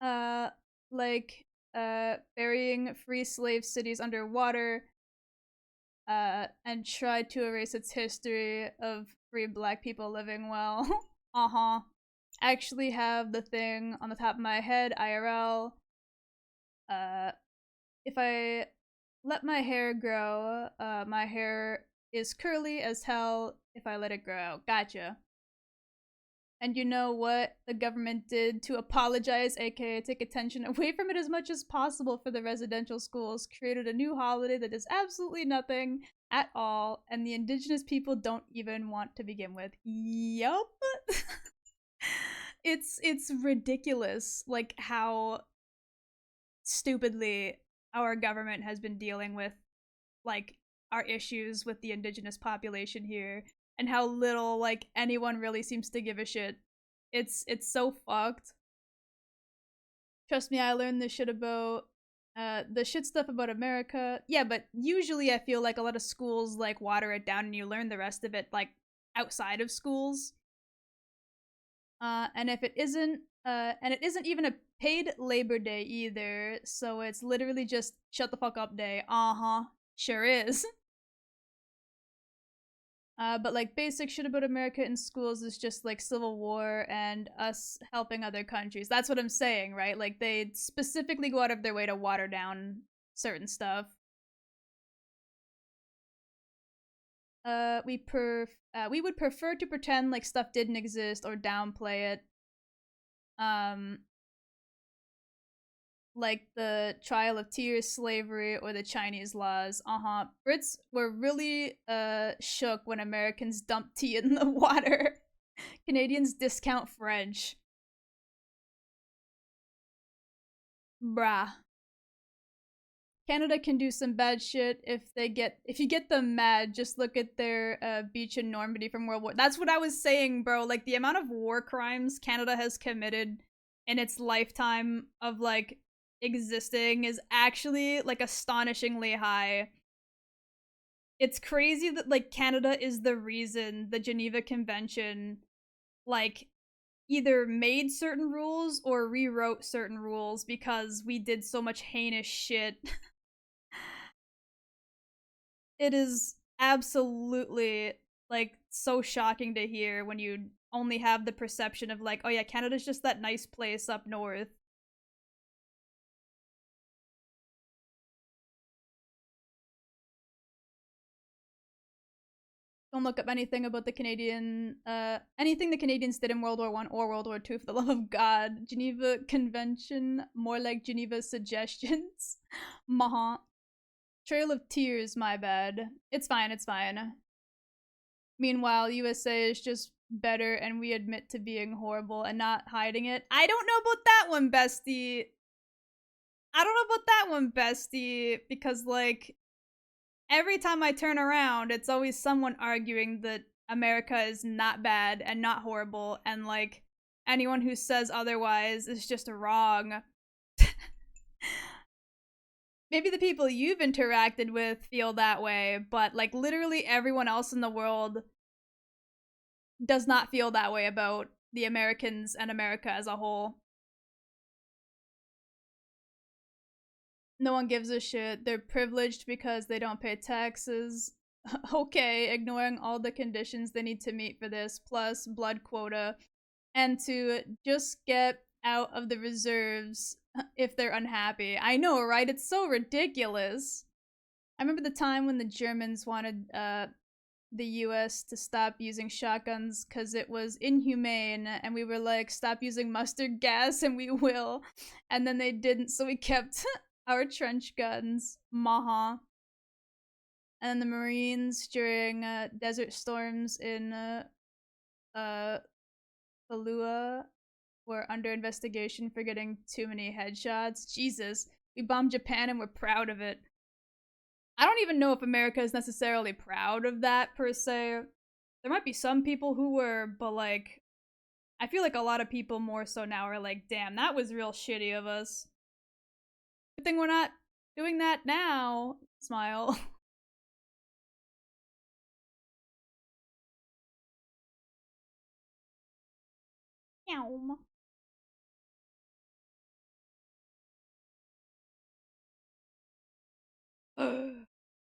uh, like burying free slave cities underwater, and tried to erase its history of free black people living well. Uh huh. Actually, have the thing on the top of my head, IRL. Uh, if I let my hair grow, my hair is curly as hell if I let it grow. Gotcha. And you know what the government did to apologize, aka take attention away from it as much as possible for the residential schools? Created a new holiday that does absolutely nothing at all, and the indigenous people don't even want to begin with. Yup. It's ridiculous, like how stupidly our government has been dealing with like our issues with the indigenous population here and how little like anyone really seems to give a shit. It's so fucked. Trust me, I learned this shit about the shit stuff about America. Yeah, but usually I feel like a lot of schools like water it down and you learn the rest of it like outside of schools. And if it isn't and it isn't even a paid Labor Day either, so it's literally just shut the fuck up day. Uh-huh. Sure is. But like basic shit about America in schools is just like Civil War and us helping other countries. That's what I'm saying, right? Like they specifically go out of their way to water down certain stuff. We would prefer to pretend like stuff didn't exist or downplay it. Um, like the trial of tears, slavery, or the Chinese laws. Brits were really shook when Americans dumped tea in the water. Canadians discount French. Bruh. Canada can do some bad shit if you get them mad, just look at their beach in Normandy from World War. That's what I was saying, bro. Like the amount of war crimes Canada has committed in its lifetime of like existing is actually like astonishingly high. It's crazy that like Canada is the reason the Geneva Convention like either made certain rules or rewrote certain rules because we did so much heinous shit. It is absolutely like so shocking to hear when you only have the perception of like, oh yeah, Canada's just that nice place up north. Don't look up anything about the anything the Canadians did in World War I or World War II for the love of God. Geneva Convention, more like Geneva Suggestions. Maha. Trail of Tears, my bad. It's fine, it's fine. Meanwhile, USA is just better and we admit to being horrible and not hiding it. I don't know about that one, bestie. I don't know about that one, bestie, because like every time I turn around, it's always someone arguing that America is not bad and not horrible, and like anyone who says otherwise is just wrong. Maybe the people you've interacted with feel that way, but like literally everyone else in the world does not feel that way about the Americans and America as a whole. No one gives a shit. They're privileged because they don't pay taxes. Okay, ignoring all the conditions they need to meet for this, plus blood quota, and to just get out of the reserves if they're unhappy. I know, right? It's so ridiculous. I remember the time when the Germans wanted the US to stop using shotguns because it was inhumane, and we were like, stop using mustard gas and we will. And then they didn't, so we kept our trench guns. Maha. And the Marines during desert storms in Fallujah were under investigation for getting too many headshots. Jesus, we bombed Japan and we're proud of it. I don't even know if America is necessarily proud of that per se. There might be some people who were, but like, I feel like a lot of people more so now are like, damn, that was real shitty of us. Good thing we're not doing that now. Smile.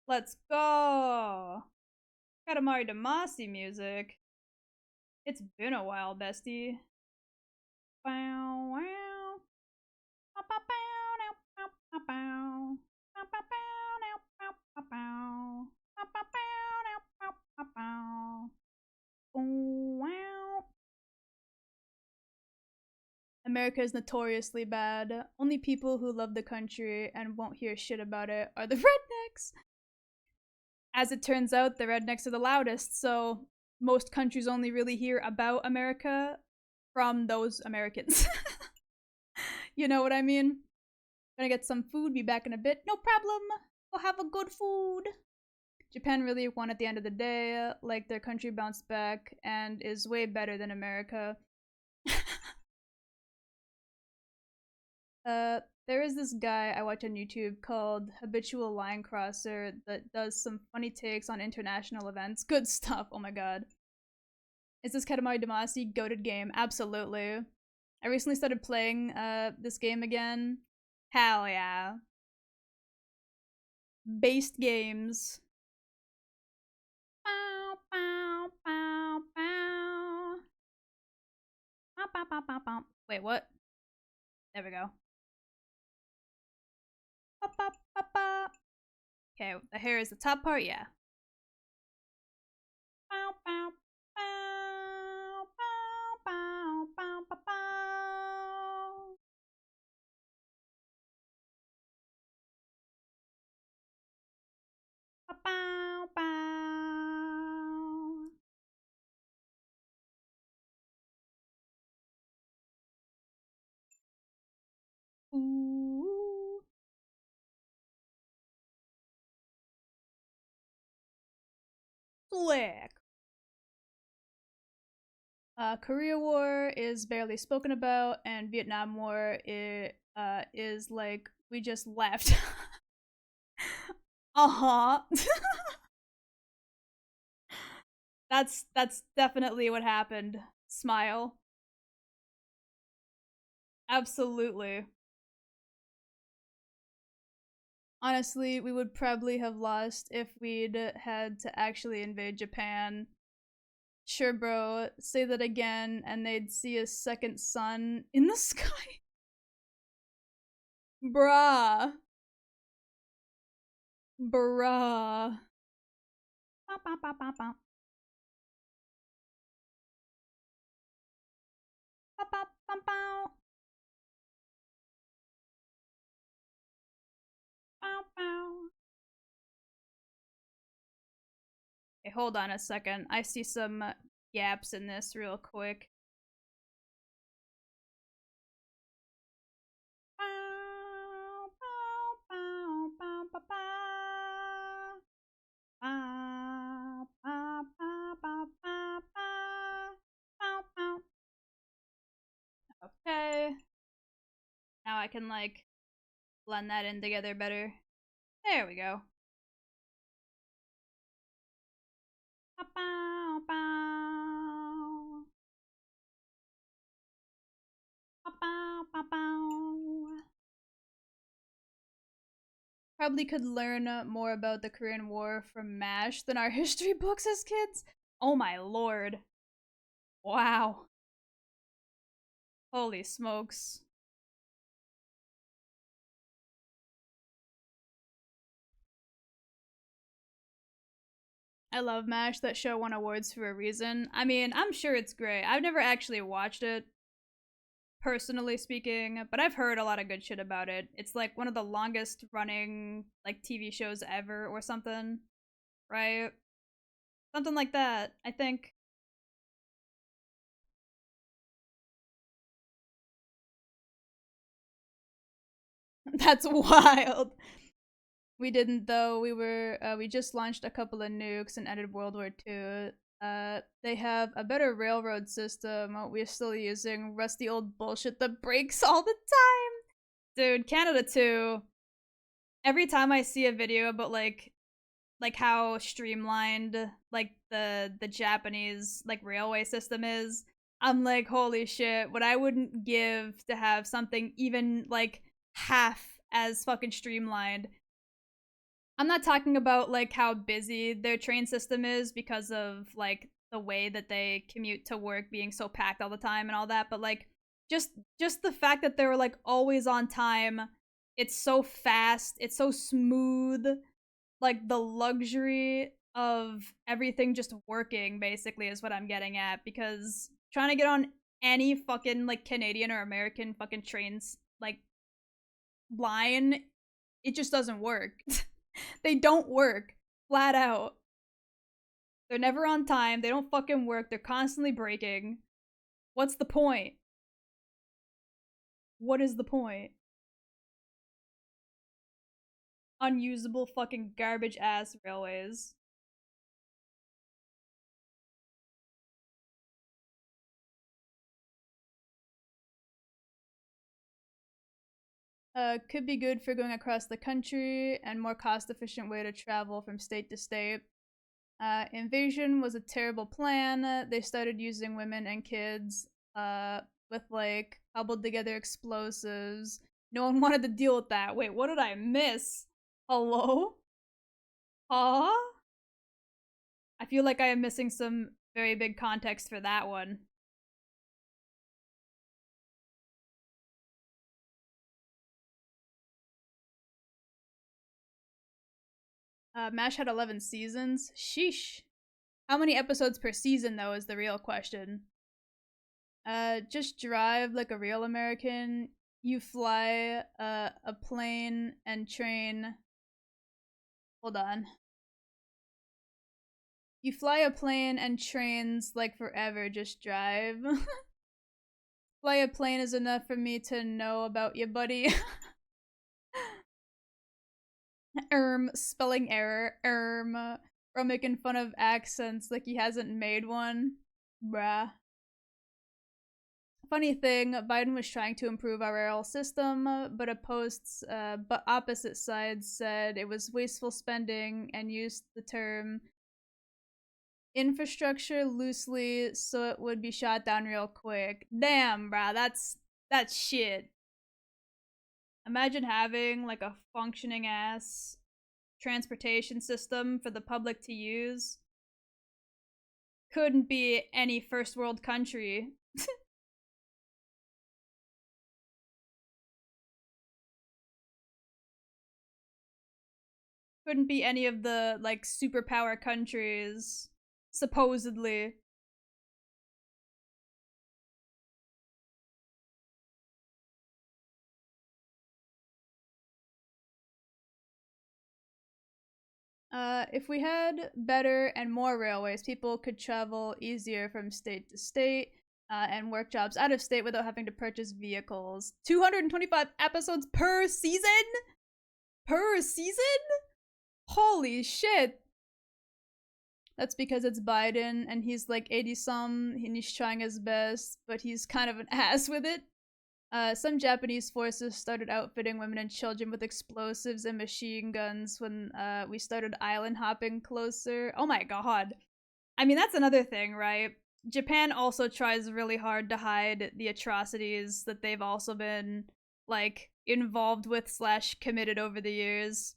Let's go. Katamari Damacy music. It's been a while, bestie. Bow, wow. Bow, bow, bow, now, bow, bow, bow. Bow, bow, bow, now, bow, bow, bow. Bow, bow, bow, now, bow, bow, bow. Bow, wow. America is notoriously bad. Only people who love the country and won't hear shit about it are the rednecks. As it turns out, the rednecks are the loudest, so most countries only really hear about America from those Americans. You know what I mean? Gonna get some food, be back in a bit. No problem. We'll have a good food. Japan really won at the end of the day. Like, their country bounced back and is way better than America. There is this guy I watch on YouTube called Habitual Line Crosser that does some funny takes on international events. Good stuff. Oh my god. Is this Katamari Damacy goated game? Absolutely. I recently started playing this game again. Hell yeah. Based games. Bow, bow, bow, bow. Bow, bow, bow, bow, bow. Wait, what? There we go. Ba, ba, ba, ba. Okay, the hair is the top part, yeah. Flick. Korea War is barely spoken about, and Vietnam War is like we just left. Uh-huh. That's definitely what happened. Smile. Absolutely. Honestly, we would probably have lost if we'd had to actually invade Japan. Sure, bro, say that again, and they'd see a second sun in the sky. Bruh. Bruh. Bow, bow, bow, bow, bow. Bow, bow, bow, bow. Bow, bow. Hey, hold on a second. I see some gaps in this real quick. Bow, bow, bow, bow, bow, bow. Bow, bow, bow, bow, bow, bow. Bow, bow. Okay. Now I can, like, blend that in together better. There we go. Bow, bow, bow. Bow, bow, bow, bow. Probably could learn more about the Korean War from MASH than our history books as kids. Oh my lord. Wow. Holy smokes. I love MASH. That show won awards for a reason. I mean, I'm sure it's great. I've never actually watched it, personally speaking, but I've heard a lot of good shit about it. It's like one of the longest running like TV shows ever or something, right? Something like that, I think. That's wild. We didn't though. We just launched a couple of nukes and ended World War II. They have a better railroad system. We're still using rusty old bullshit that breaks all the time. Dude, Canada too. Every time I see a video about like how streamlined like the Japanese like railway system is, I'm like, holy shit, what I wouldn't give to have something even like half as fucking streamlined. I'm not talking about like how busy their train system is because of like the way that they commute to work being so packed all the time and all that, but like just just the fact that they're like always on time. It's so fast, it's so smooth, like the luxury of everything just working basically is what I'm getting at, because trying to get on any fucking like Canadian or American fucking trains like line, it just doesn't work. They don't work. Flat out. They're never on time. They don't fucking work. They're constantly breaking. What's the point? What is the point? Unusable fucking garbage ass railways. Could be good for going across the country and more cost efficient way to travel from state to state. Invasion was a terrible plan. They started using women and kids with like cobbled together explosives. No one wanted to deal with that. Wait, what did I miss? Hello? Huh? I feel like I am missing some very big context for that one. MASH had 11 seasons. Sheesh. How many episodes per season, though, is the real question. Just drive like a real American. You fly a plane and train. Hold on. You fly a plane and trains like forever, just drive. Fly a plane is enough for me to know about you, buddy. Spelling error. Bro making fun of accents like he hasn't made one. Bruh. Funny thing, Biden was trying to improve our rail system, but but opposite sides said it was wasteful spending and used the term infrastructure loosely so it would be shot down real quick. Damn, bruh, that's shit. Imagine having like a functioning ass transportation system for the public to use. Couldn't be any first world country. Couldn't be any of the like superpower countries, supposedly. If we had better and more railways, people could travel easier from state to state and work jobs out of state without having to purchase vehicles. 225 episodes per season? Per season? Holy shit. That's because it's Biden and he's like 80 some and he's trying his best, but he's kind of an ass with it. Some Japanese forces started outfitting women and children with explosives and machine guns when we started island hopping closer. Oh my god. I mean, that's another thing, right? Japan also tries really hard to hide the atrocities that they've also been, like, involved with / committed over the years.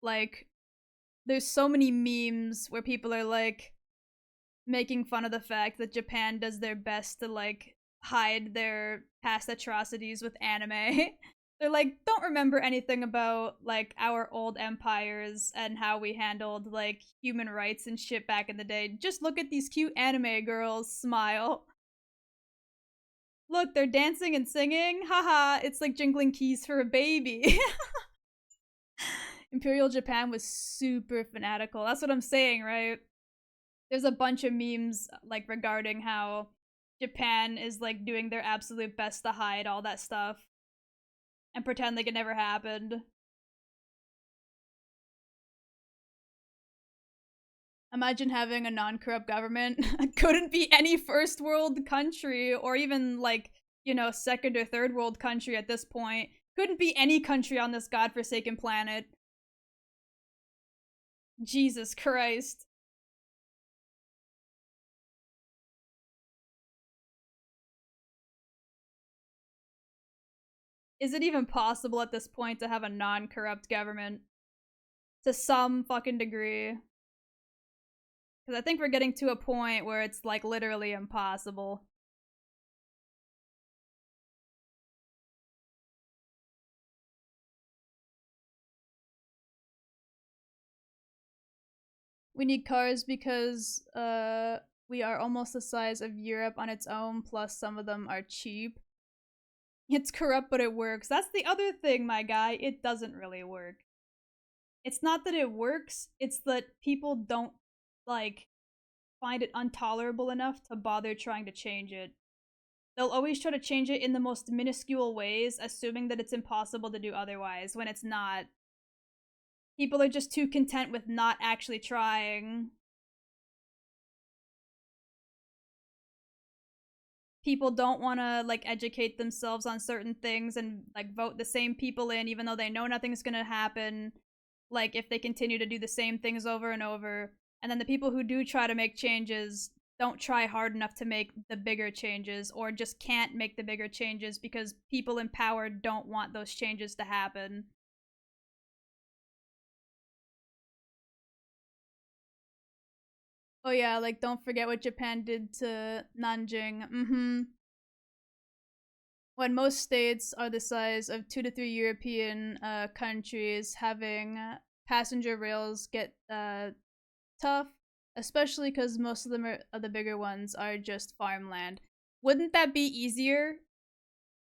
Like, there's so many memes where people are, like, making fun of the fact that Japan does their best to, like, hide their past atrocities with anime. They're like, don't remember anything about like our old empires and how we handled like human rights and shit back in the day. Just look at these cute anime girls smile. Look, they're dancing and singing. Haha, it's like jingling keys for a baby. Imperial Japan was super fanatical. That's what I'm saying, right? There's a bunch of memes like regarding how Japan is like doing their absolute best to hide all that stuff and pretend like it never happened. Imagine having a non-corrupt government. Couldn't be any first world country or even like, you know, second or third world country at this point. Couldn't be any country on this godforsaken planet. Jesus Christ. Is it even possible at this point to have a non-corrupt government? To some fucking degree. Because I think we're getting to a point where it's like literally impossible. We need cars because we are almost the size of Europe on its own, plus some of them are cheap. It's corrupt, but it works. That's the other thing, my guy. It doesn't really work. It's not that it works, it's that people don't, like, find it intolerable enough to bother trying to change it. They'll always try to change it in the most minuscule ways, assuming that it's impossible to do otherwise, when it's not. People are just too content with not actually trying. People don't want to like educate themselves on certain things and like vote the same people in even though they know nothing's going to happen, like if they continue to do the same things over and over. And then the people who do try to make changes don't try hard enough to make the bigger changes, or just can't make the bigger changes because people in power don't want those changes to happen. Oh yeah, like don't forget what Japan did to Nanjing. When most states are the size of 2 to 3 European countries, having passenger rails get tough, especially because most of them are the bigger ones are just farmland. Wouldn't that be easier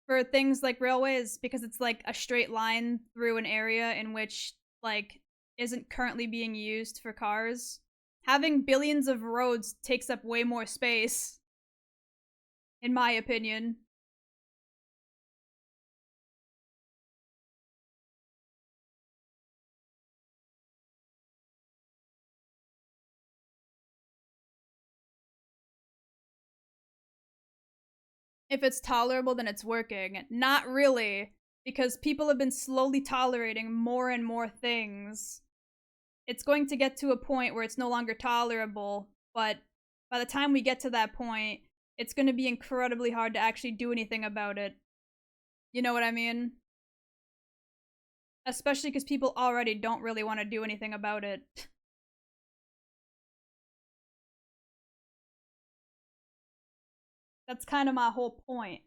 for things like railways because it's like a straight line through an area in which like isn't currently being used for cars? Having billions of roads takes up way more space, in my opinion. If it's tolerable, then it's working. Not really, because people have been slowly tolerating more and more things. It's going to get to a point where it's no longer tolerable, but by the time we get to that point, it's going to be incredibly hard to actually do anything about it. You know what I mean? Especially because people already don't really want to do anything about it. That's kind of my whole point.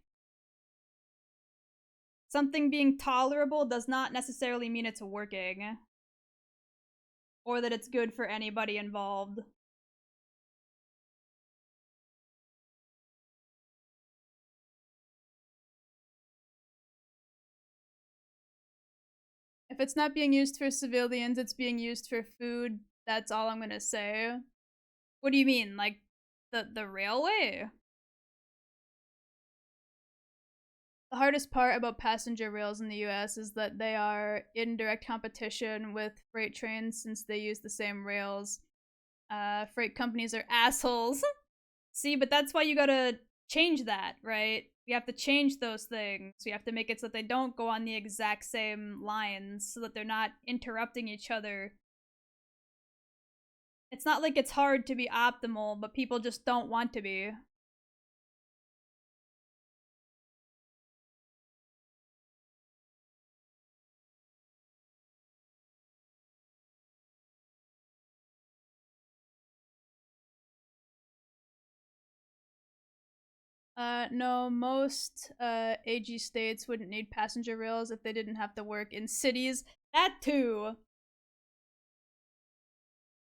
Something being tolerable does not necessarily mean it's working, or that it's good for anybody involved. If it's not being used for civilians, it's being used for food. That's all I'm gonna say. What do you mean? Like the railway? The hardest part about passenger rails in the US is that they are in direct competition with freight trains since they use the same rails. Freight companies are assholes. See, but that's why you gotta change that, right? We have to change those things. We have to make it so that they don't go on the exact same lines so that they're not interrupting each other. It's not like it's hard to be optimal, but people just don't want to be. No, most AG states wouldn't need passenger rails if they didn't have to work in cities. That too.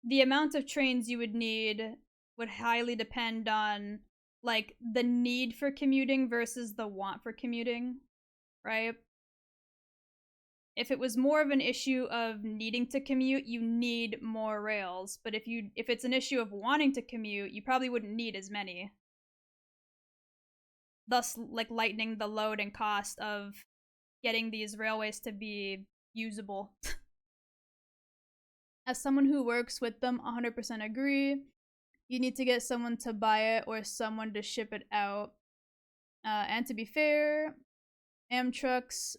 The amount of trains you would need would highly depend on like the need for commuting versus the want for commuting, right? If it was more of an issue of needing to commute, you need more rails. But if it's an issue of wanting to commute, you probably wouldn't need as many. Thus like lightening the load and cost of getting these railways to be usable. As someone who works with them, 100% agree. You need to get someone to buy it or someone to ship it out. And to be fair, Amtrucks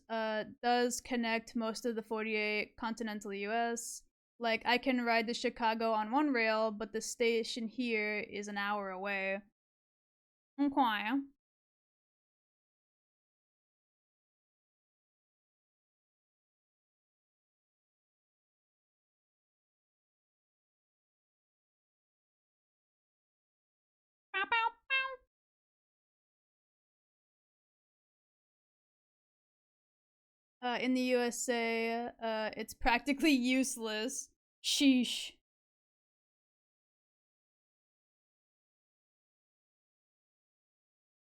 does connect most of the 48 continental US. Like, I can ride to Chicago on one rail, but the station here is an hour away. Okay. In the USA, it's practically useless. Sheesh.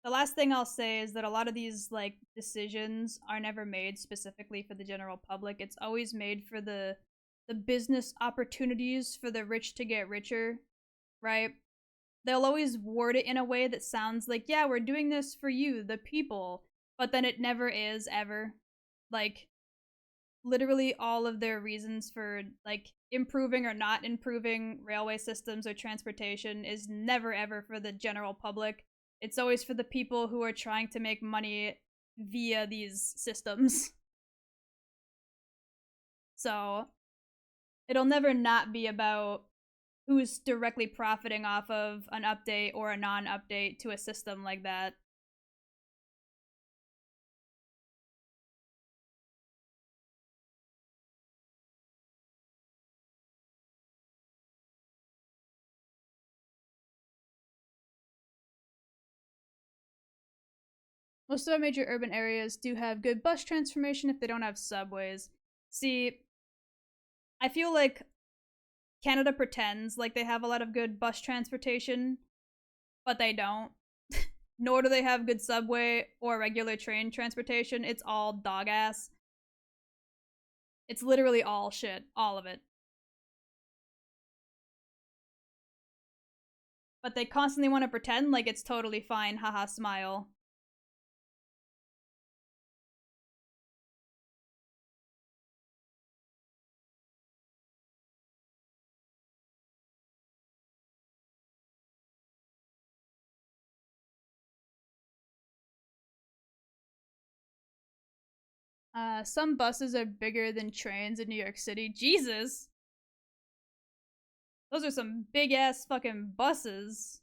The last thing I'll say is that a lot of these like decisions are never made specifically for the general public. It's always made for the business opportunities for the rich to get richer, right? They'll always word it in a way that sounds like, yeah, we're doing this for you, the people, but then it never is ever. Like literally all of their reasons for like improving or not improving railway systems or transportation is never ever for the general public. It's always for the people who are trying to make money via these systems. So it'll never not be about who's directly profiting off of an update or a non-update to a system like that. Most of our major urban areas do have good bus transformation if they don't have subways. See, I feel like Canada pretends like they have a lot of good bus transportation, but they don't. Nor do they have good subway or regular train transportation. It's all dog ass. It's literally all shit. All of it. But they constantly want to pretend like it's totally fine. Haha, smile. Some buses are bigger than trains in New York City. Jesus! Those are some big ass fucking buses.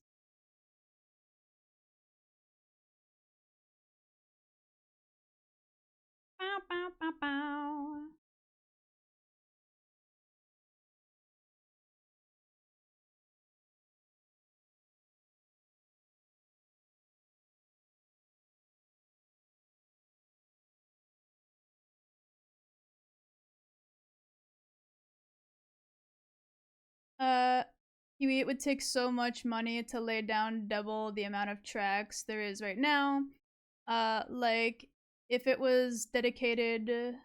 Bow, bow, bow, bow. It would take so much money to lay down double the amount of tracks there is right now. Like, if it was dedicated,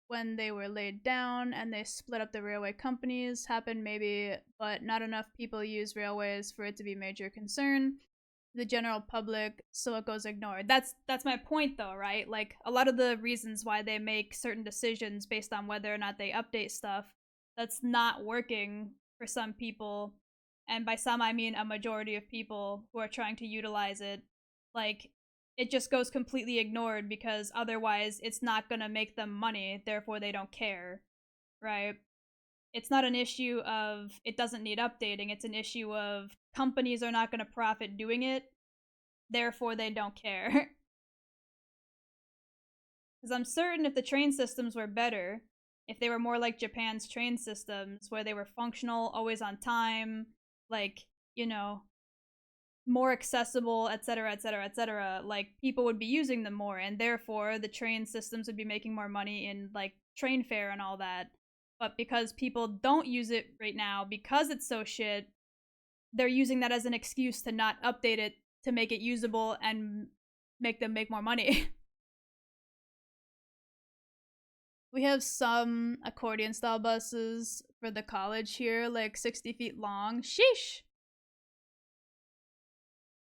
when they were laid down and they split up the railway companies, happened maybe, but not enough people use railways for it to be a major concern. The general public, so it goes ignored. That's my point though, right? Like, a lot of the reasons why they make certain decisions based on whether or not they update stuff, that's not working for some people, and by some I mean a majority of people who are trying to utilize it. Like, it just goes completely ignored because otherwise it's not gonna make them money, therefore they don't care, right? It's not an issue of it doesn't need updating, it's an issue of companies are not gonna profit doing it, therefore they don't care. Because I'm certain if the train systems were better, if they were more like Japan's train systems, where they were functional, always on time, like, you know, more accessible, etc., etc., etc., like, people would be using them more, and therefore the train systems would be making more money in, like, train fare and all that. But because people don't use it right now, because it's so shit, they're using that as an excuse to not update it to make it usable and make them make more money. We have some accordion style buses for the college here, like 60 feet long. Sheesh!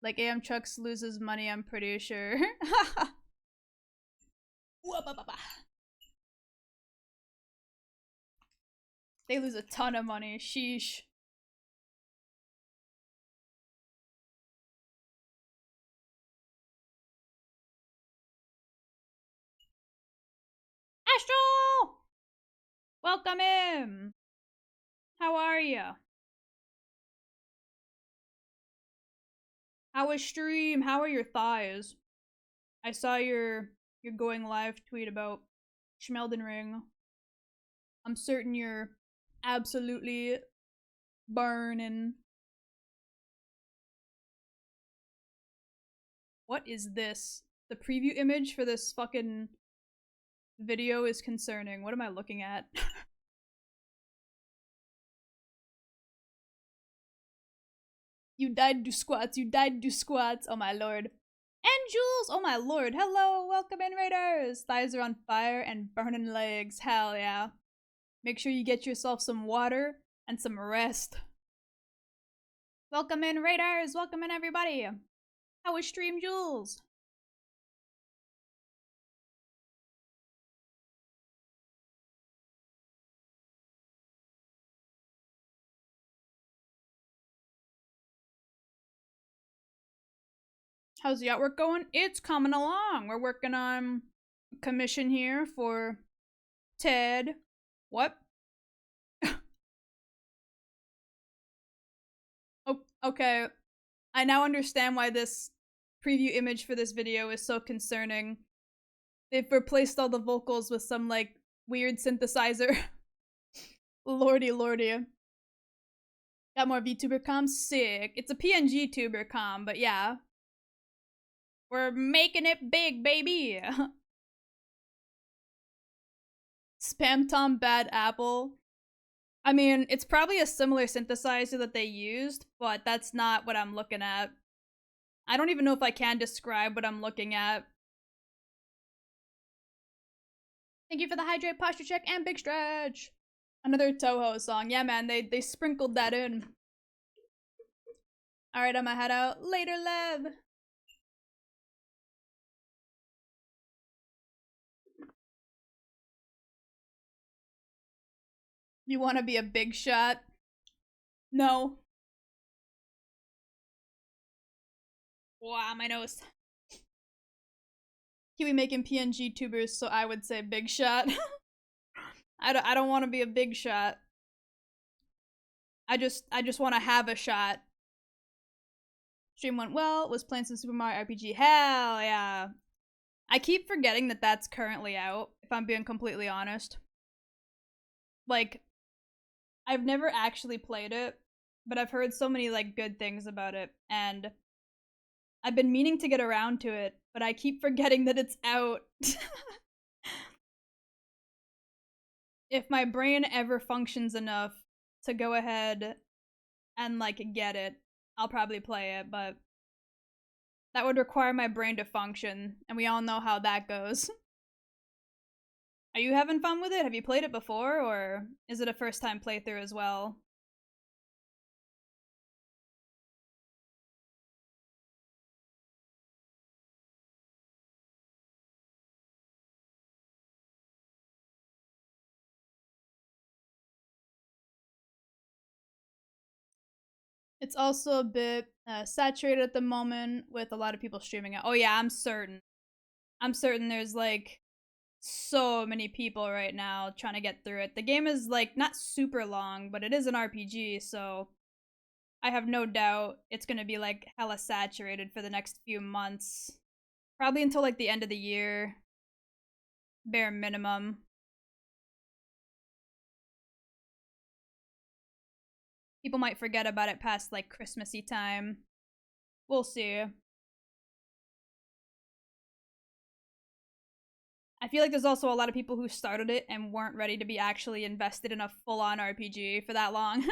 Like, AM Trucks loses money, I'm pretty sure. They lose a ton of money. Sheesh. Astral! Welcome in! How are ya? How was stream? How are your thighs? I saw your going live tweet about Schmelden Ring. I'm certain you're absolutely burning. What is this? The preview image for this fucking video is concerning. What am I looking at? You died to squats. You died to squats. Oh my lord. And Jules! Oh my lord. Hello. Welcome in, Raiders. Thighs are on fire and burning legs. Hell yeah. Make sure you get yourself some water and some rest. Welcome in, Raiders. Welcome in, everybody. How was stream, Jules? How's the artwork going? It's coming along. We're working on commission here for Ted. What? Oh, okay. I now understand why this preview image for this video is so concerning. They've replaced all the vocals with some, like, weird synthesizer. Lordy, lordy. Got more VTuber comms? Sick. It's a PNGTuber comm, but yeah. We're making it big, baby! Spam Tom Bad Apple. I mean, it's probably a similar synthesizer that they used, but that's not what I'm looking at. I don't even know if I can describe what I'm looking at. Thank you for the hydrate, posture check, and big stretch. Another Toho song. Yeah, man, they sprinkled that in. Alright, I'ma head out. Later, Lev! You wanna be a big shot? No. Wow, my nose. Kiwi making PNGTubers, so I would say big shot. I don't want to be a big shot. I just want to have a shot. Stream went well. Was playing some Super Mario RPG. Hell yeah! I keep forgetting that that's currently out. If I'm being completely honest, like, I've never actually played it, but I've heard so many like good things about it, and I've been meaning to get around to it, but I keep forgetting that it's out. If my brain ever functions enough to go ahead and like get it, I'll probably play it, but that would require my brain to function, and we all know how that goes. Are you having fun with it? Have you played it before, or is it a first time playthrough as well? It's also a bit saturated at the moment with a lot of people streaming it. Oh yeah, I'm certain. I'm certain there's like so many people right now trying to get through it. The game is like not super long, but it is an RPG, so I have no doubt it's gonna be like hella saturated for the next few months. Probably until like the end of the year. Bare minimum. People might forget about it past like Christmassy time. We'll see. I feel like there's also a lot of people who started it and weren't ready to be actually invested in a full-on RPG for that long.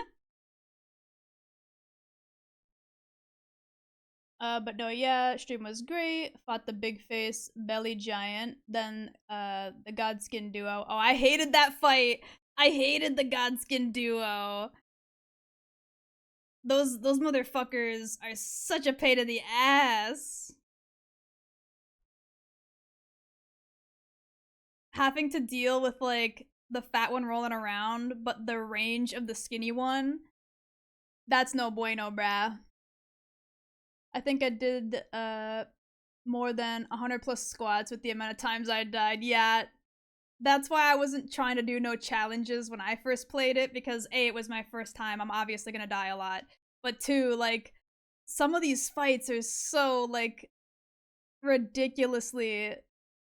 But no, yeah, stream was great. Fought the big face belly giant. Then the Godskin duo. Oh, I hated that fight. I hated the Godskin duo. Those motherfuckers are such a pain in the ass. Having to deal with like the fat one rolling around, but the range of the skinny one. That's no bueno, brah. I think I did more than 100 plus squats with the amount of times I died. Yeah, that's why I wasn't trying to do no challenges when I first played it, because A, it was my first time, I'm obviously gonna die a lot, but 2, like, some of these fights are so, like, ridiculously,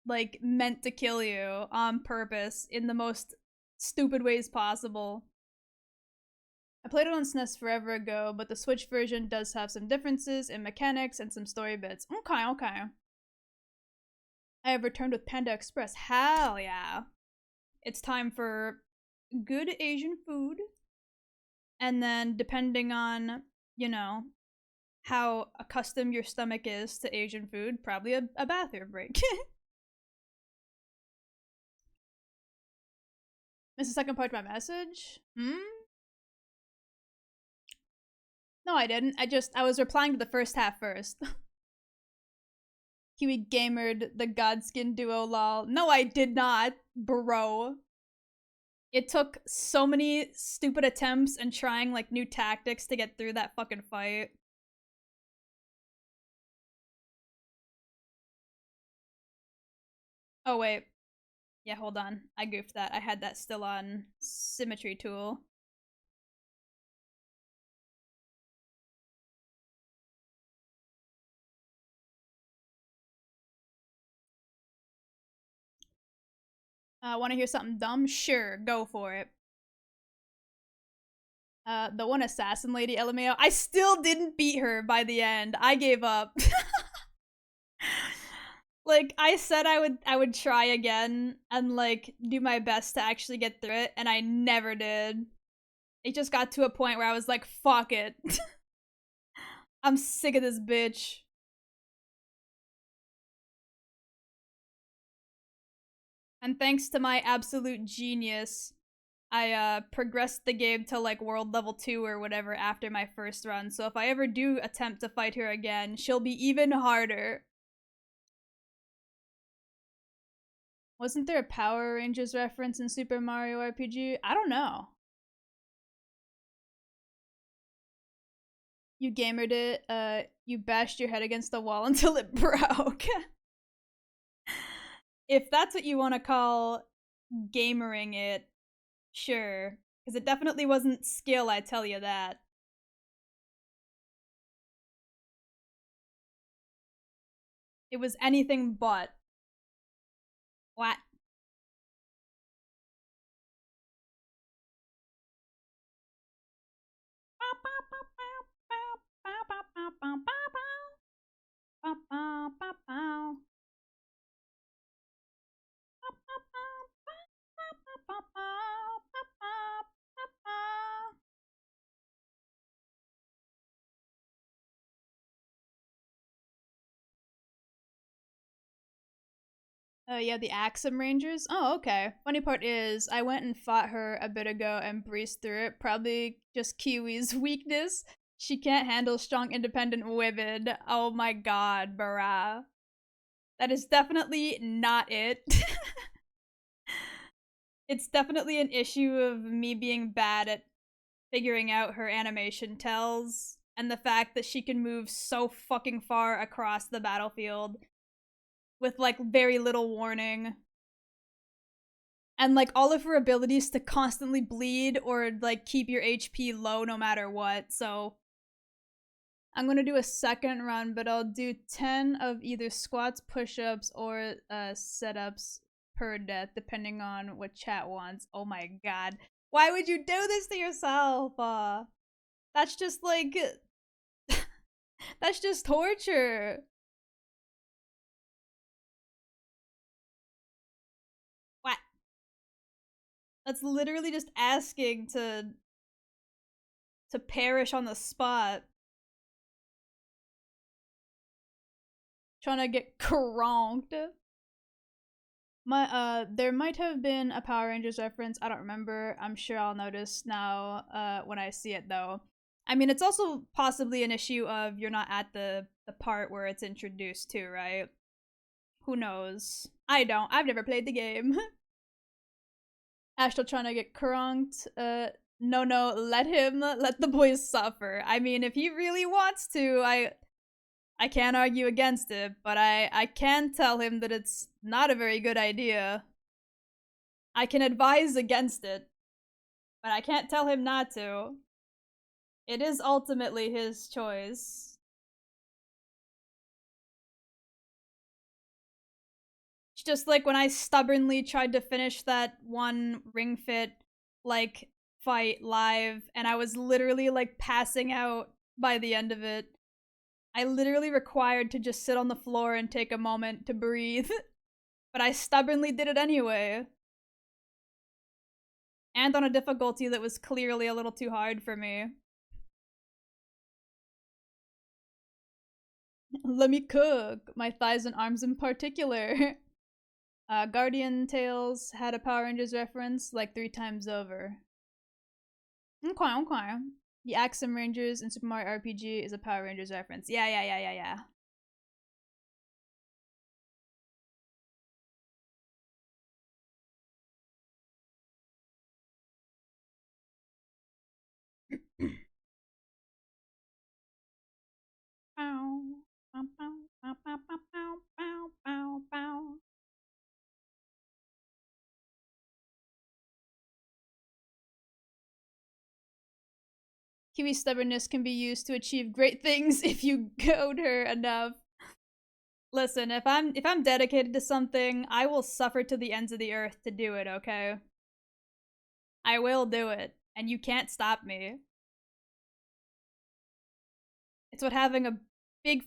like, meant to kill you on purpose in the most stupid ways possible. I played it on SNES forever ago, but the Switch version does have some differences in mechanics and some story bits. Okay, okay. I have returned with Panda Express. Hell yeah. It's time for good Asian food. And then, depending on, you know, how accustomed your stomach is to Asian food, probably a bathroom break. Missed the second part of my message? No, I didn't. I was replying to the first half first. Kiwi gamered the Godskin duo lol. No, I did not, bro. It took so many stupid attempts and trying like new tactics to get through that fucking fight. Oh wait. Yeah, hold on. I goofed that. I had that still on symmetry tool. Want to hear something dumb? Sure, go for it. The one assassin lady, LMAO. I still didn't beat her by the end. I gave up. Like, I said I would try again and like do my best to actually get through it, and I never did. It just got to a point where I was like, fuck it. I'm sick of this bitch. And thanks to my absolute genius, I progressed the game to like world level 2 or whatever after my first run. So if I ever do attempt to fight her again, she'll be even harder. Wasn't there a Power Rangers reference in Super Mario RPG? I don't know. You gamered it, you bashed your head against the wall until it broke. If that's what you want to call gamering it, sure. Because it definitely wasn't skill, I tell you that. It was anything but. What? Yeah, the Axum Rangers. Oh, okay. Funny part is, I went and fought her a bit ago and breezed through it. Probably just Kiwi's weakness. She can't handle strong, independent women. Oh my god, bruh. That is definitely not it. It's definitely an issue of me being bad at figuring out her animation tells, and the fact that she can move so fucking far across the battlefield with like very little warning. And like all of her abilities to constantly bleed or like keep your HP low no matter what. So I'm gonna do a second run, but I'll do 10 of either squats, push-ups, or sit-ups per death, depending on what chat wants. Oh my god. Why would you do this to yourself? That's just like that's just torture. What? That's literally just asking to perish on the spot. Trying to get cronked. There might have been a Power Rangers reference. I don't remember. I'm sure I'll notice now when I see it though. I mean, it's also possibly an issue of you're not at the part where it's introduced to, right? Who knows? I don't. I've never played the game. Astral trying to get cronked. No, let him. Let the boys suffer. I mean, if he really wants to, I can't argue against it, but I can tell him that it's not a very good idea. I can advise against it, but I can't tell him not to. It is ultimately his choice. It's just like when I stubbornly tried to finish that one Ring Fit like fight live and I was literally like passing out by the end of it. I literally required to just sit on the floor and take a moment to breathe. But I stubbornly did it anyway. And on a difficulty that was clearly a little too hard for me. Let me cook. My thighs and arms in particular. Guardian Tales had a Power Rangers reference like 3 times over. Okay. The Axum Rangers in Super Mario RPG is a Power Rangers reference. Yeah. Kiwi's stubbornness can be used to achieve great things if you goad her enough. Listen, if I'm dedicated to something, I will suffer to the ends of the earth to do it, okay? I will do it, and you can't stop me. It's what having a big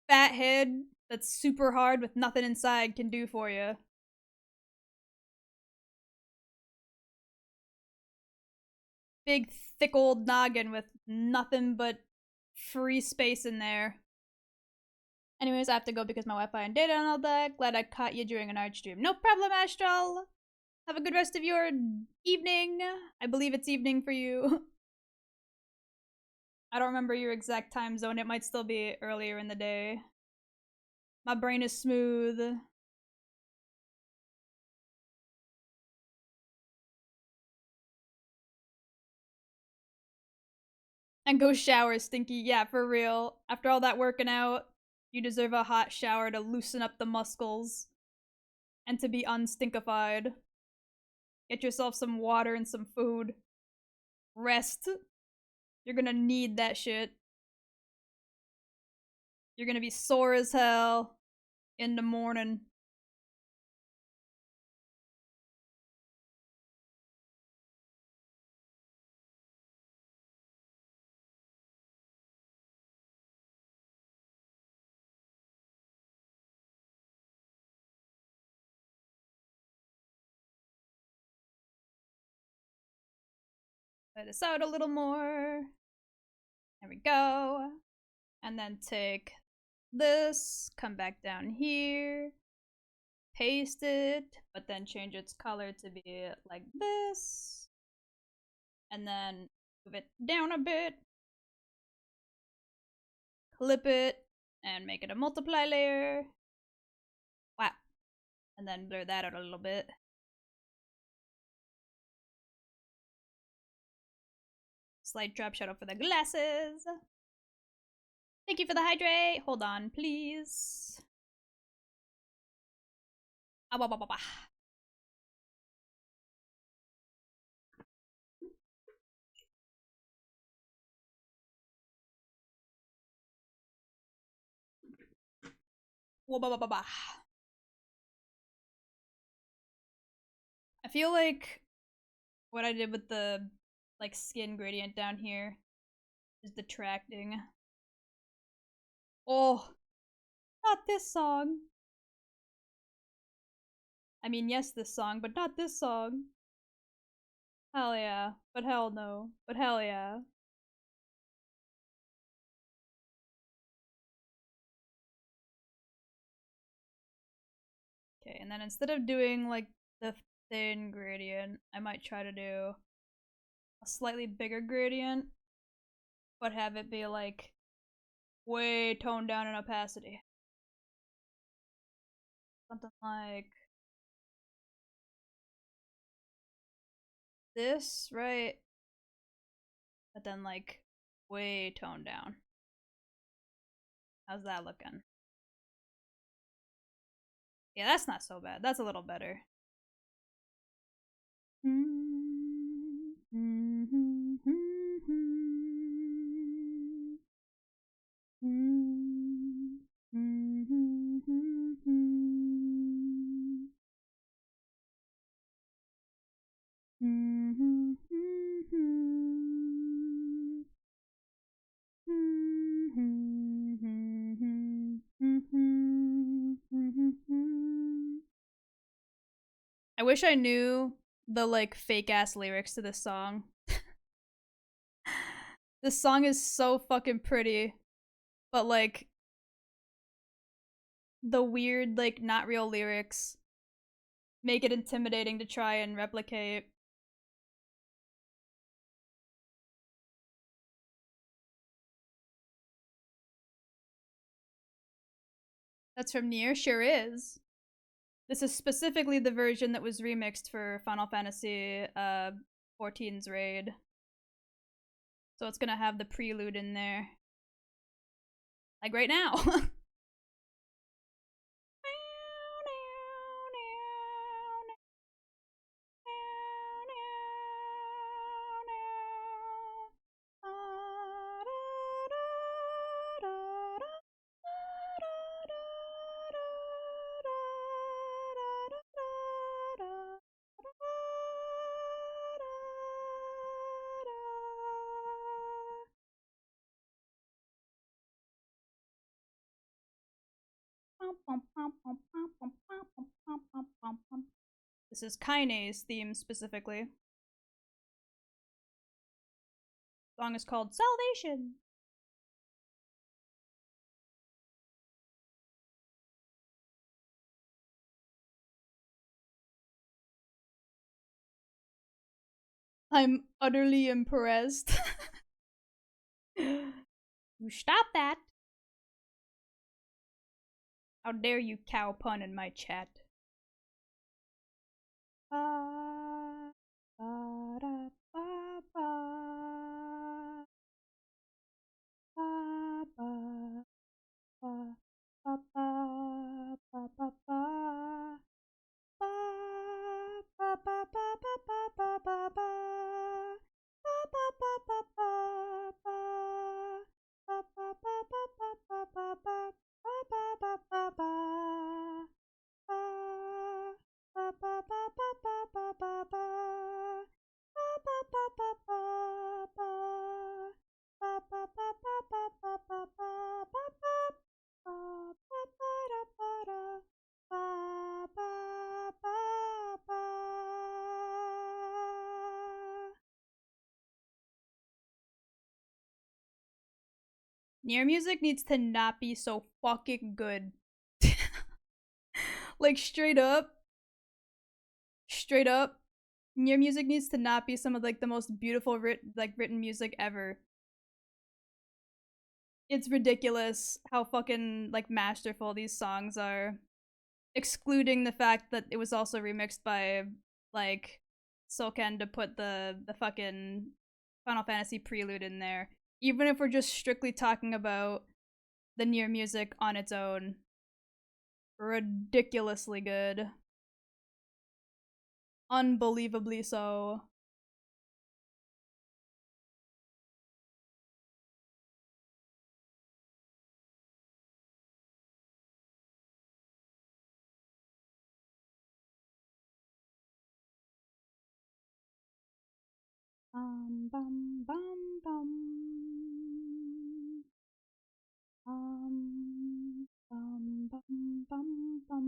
fat head that's super hard with nothing inside can do for you. Big thick old noggin with nothing but free space in there. Anyways, I have to go because my Wi-Fi and data and all that. Glad I caught you during an art stream. No problem, Astral. Have a good rest of your evening. I believe it's evening for you. I don't remember your exact time zone. It might still be earlier in the day. My brain is smooth. And go shower, Stinky. Yeah, for real. After all that working out, you deserve a hot shower to loosen up the muscles. and to be unstinkified. Get yourself some water and some food. Rest. You're gonna need that shit. You're gonna be sore as hell in the morning. Let this out a little more. There we go. And then take this, come back down here, paste it, but then change its color to be like this. And then move it down a bit, clip it, and make it a multiply layer. Wow. And then blur that out a little bit. Slight drop shadow for the glasses. Thank you for the hydrate. Hold on, please. Ah, bah, bah, bah, bah. Whoa, bah, bah, bah, bah. I feel like what I did with the like skin gradient down here is detracting. Oh, not this song. I mean, yes, this song, but not this song. Hell yeah. But hell no. But hell yeah. Okay, and then instead of doing like the thin gradient, I might try to do a slightly bigger gradient, but have it be like way toned down in opacity. Something like this, right? But then like way toned down. How's that looking? Yeah, that's not so bad. That's a little better. I wish I knew the like fake ass lyrics to this song. This song is so fucking pretty, but like the weird like not real lyrics make it intimidating to try and replicate. That's from Nier? Sure is. This is specifically the version that was remixed for Final Fantasy 14's raid. So it's gonna have the prelude in there. Like right now. This is Kaine's theme specifically. The song is called Salvation. I'm utterly impressed. You stop that. How dare you cow pun in my chat? Ba, ba, da, ba, ba, ba, ba, ba, ba, ba, ba, ba, ba. Nier music needs to not be so fucking good. Like straight up, Nier music needs to not be some of like the most beautiful written music ever. It's ridiculous how fucking like masterful these songs are, excluding the fact that it was also remixed by like Soken to put the fucking Final Fantasy prelude in there. Even if we're just strictly talking about the Nier music on its own, ridiculously good. Unbelievably so. Bum bum bum. Bum bum bum bum.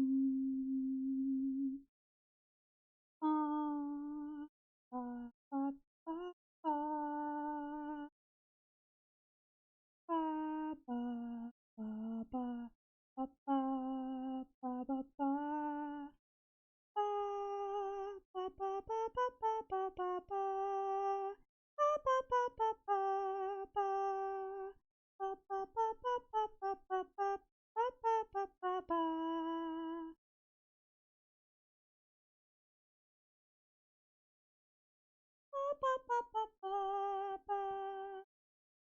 Ba, ba, ba, ba, ba. Ba, ba, ba, ba, ba, ba, ba, ba, ba. Ba, ba, ba, ba, ba, ba, ba, ba, ba. Ba, ba, ba, ba, ba, ba. Ba, ba, ba, ba, ba, ba, ba, ba. Ba, ba, ba, ba, ba. Ba, ba, ba, ba, ba, ba.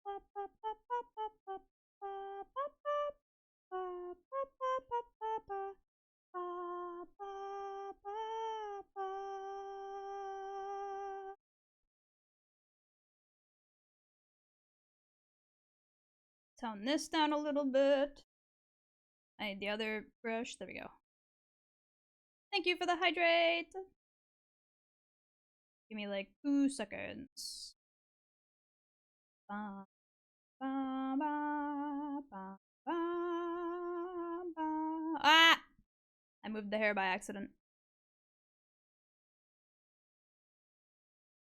Ba, ba, ba, ba, ba, ba, ba, ba, ba. Ba, ba, ba, ba, ba, ba. Ba, ba, ba, ba. Tone this down a little bit. I need the other brush. There we go. Thank you for the hydrate. Give me like 2 seconds. Ba, ba, ba, ba, ba, ba. Ah! I moved the hair by accident.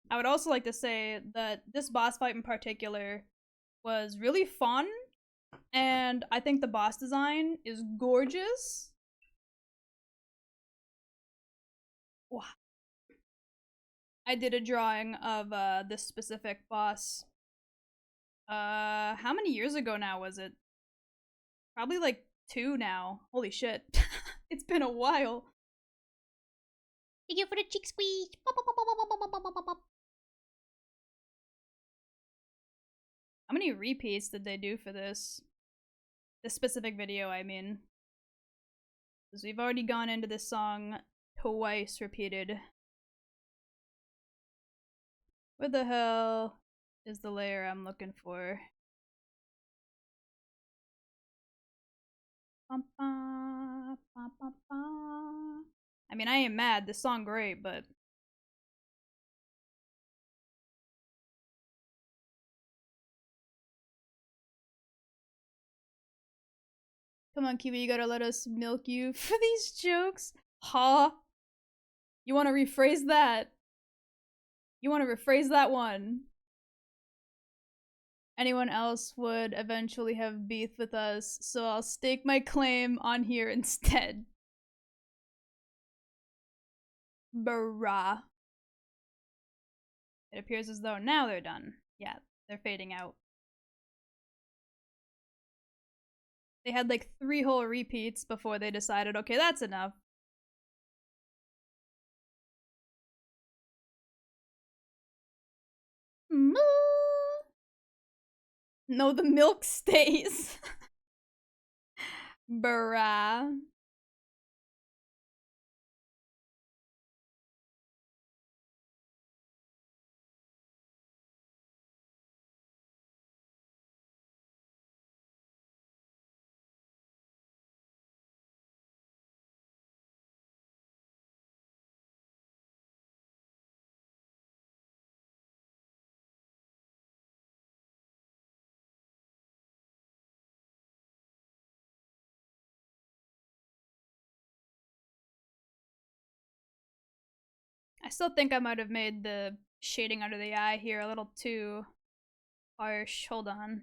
I would also like to say that this boss fight in particular was really fun, and I think the boss design is gorgeous. Wow. I did a drawing of this specific boss. How many years ago now was it? Probably like 2 now. Holy shit. It's been a while. Thank you for the cheek squeeze. How many repeats did they do for this? This specific video, I mean. Because we've already gone into this song twice repeated. Where the hell is the layer I'm looking for? I mean, I ain't mad. This song great, but come on, Kiwi, you gotta let us milk you for these jokes. Huh? You wanna rephrase that? You wanna rephrase that one? Anyone else would eventually have beef with us, so I'll stake my claim on here instead. Bruh. It appears as though now they're done. Yeah, they're fading out. They had like 3 whole repeats before they decided, okay, that's enough. Moo! No, the milk stays. Bruh. I still think I might have made the shading under the eye here a little too harsh. Hold on.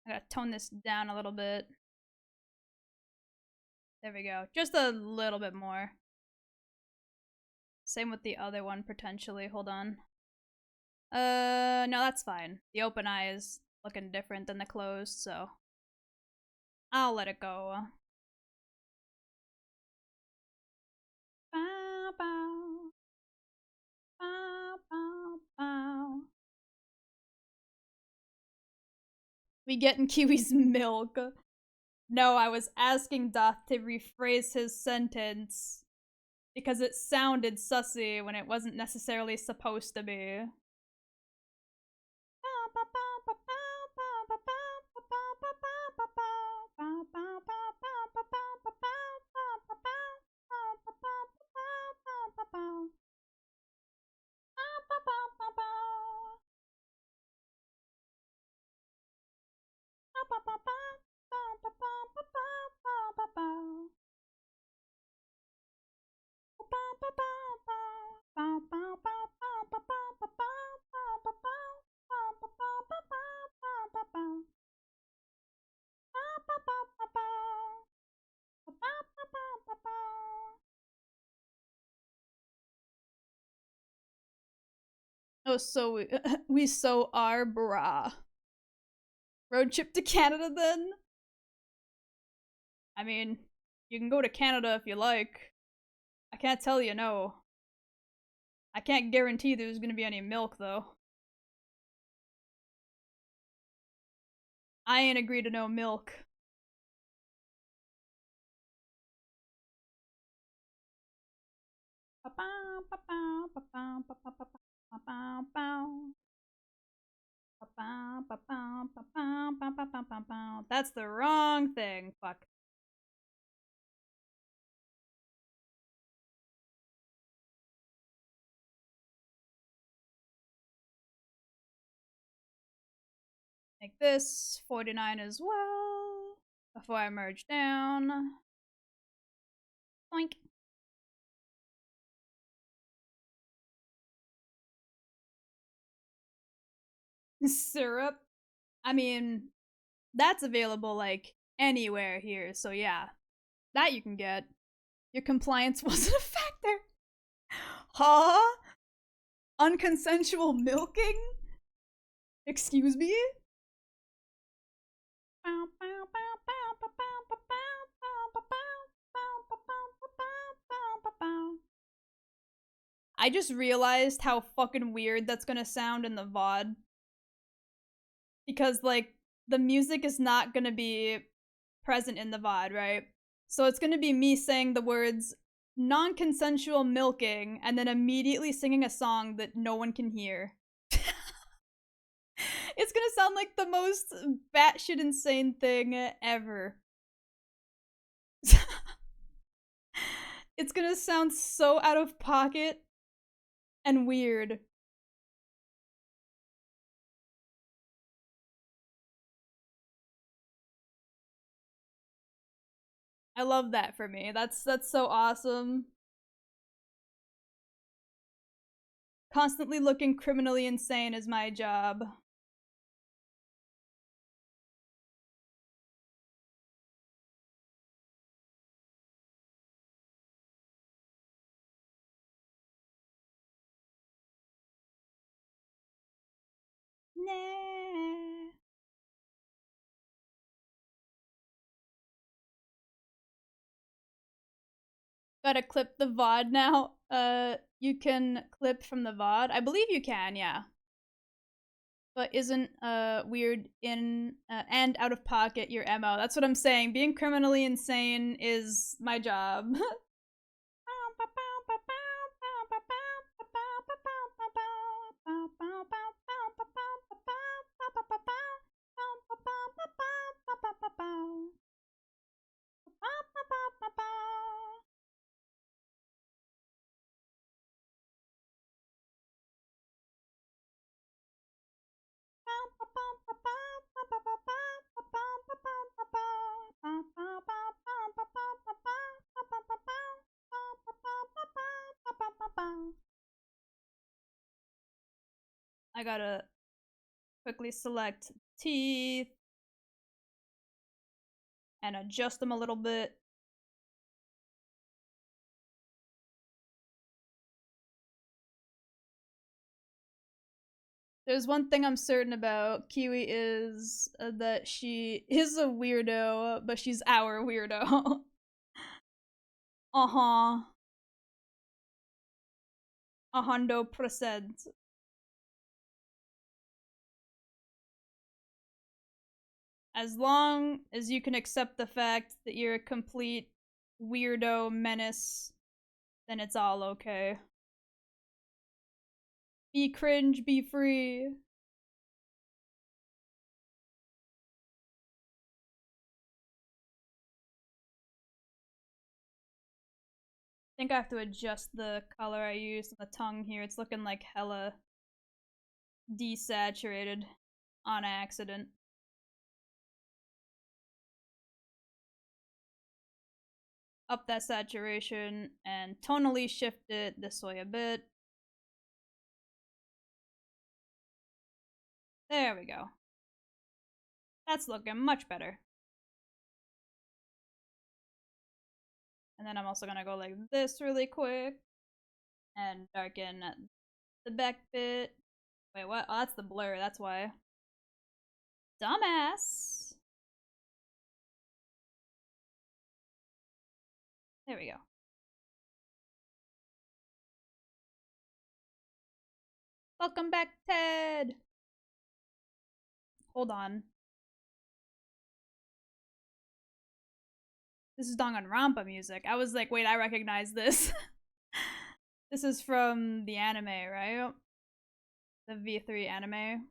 I gotta tone this down a little bit. There we go. Just a little bit more. Same with the other one, potentially. Hold on. No, that's fine. The open eye is looking different than the closed, so I'll let it go. Bow, bow. Bow, bow, bow. We getting Kiwis milk. No, I was asking Doth to rephrase his sentence because it sounded sussy when it wasn't necessarily supposed to be. Oh, so we so are, brah. Road trip to Canada then? I mean, you can go to Canada if you like. I can't tell you no. I can't guarantee there's gonna be any milk though. I ain't agree to no milk. That's the wrong thing. Fuck. Make this 49 as well before I merge down. Boink. Syrup. I mean, that's available like anywhere here, so yeah. That you can get. Your compliance wasn't a factor. Huh? Unconsensual milking? Excuse me? I just realized how fucking weird that's gonna sound in the VOD. Because, like, the music is not gonna be present in the VOD, right? So it's gonna be me saying the words non-consensual milking and then immediately singing a song that no one can hear. It's gonna sound like the most batshit insane thing ever. It's gonna sound so out of pocket and weird. I love that for me. That's so awesome. Constantly looking criminally insane is my job. Nah. Gotta clip the VOD now. You can clip from the VOD. I believe you can, yeah. But isn't weird in and out of pocket your MO. That's what I'm saying. Being criminally insane is my job. I gotta quickly select teeth. and adjust them a little bit. There's one thing I'm certain about. Kiwi is that she is a weirdo, but she's our weirdo. Uh-huh. 100%. As long as you can accept the fact that you're a complete weirdo menace, then it's all okay. Be cringe, be free. I think I have to adjust the color I used on the tongue here. It's looking like hella desaturated on accident. Up that saturation and tonally shift it this way a bit. There we go. That's looking much better. And then I'm also gonna go like this really quick and darken the back bit. Wait, what? Oh, that's the blur, that's why. Dumbass! There we go. Welcome back, Ted! Hold on. This is Danganronpa music. I was like, wait, I recognize this. This is from the anime, right? The V3 anime.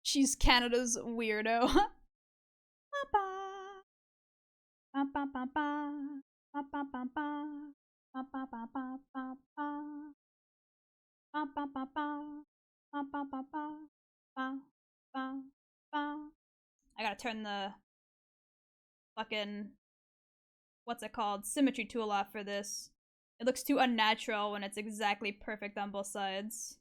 She's Canada's weirdo. I gotta turn the fucking what's it called? Symmetry tool off for this. It looks too unnatural when it's exactly perfect on both sides.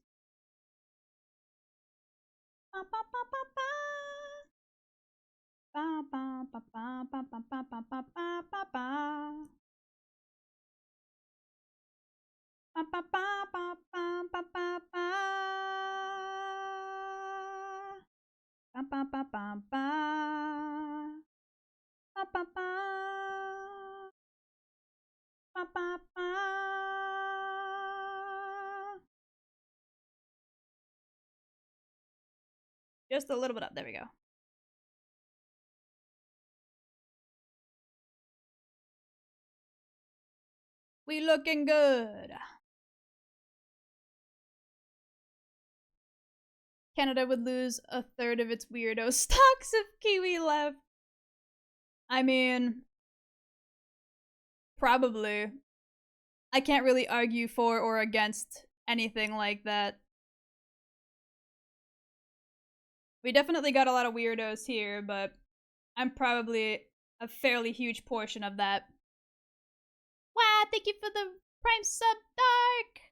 Just a little bit up. There we go. We looking good. Canada would lose a third of its weirdo stocks if Kiwi left. I mean, probably. I can't really argue for or against anything like that. We definitely got a lot of weirdos here, but I'm probably a fairly huge portion of that. Wow, thank you for the Prime sub, Dark!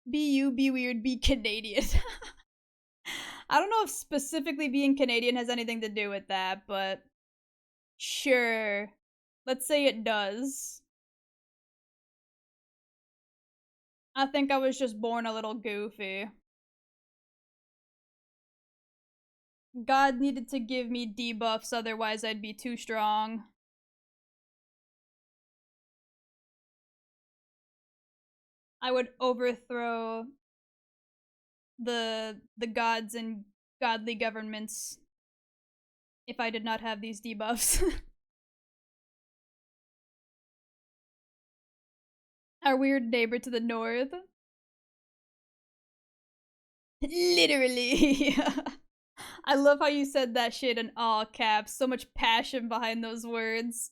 Be you, be weird, be Canadian. I don't know if specifically being Canadian has anything to do with that, but sure. Let's say it does. I think I was just born a little goofy. God needed to give me debuffs, otherwise I'd be too strong. I would overthrow the gods and godly governments if I did not have these debuffs. Our weird neighbor to the north. Literally. I love how you said that shit in all caps. So much passion behind those words.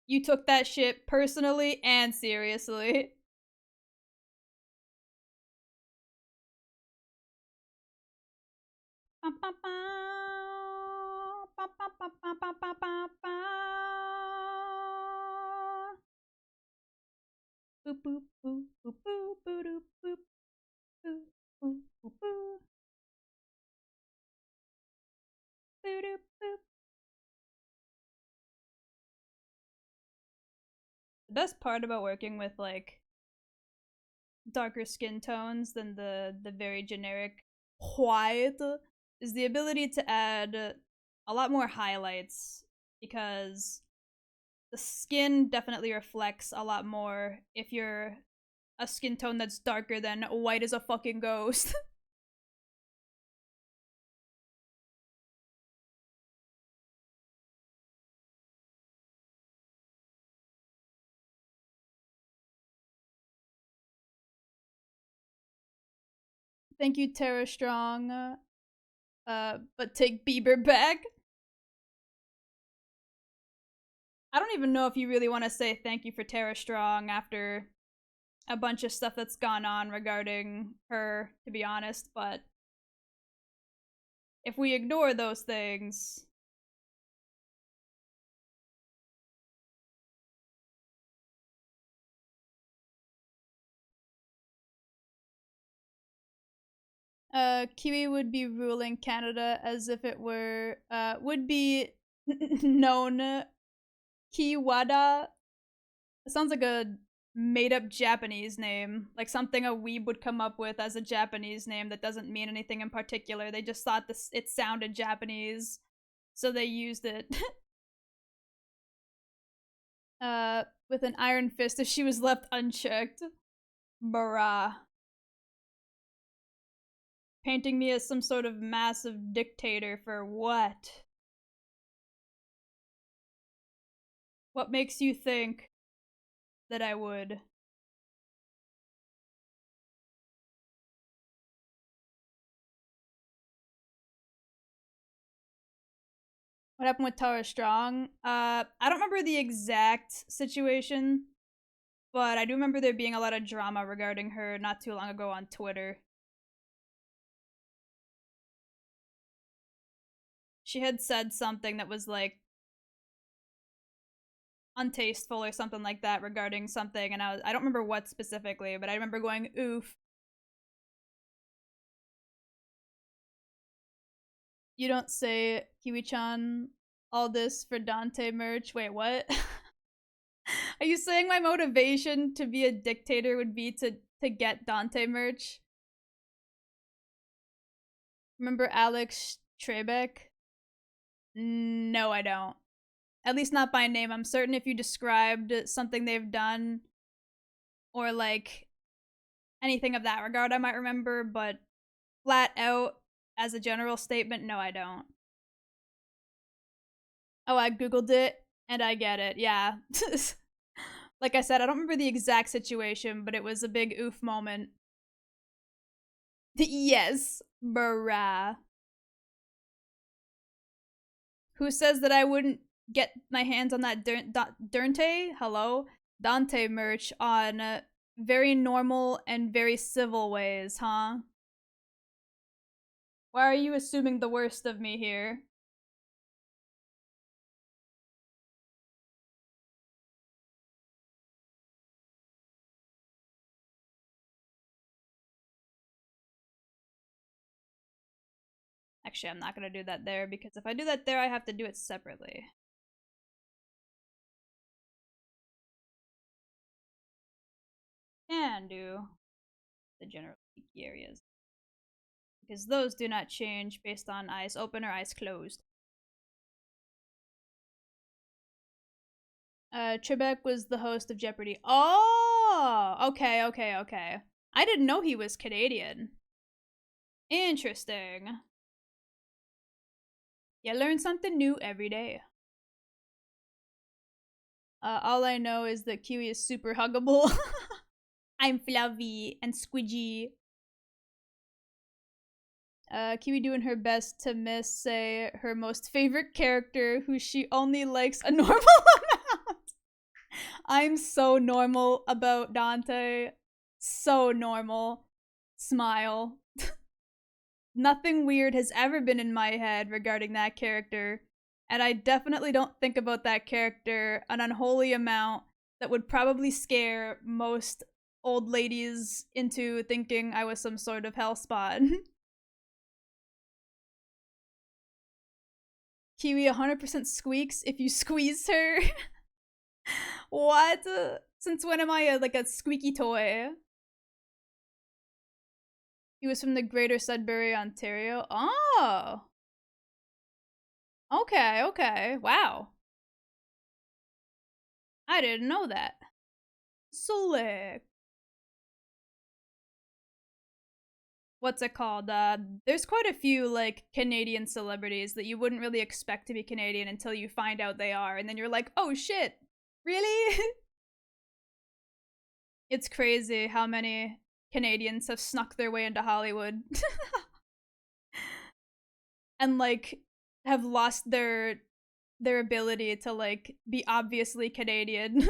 You took that shit personally and seriously. Boop boop boop boop boop boop boop boop boop boop boop. The best part about working with like darker skin tones than the very generic white is the ability to add a lot more highlights, because the skin definitely reflects a lot more if you're a skin tone that's darker than white as a fucking ghost. Thank you, Tara Strong. But take Bieber back. I don't even know if you really want to say thank you for Tara Strong after a bunch of stuff that's gone on regarding her, to be honest, but if we ignore those things, Kiwi would be ruling Canada as if it were, would be known Kiwada. It sounds like a made up Japanese name, like something a weeb would come up with as a Japanese name that doesn't mean anything in particular. They just thought it sounded Japanese, so they used it. With an iron fist if she was left unchecked. Bruh. Painting me as some sort of massive dictator for what? What makes you think that I would? What happened with Tara Strong? I don't remember the exact situation, but I do remember there being a lot of drama regarding her not too long ago on Twitter. She had said something that was like untasteful or something like that regarding something, and I don't remember what specifically, but I remember going oof. You don't say Kiwi-chan all this for Dante merch. Wait, what? Are you saying my motivation to be a dictator would be to get Dante merch? Remember Alex Trebek? No, I don't. At least not by name. I'm certain if you described something they've done or like anything of that regard, I might remember, but flat out as a general statement, no, I don't. Oh, I googled it and I get it. Yeah. Like I said, I don't remember the exact situation, but it was a big oof moment. Yes, bruh. Who says that I wouldn't get my hands on that Dante merch on very normal and very civil ways, huh? Why are you assuming the worst of me here? Actually, I'm not gonna do that there, because if I do that there, I have to do it separately. And do the general peaky areas, because those do not change based on eyes open or eyes closed. Trebek was the host of Jeopardy. Oh, okay, okay, okay. I didn't know he was Canadian. Interesting. You learn something new every day. All I know is that Kiwi is super huggable. I'm fluffy and squidgy. Kiwi doing her best to miss, say, her most favorite character, who she only likes a normal amount. I'm so normal about Dante. So normal. Smile. Nothing weird has ever been in my head regarding that character, and I definitely don't think about that character an unholy amount that would probably scare most old ladies into thinking I was some sort of hellspot. Kiwi 100% squeaks if you squeeze her. What? Since when am I like a squeaky toy? He was from the Greater Sudbury, Ontario. Oh. Okay, okay. Wow. I didn't know that. Slick. What's it called? There's quite a few like Canadian celebrities that you wouldn't really expect to be Canadian until you find out they are, and then you're like, oh shit, really? It's crazy how many Canadians have snuck their way into Hollywood and like have lost their ability to like be obviously Canadian.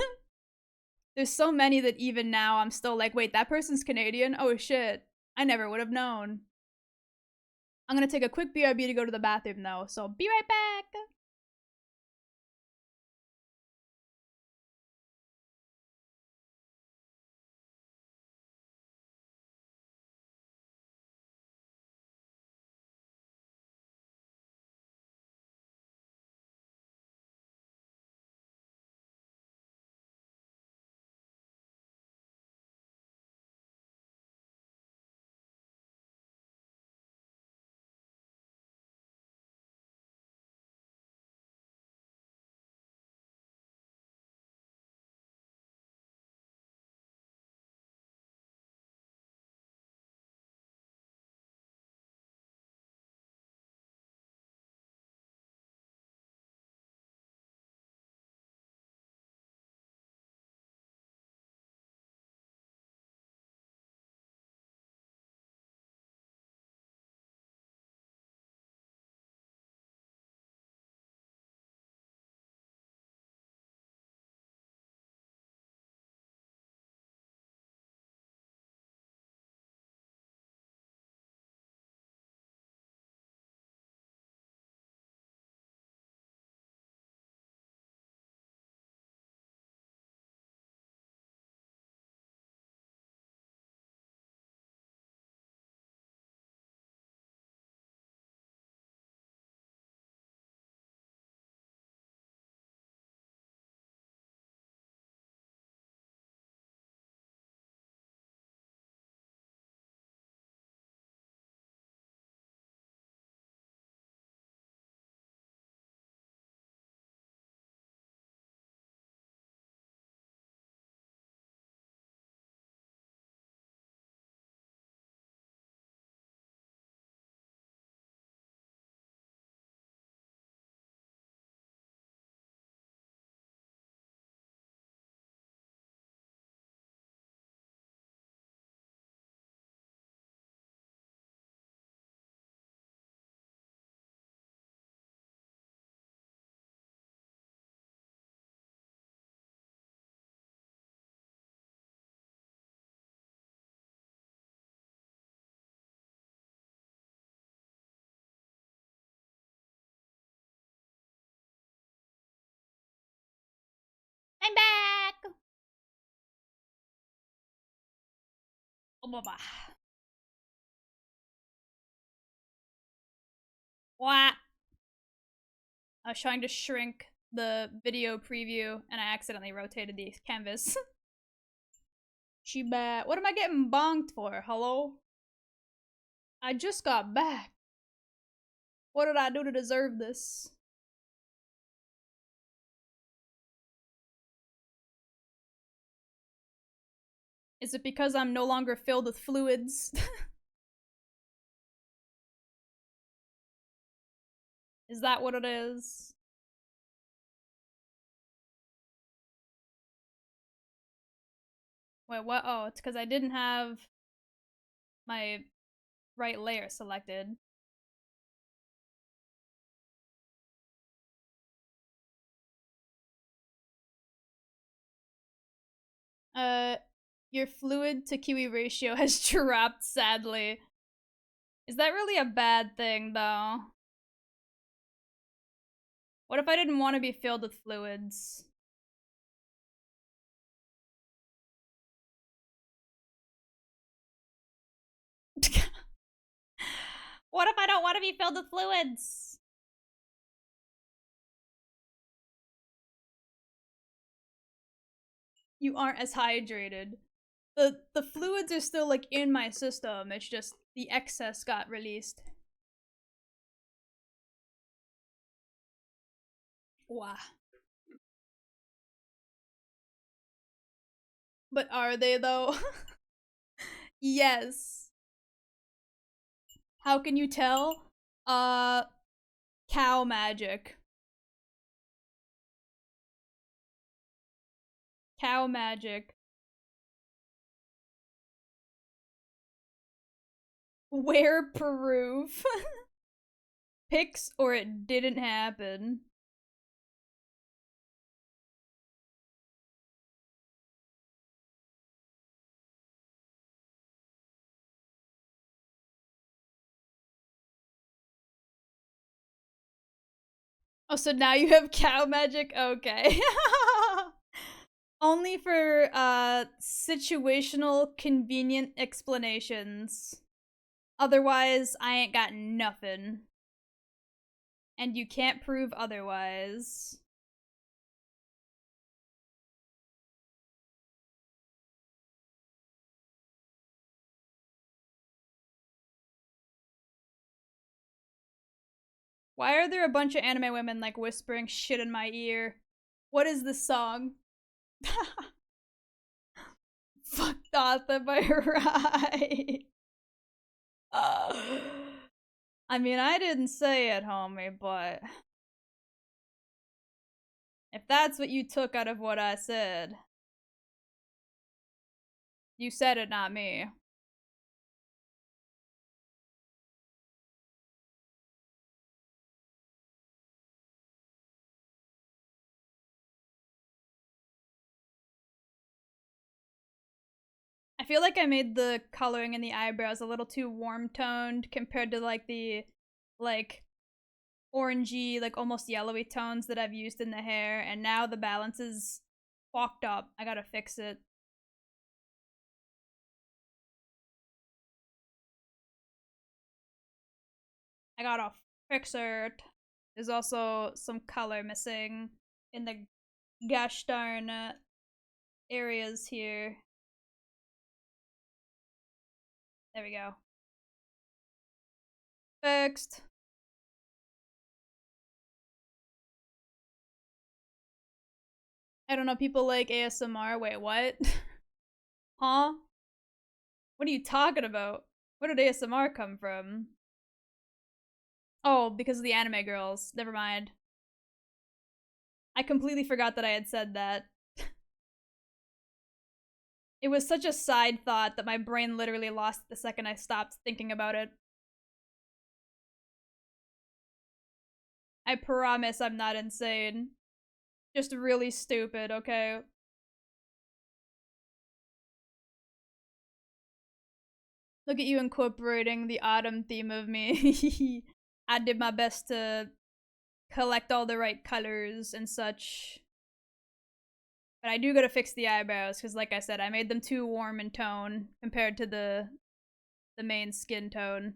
There's so many that even now I'm still like, wait, that person's Canadian? Oh shit. I never would have known. I'm gonna take a quick BRB to go to the bathroom though, so be right back. I'm back. Oh, blah. What? I was trying to shrink the video preview and I accidentally rotated the canvas. She bad. What am I getting bonked for? Hello? I just got back. What did I do to deserve this? Is it because I'm no longer filled with fluids? Is that what it is? Wait, what? Oh, it's because I didn't have my right layer selected. Uh, your fluid to Kiwi ratio has dropped, sadly. Is that really a bad thing, though? What if I didn't want to be filled with fluids? What if I don't want to be filled with fluids? You aren't as hydrated. The fluids are still like in my system. It's just the excess got released. Wow. But are they though? Yes. How can you tell? Cow magic. Cow magic. Where proof? Pics or it didn't happen. Oh, so now you have cow magic? Okay. Only for situational convenient explanations. Otherwise, I ain't got nothing. And you can't prove otherwise. Why are there a bunch of anime women like whispering shit in my ear? What is this song? Fuck off, am I right? I mean, I didn't say it, homie, but if that's what you took out of what I said, you said it, not me. I feel like I made the coloring in the eyebrows a little too warm toned compared to like the like orangey, like almost yellowy tones that I've used in the hair, and now the balance is fucked up. I gotta fix it. I gotta fix it. There's also some color missing in the gosh darn areas here. There we go. Fixed. I don't know, people like ASMR. Wait, what? Huh? What are you talking about? Where did ASMR come from? Oh, because of the anime girls. Never mind. I completely forgot that I had said that. It was such a side thought that my brain literally lost the second I stopped thinking about it. I promise I'm not insane. Just really stupid, okay? Look at you incorporating the autumn theme of me. I did my best to collect all the right colors and such. But I do gotta fix the eyebrows, because like I said, I made them too warm in tone compared to the main skin tone.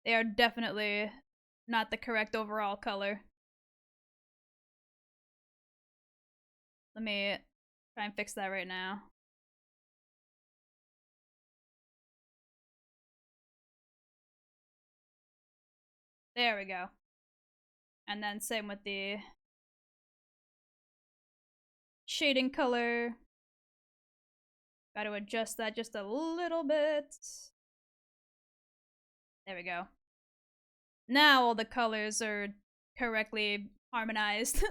They are definitely not the correct overall color. Let me try and fix that right now. There we go. And then same with the shading color. Gotta adjust that just a little bit. There we go. Now all the colors are correctly harmonized.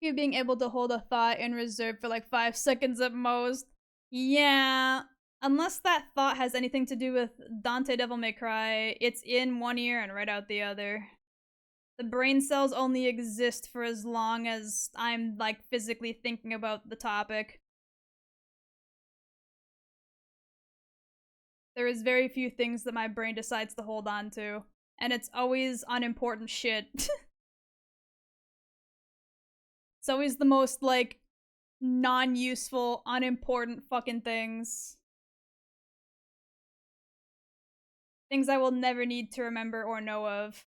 You being able to hold a thought in reserve for like 5 seconds at most. Yeah. Unless that thought has anything to do with Dante Devil May Cry, it's in one ear and right out the other. The brain cells only exist for as long as I'm like physically thinking about the topic. There is very few things that my brain decides to hold on to, and it's always unimportant shit. It's always the most like non-useful, unimportant fucking things. Things I will never need to remember or know of.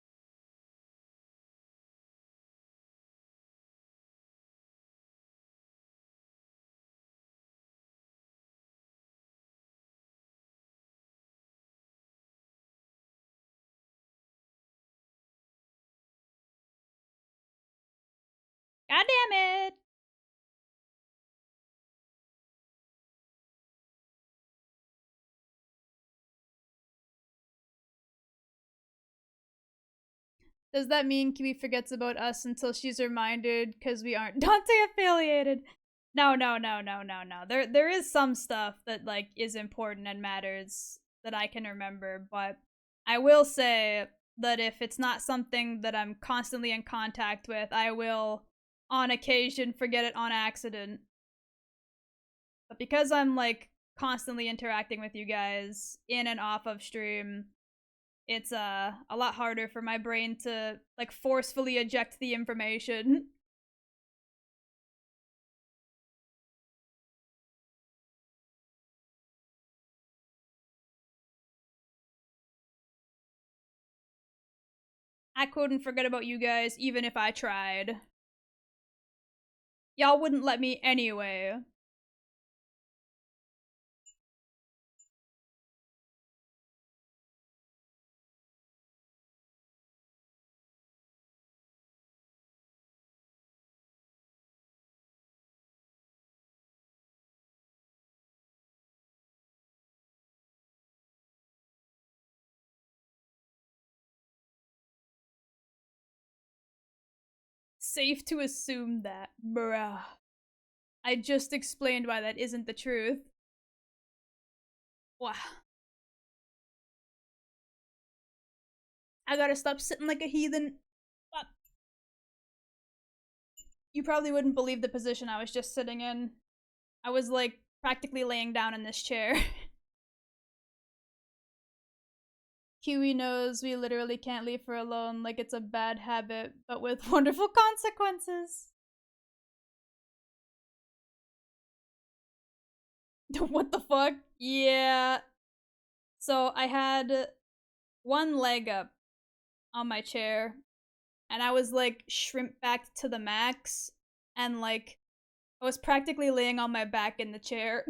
God damn it! Does that mean Kiwi forgets about us until she's reminded because we aren't Dante affiliated? No. There is some stuff that like is important and matters that I can remember, but I will say that if it's not something that I'm constantly in contact with, I will on occasion forget it on accident. But because I'm like constantly interacting with you guys in and off of stream, it's a lot harder for my brain to like forcefully eject the information. I couldn't forget about you guys even if I tried. Y'all wouldn't let me anyway. Safe to assume that, bruh. I just explained why that isn't the truth. Wow. I gotta stop sitting like a heathen. You probably wouldn't believe the position I was just sitting in. I was like practically laying down in this chair. Kiwi knows we literally can't leave her alone like it's a bad habit, but with wonderful consequences. What the fuck? Yeah. So I had one leg up on my chair, and I was like shrimp backed to the max, and like I was practically laying on my back in the chair.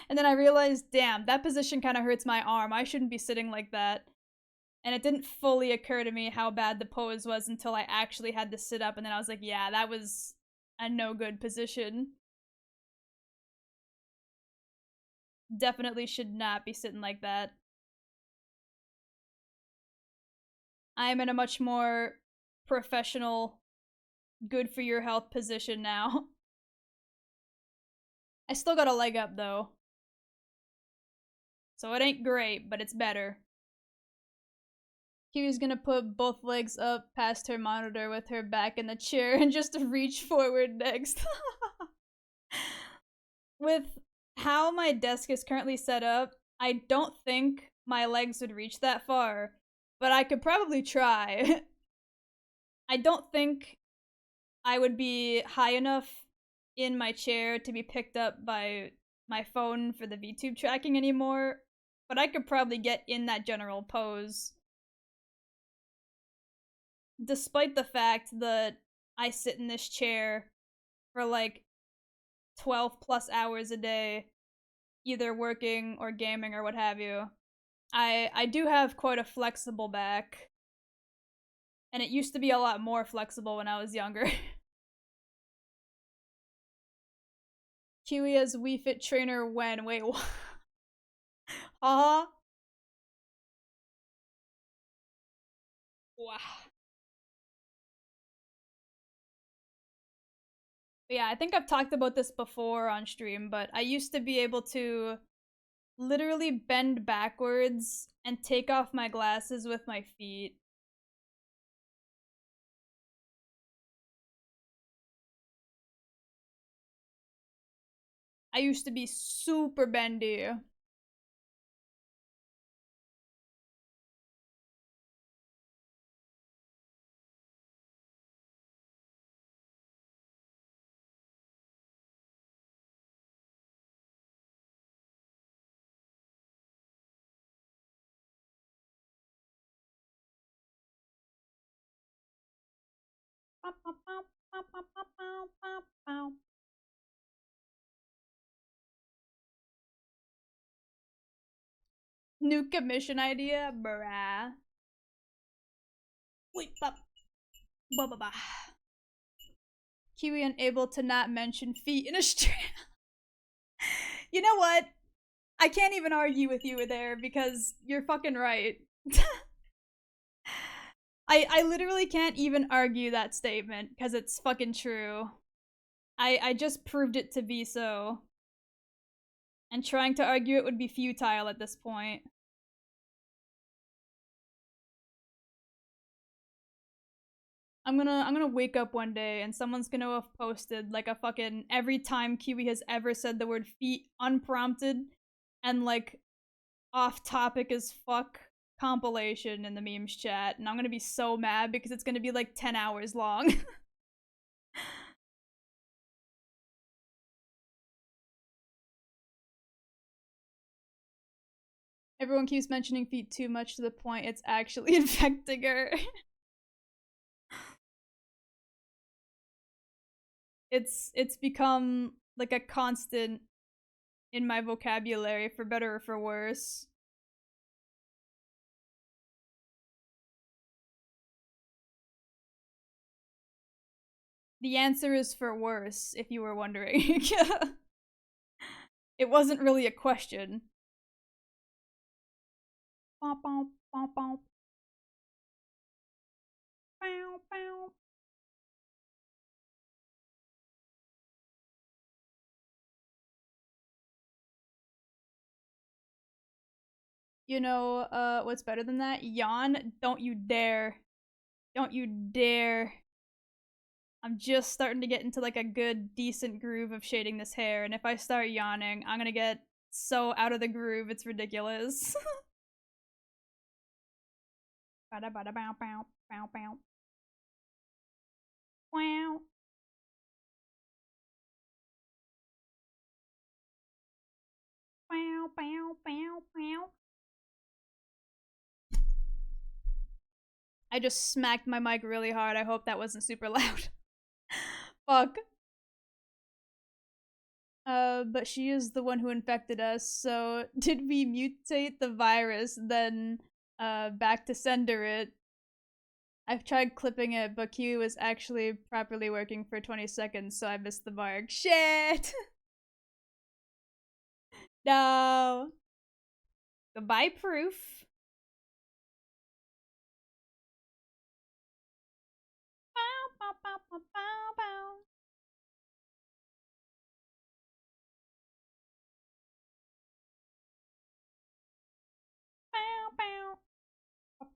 And then I realized, damn, that position kind of hurts my arm. I shouldn't be sitting like that. And it didn't fully occur to me how bad the pose was until I actually had to sit up, and then I was like, yeah, that was a no good position. Definitely should not be sitting like that. I am in a much more professional, good for your health position now. I still got a leg up though. So it ain't great, but it's better. Kiwi's gonna put both legs up past her monitor with her back in the chair and just reach forward next. With how my desk is currently set up, I don't think my legs would reach that far, but I could probably try. I don't think I would be high enough in my chair to be picked up by my phone for the VTube tracking anymore, but I could probably get in that general pose. Despite the fact that I sit in this chair for like 12 plus hours a day, either working or gaming or what have you, I do have quite a flexible back. And it used to be a lot more flexible when I was younger. Kiwi as Wii Fit trainer when? Wait, what? Huh? Wow. But yeah, I think I've talked about this before on stream, but I used to be able to literally bend backwards and take off my glasses with my feet. I used to be super bendy. New commission idea, bruh. Wait, ba. Kiwi unable to not mention feet in a stream. You know what? I can't even argue with you there because you're fucking right. I literally can't even argue that statement because it's fucking true. I just proved it to be so. And trying to argue it would be futile at this point. I'm gonna wake up one day and someone's gonna have posted like a fucking every time Kiwi has ever said the word feet unprompted and like off topic as fuck compilation in the memes chat, and I'm gonna be so mad because it's gonna be like 10 hours long. Everyone keeps mentioning feet too much to the point it's actually infecting her. It's become like a constant in my vocabulary for better or for worse. The answer is for worse, if you were wondering. It wasn't really a question. Bow, bow, bow, bow. Bow, bow. You know, what's better than that? Yawn. Don't you dare. Don't you dare. I'm just starting to get into like a good, decent groove of shading this hair, and if I start yawning, I'm gonna get so out of the groove, it's ridiculous. Bada bada bow bow bow bow. Wow. Bow bow bow bow. I just smacked my mic really hard. I hope that wasn't super loud. Fuck. But she is the one who infected us, so did we mutate the virus, then, back to sender it? I've tried clipping it, but Q was actually properly working for 20 seconds, so I missed the mark. Shit! No! Goodbye, proof. Bow, bow, bow, bow, bow, bow. Bow, bow.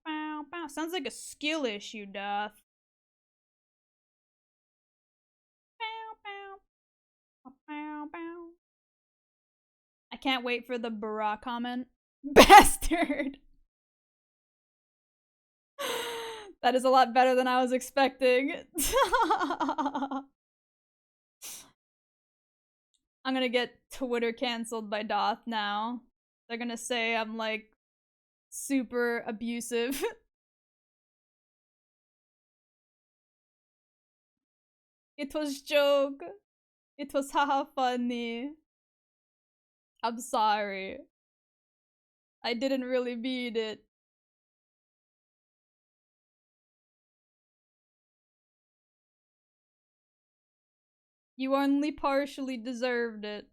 Bow, bow. Sounds like a skill issue, Duff. Bow, bow. Bow, bow. I can't wait for the Barack comment. Bastard! That is a lot better than I was expecting. I'm gonna get Twitter canceled by Doth now. They're gonna say I'm like super abusive. It was joke. It was haha funny. I'm sorry. I didn't really mean it. You only partially deserved it.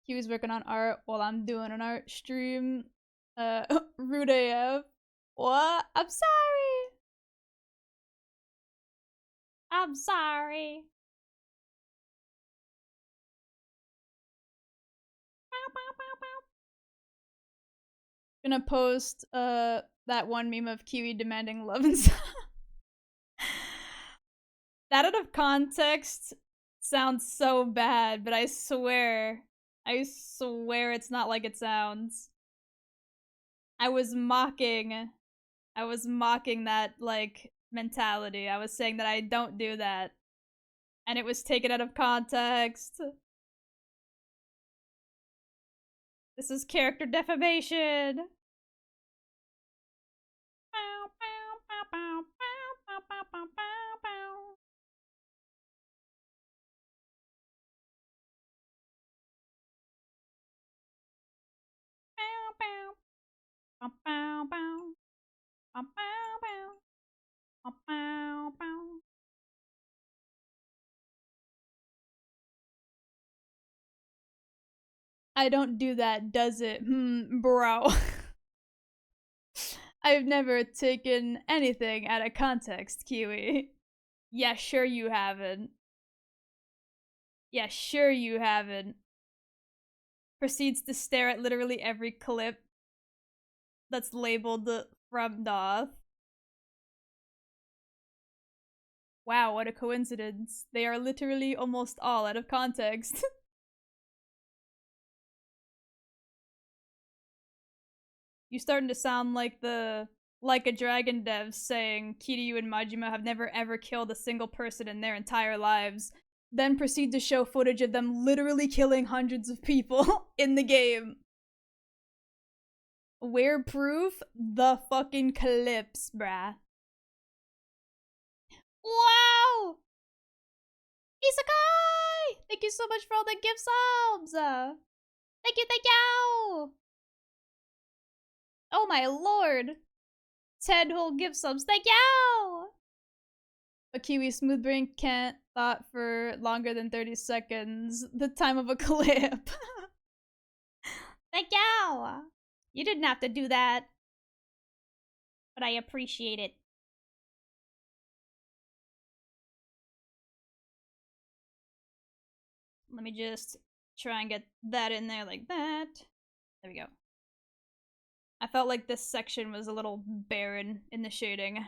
He was working on art while I'm doing an art stream. Rude AF. What? I'm sorry. I'm sorry. Gonna post that one meme of Kiwi demanding love and stuff. That out of context sounds so bad, but I swear it's not like it sounds. I was mocking that, like, mentality. I was saying that I don't do that. And it was taken out of context. This is character defamation. I don't do that, does it? Bro. I've never taken anything out of context, Kiwi. Yeah, sure you haven't. Yeah, sure you haven't. Proceeds to stare at literally every clip that's labeled from Doth. Wow, what a coincidence. They are literally almost all out of context. You starting to sound like the Like a Dragon devs saying Kiryu and Majima have never ever killed a single person in their entire lives, then proceed to show footage of them literally killing hundreds of people in the game. Where proof? The fucking clips, bruh. Wow! Isekai! Thank you so much for all the gift subs! Thank you, thank you! Oh my lord! 10 whole gift subs, thank you! A Kiwi smooth brain can't thought for longer than 30 seconds. The time of a clip. Thank you! You didn't have to do that. But I appreciate it. Let me just try and get that in there like that. There we go. I felt like this section was a little barren in the shading.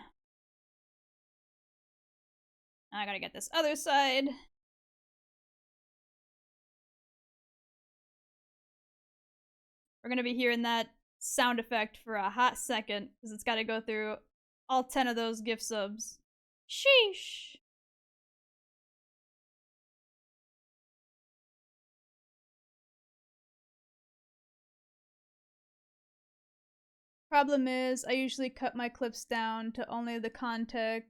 I gotta get this other side. We're gonna be hearing that sound effect for a hot second, because it's gotta go through all 10 of those gift subs. Sheesh! Problem is, I usually cut my clips down to only the content,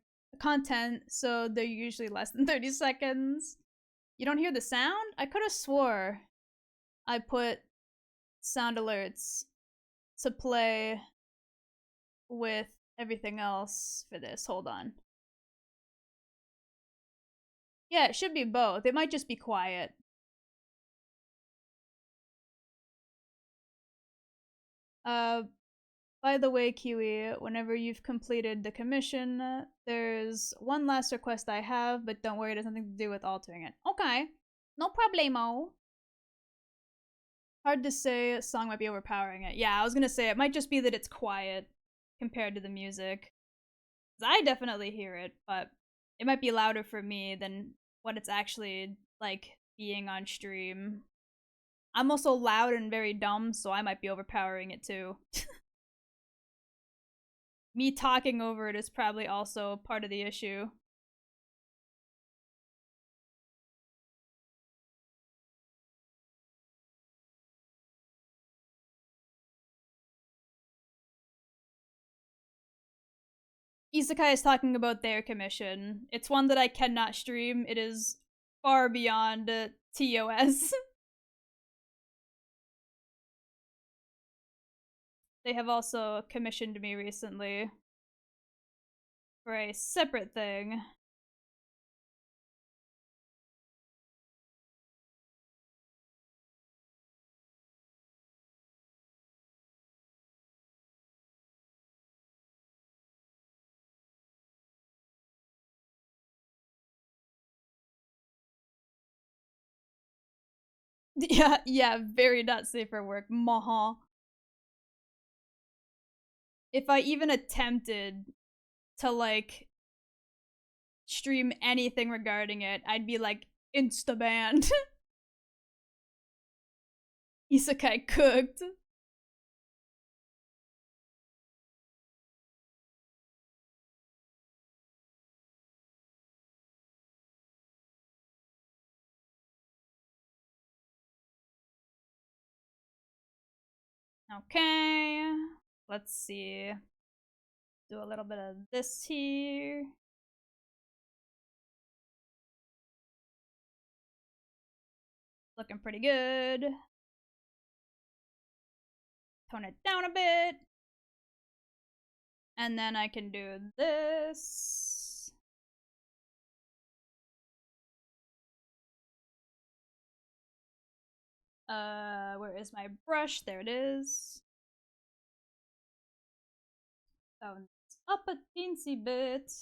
so they're usually less than 30 seconds. You don't hear the sound? I could have swore I put sound alerts to play with everything else for this. Hold on. Yeah, it should be both. It might just be quiet. By the way, Kiwi, whenever you've completed the commission, there's one last request I have, but don't worry, it has nothing to do with altering it. Okay. No problemo. Hard to say, a song might be overpowering it. Yeah, I was gonna say, it might just be that it's quiet compared to the music. I definitely hear it, but it might be louder for me than what it's actually, like, being on stream. I'm also loud and very dumb, so I might be overpowering it too. Me talking over it is probably also part of the issue. Isekai is talking about their commission. It's one that I cannot stream. It is far beyond TOS. They have also commissioned me recently for a separate thing. Yeah, yeah, very not safe for work. Maha. If I even attempted to like stream anything regarding it, I'd be like insta banned. Isekai cooked. Okay. Let's see. Do a little bit of this here. Looking pretty good. Tone it down a bit. And then I can do this. Where is my brush? There it is. Tones up a teensy bit.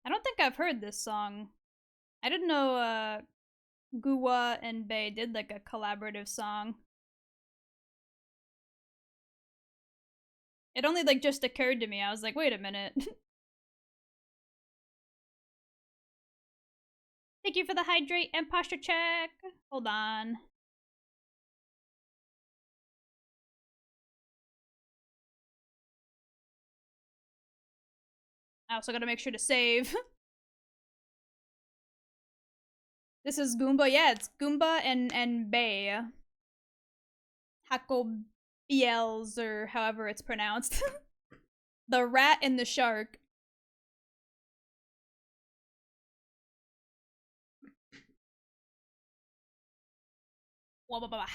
I don't think I've heard this song. I didn't know Guwa and Bae did like a collaborative song. It only like just occurred to me. I was like, wait a minute. Thank you for the hydrate and posture check. Hold on. I also gotta make sure to save. This is Goomba. Yeah, it's Goomba and Bae. Hako Biels, or however it's pronounced. The rat and the shark. Wah, bah, bah, bah.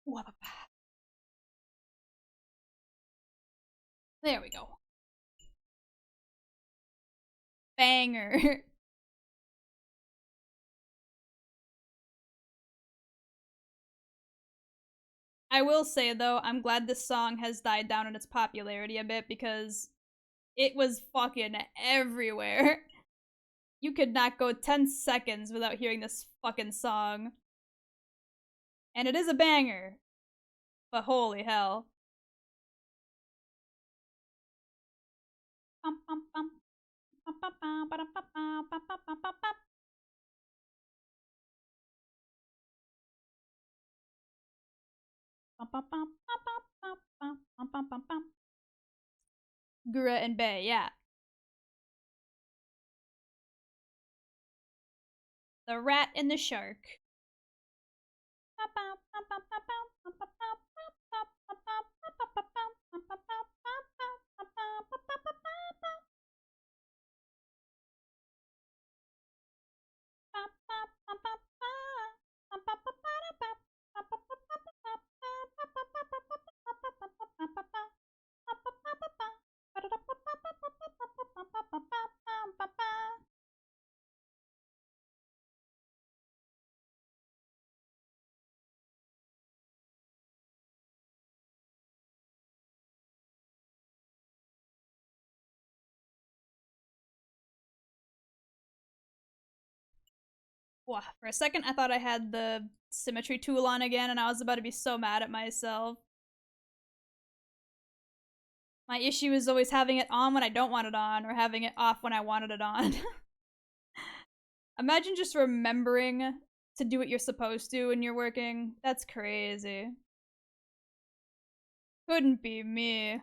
Wah, bah, bah. There we go. Banger. I will say though, I'm glad this song has died down in its popularity a bit because it was fucking everywhere. You could not go 10 seconds without hearing this fucking song. And it is a banger. But holy hell. Gura and Bae, yeah. The rat and the shark. Wow, for a second I thought I had the symmetry tool on again and I was about to be so mad at myself. My issue is always having it on when I don't want it on, or having it off when I wanted it on. Imagine just remembering to do what you're supposed to when you're working. That's crazy. Couldn't be me.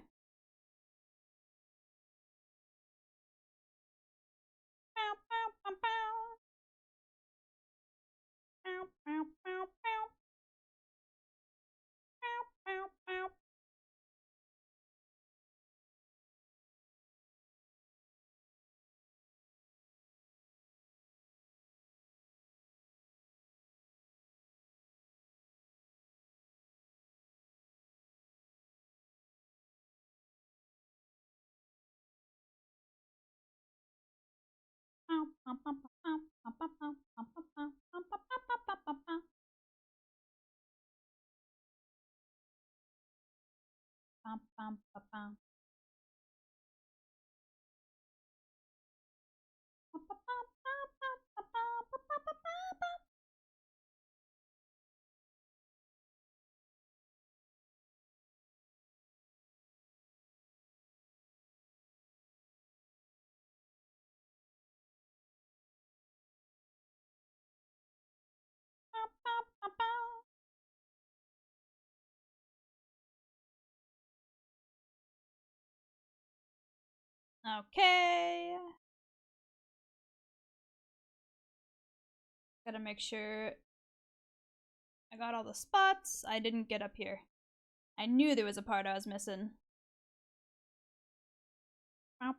Okay. Gotta make sure I got all the spots. I didn't get up here. I knew there was a part I was missing. I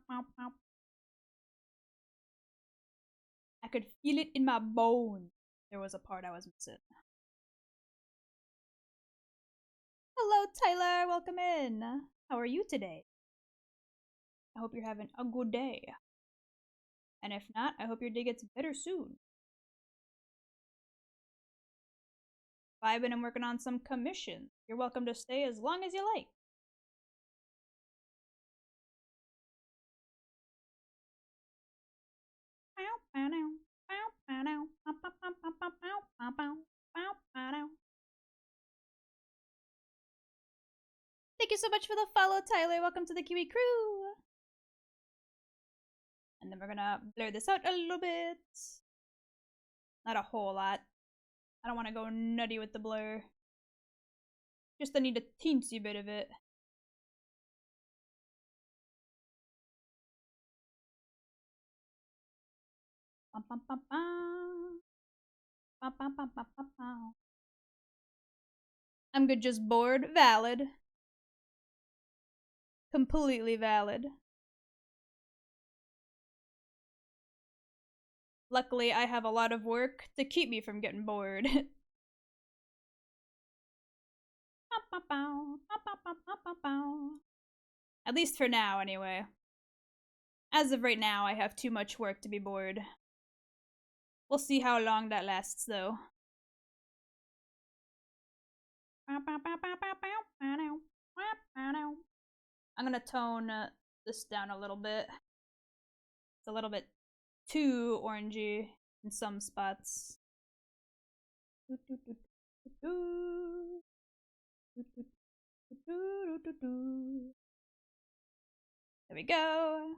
could feel it in my bones. There was a part I was missing. Hello, Tyler. Welcome in. How are you today? I hope you're having a good day. And if not, I hope your day gets better soon. Vibing and working on some commissions. You're welcome to stay as long as you like. Thank you so much for the follow, Tyler. Welcome to the Kiwi crew. And then we're gonna blur this out a little bit. Not a whole lot. I don't want to go nutty with the blur. Just I need a teensy bit of it. Bum, bum, bum, bum. Bum, bum, bum, bum, bum, bum. I'm good, just bored. Valid. Completely valid. Luckily, I have a lot of work to keep me from getting bored. At least for now, anyway. As of right now, I have too much work to be bored. We'll see how long that lasts, though. I'm gonna tone this down a little bit. It's a little bit too orangey in some spots. There we go.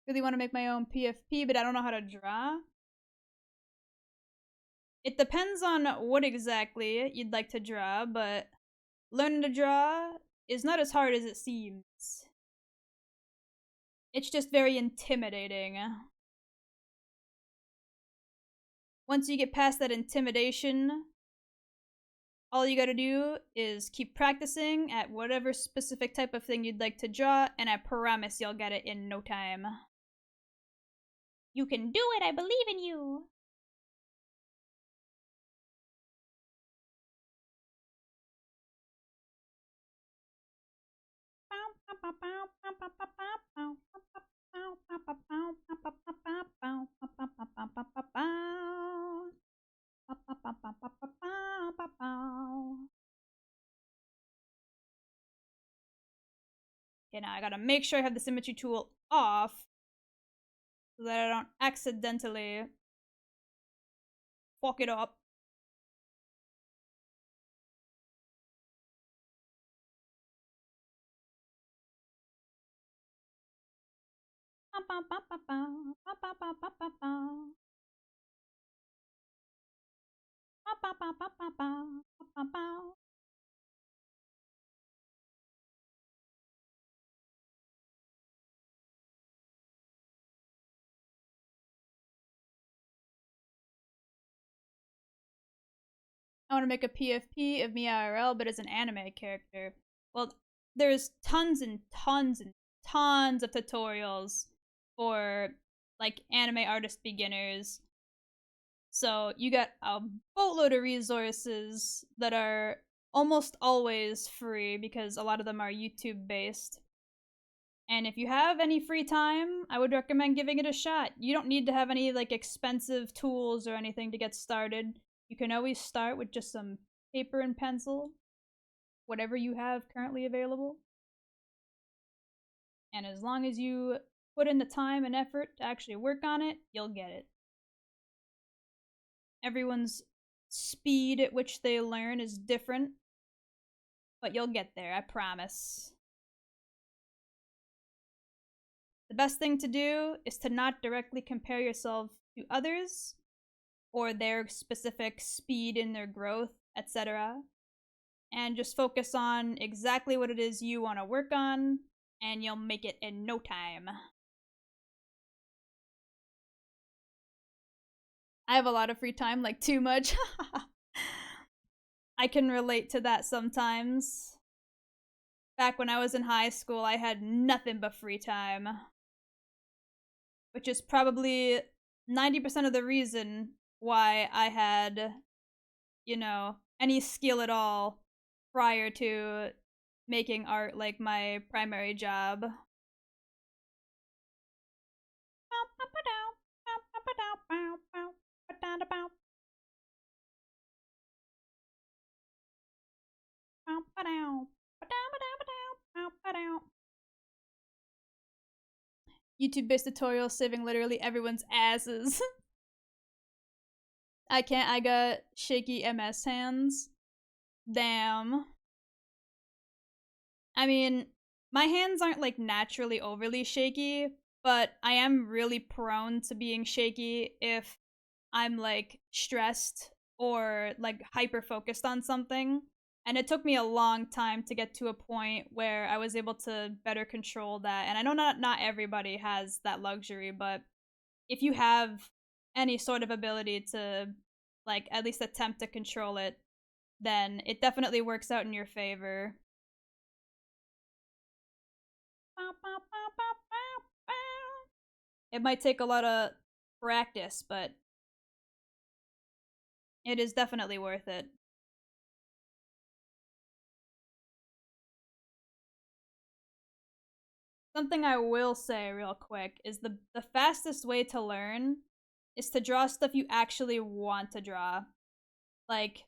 Really want to make my own PFP, but I don't know how to draw. It depends on what exactly you'd like to draw, but learning to draw is not as hard as it seems. It's just very intimidating. Once you get past that intimidation, all you gotta do is keep practicing at whatever specific type of thing you'd like to draw, and I promise you'll get it in no time. You can do it, I believe in you! Okay, now I gotta make sure I have the symmetry tool off so that I don't accidentally fuck it up. I want to make a PFP of me IRL, but as an anime character. Well, there's tons and tons and tons of tutorials for like anime artist beginners. So you got a boatload of resources that are almost always free because a lot of them are YouTube based. And if you have any free time, I would recommend giving it a shot. You don't need to have any like expensive tools or anything to get started. You can always start with just some paper and pencil, whatever you have currently available. And as long as you put in the time and effort to actually work on it, you'll get it. Everyone's speed at which they learn is different, but you'll get there, I promise. The best thing to do is to not directly compare yourself to others or their specific speed in their growth, etc. And just focus on exactly what it is you want to work on, and you'll make it in no time. I have a lot of free time, like too much. I can relate to that sometimes. Back when I was in high school, I had nothing but free time. Which is probably 90% of the reason why I had, any skill at all prior to making art like my primary job. YouTube-based tutorials saving literally everyone's asses. I can't, I got shaky MS hands. Damn. I mean, my hands aren't like naturally overly shaky, but I am really prone to being shaky if I'm like stressed or like hyper focused on something. And it took me a long time to get to a point where I was able to better control that. And I know not everybody has that luxury, but if you have any sort of ability to like at least attempt to control it, then it definitely works out in your favor. It might take a lot of practice, but it is definitely worth it. Something I will say real quick is the fastest way to learn is to draw stuff you actually want to draw. Like,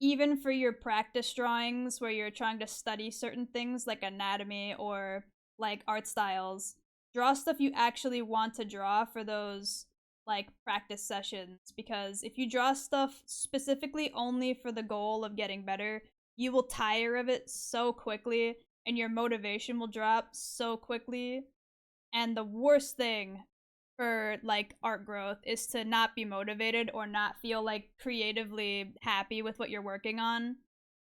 even for your practice drawings where you're trying to study certain things like anatomy or like art styles, draw stuff you actually want to draw for those like practice sessions, because if you draw stuff specifically only for the goal of getting better, you will tire of it so quickly and your motivation will drop so quickly. And the worst thing for like art growth is to not be motivated or not feel like creatively happy with what you're working on.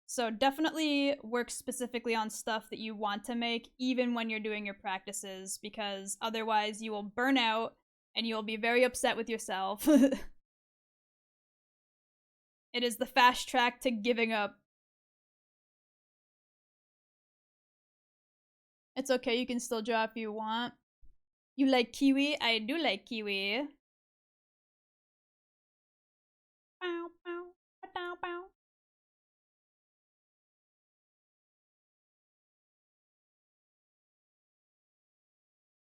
So definitely work specifically on stuff that you want to make even when you're doing your practices, because otherwise you will burn out and you'll be very upset with yourself. It is the fast track to giving up. It's okay, you can still draw if you want. You like kiwi? I do like kiwi. Bow, bow, bow, bow.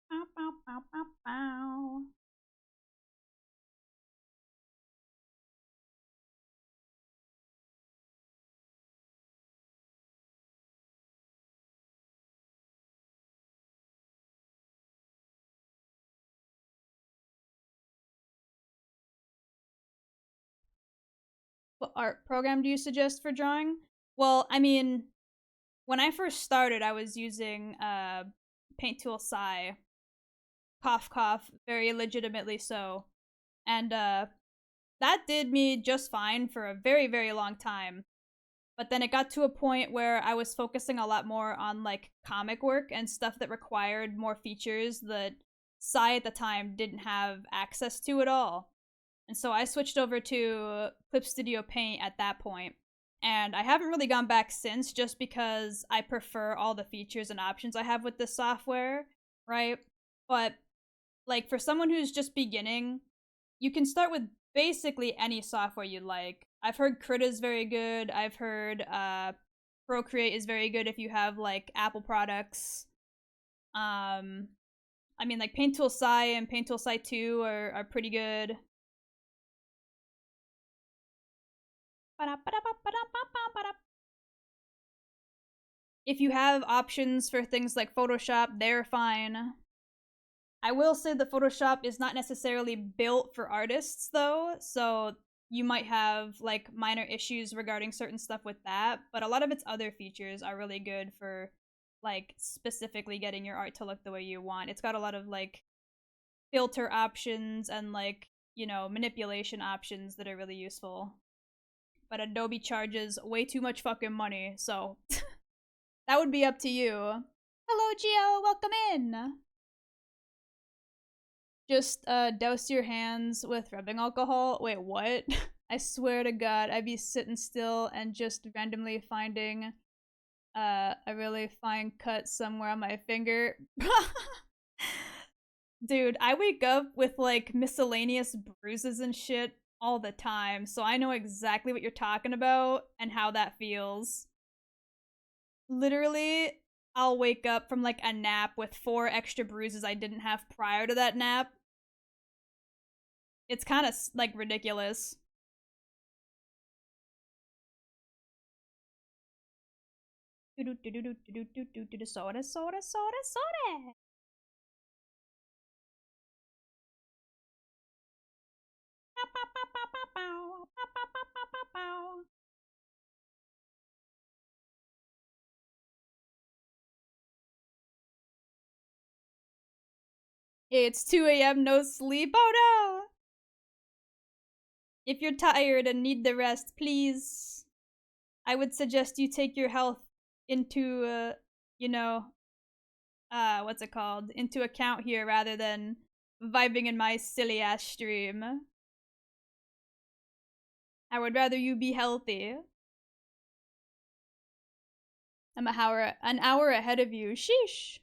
Bow, bow, bow, bow, bow. What art program do you suggest for drawing? Well, I mean, when I first started, I was using Paint Tool Sai, cough cough, very legitimately so. And that did me just fine for a very, very long time. But then it got to a point where I was focusing a lot more on like comic work and stuff that required more features that Psy at the time didn't have access to at all. And so I switched over to Clip Studio Paint at that point. And I haven't really gone back since just because I prefer all the features and options I have with this software, right? But like for someone who's just beginning, you can start with basically any software you like. I've heard Crit is very good. I've heard Procreate is very good if you have like Apple products. I mean like Paint Tool Sci and Paint Tool Sci 2 are pretty good. If you have options for things like Photoshop, they're fine. I will say the Photoshop is not necessarily built for artists though, so you might have like minor issues regarding certain stuff with that, but a lot of its other features are really good for like specifically getting your art to look the way you want. It's got a lot of like filter options and like, you know, manipulation options that are really useful. But Adobe charges way too much fucking money, so that would be up to you. Hello, Gio, welcome in. Just douse your hands with rubbing alcohol. Wait, what? I swear to God, I'd be sitting still and just randomly finding a really fine cut somewhere on my finger. Dude, I wake up with like miscellaneous bruises and shit all the time, so I know exactly what you're talking about and how that feels. Literally, I'll wake up from like a nap with 4 extra bruises I didn't have prior to that nap. It's kind of like ridiculous. Soda, soda, soda, soda. It's 2 a.m. no sleep. Oh no! If you're tired and need the rest, please, I would suggest you take your health into, you know, what's it called? Into account here rather than vibing in my silly ass stream. I would rather you be healthy. I'm an hour ahead of you. Sheesh.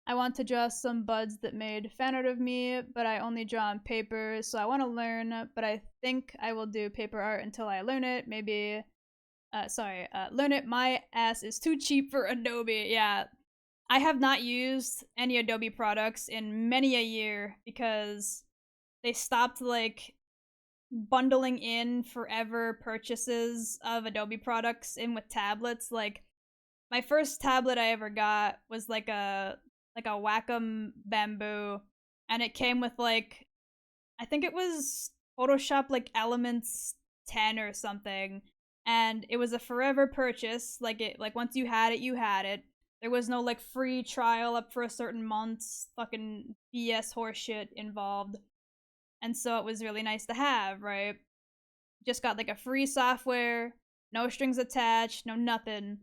I want to draw some buds that made fan art of me, but I only draw on paper, so I want to learn, but I think I will do paper art until I learn it. Maybe, learn it. My ass is too cheap for Adobe. Yeah. I have not used any Adobe products in many a year because they stopped, like, bundling in forever purchases of Adobe products in with tablets. Like, my first tablet I ever got was like a Wacom Bamboo, and it came with like, I think it was Photoshop like Elements 10 or something, and it was a forever purchase. Like once you had it, you had it. There was no like free trial up for a certain month's fucking BS horseshit involved, and so it was really nice to have, right? Just got like a free software, no strings attached, no nothing.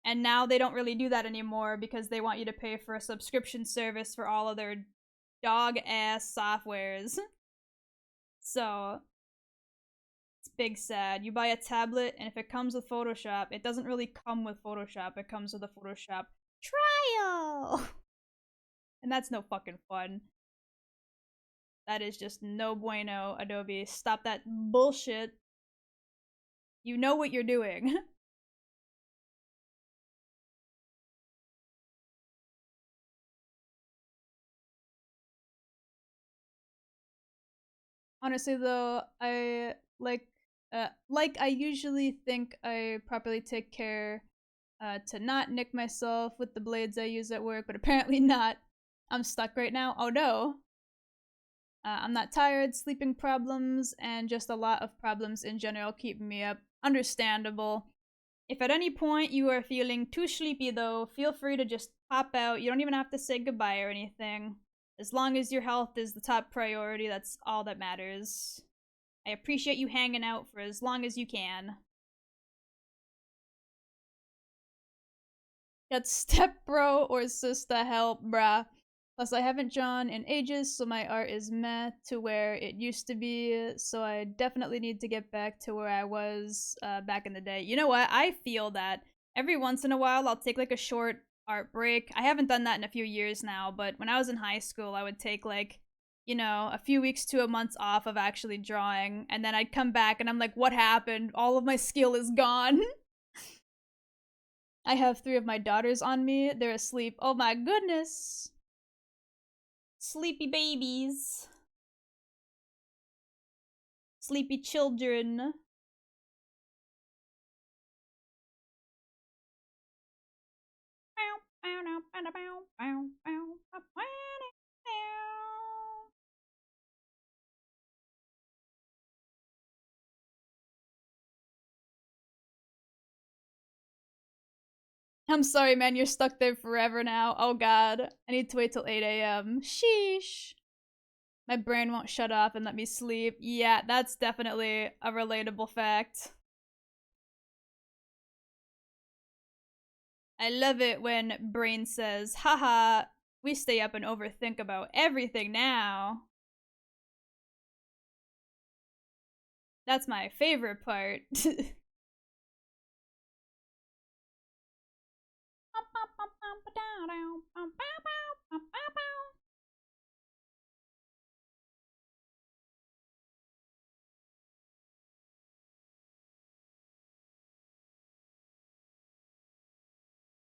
And now they don't really do that anymore because they want you to pay for a subscription service for all of their dog ass softwares. So it's big sad. You buy a tablet, and if it comes with Photoshop, it doesn't really come with Photoshop. It comes with a Photoshop trial. And that's no fucking fun. That is just no bueno, Adobe. Stop that bullshit. You know what you're doing. Honestly, though, I like I usually think I properly take care to not nick myself with the blades I use at work, but apparently not. I'm stuck right now. Oh no. I'm not tired, sleeping problems, and just a lot of problems in general keeping me up. Understandable. If at any point you are feeling too sleepy, though, feel free to just pop out. You don't even have to say goodbye or anything. As long as your health is the top priority, that's all that matters. I appreciate you hanging out for as long as you can. Got step bro or sister help, bruh. Plus, I haven't drawn in ages, so my art is meh to where it used to be. So I definitely need to get back to where I was back in the day. You know what? I feel that every once in a while I'll take like a short art break. I haven't done that in a few years now, but when I was in high school, I would take like, you know, a few weeks to a month off of actually drawing, and then I'd come back and I'm like, what happened? All of my skill is gone. I have 3 of my daughters on me. They're asleep. Oh my goodness. Sleepy babies. Sleepy children. I'm sorry, man. You're stuck there forever now. Oh god. I need to wait till 8 a.m. Sheesh. My brain won't shut off and let me sleep. Yeah, that's definitely a relatable fact. I love it when brain says, haha, we stay up and overthink about everything now. That's my favorite part.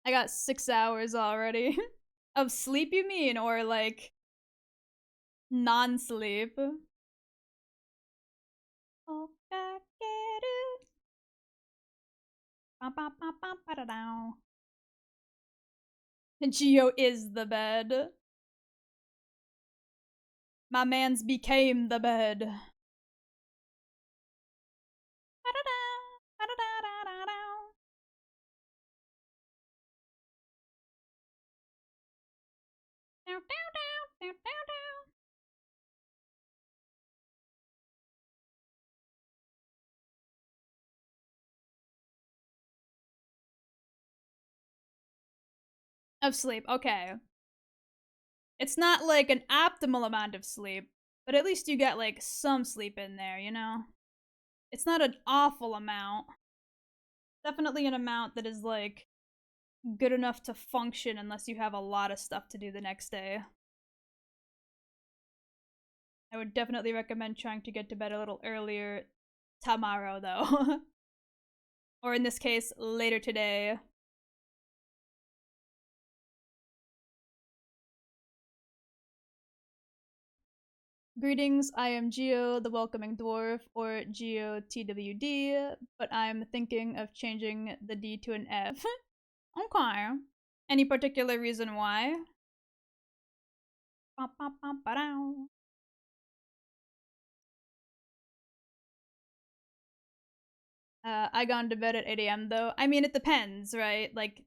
I got 6 hours already. Of sleep, you mean? Or like non sleep? Geo is the bed. My man's became the bed. Of sleep, okay. It's not like an optimal amount of sleep, but at least you get like some sleep in there, you know? It's not an awful amount. Definitely an amount that is like good enough to function unless you have a lot of stuff to do the next day. I would definitely recommend trying to get to bed a little earlier tomorrow, though. Or in this case, later today. Greetings, I am Geo, the Welcoming Dwarf, or Geo TWD, but I'm thinking of changing the D to an F. Okay. Any particular reason why? I gone to bed at 8 a.m. though. I mean, it depends, right? Like,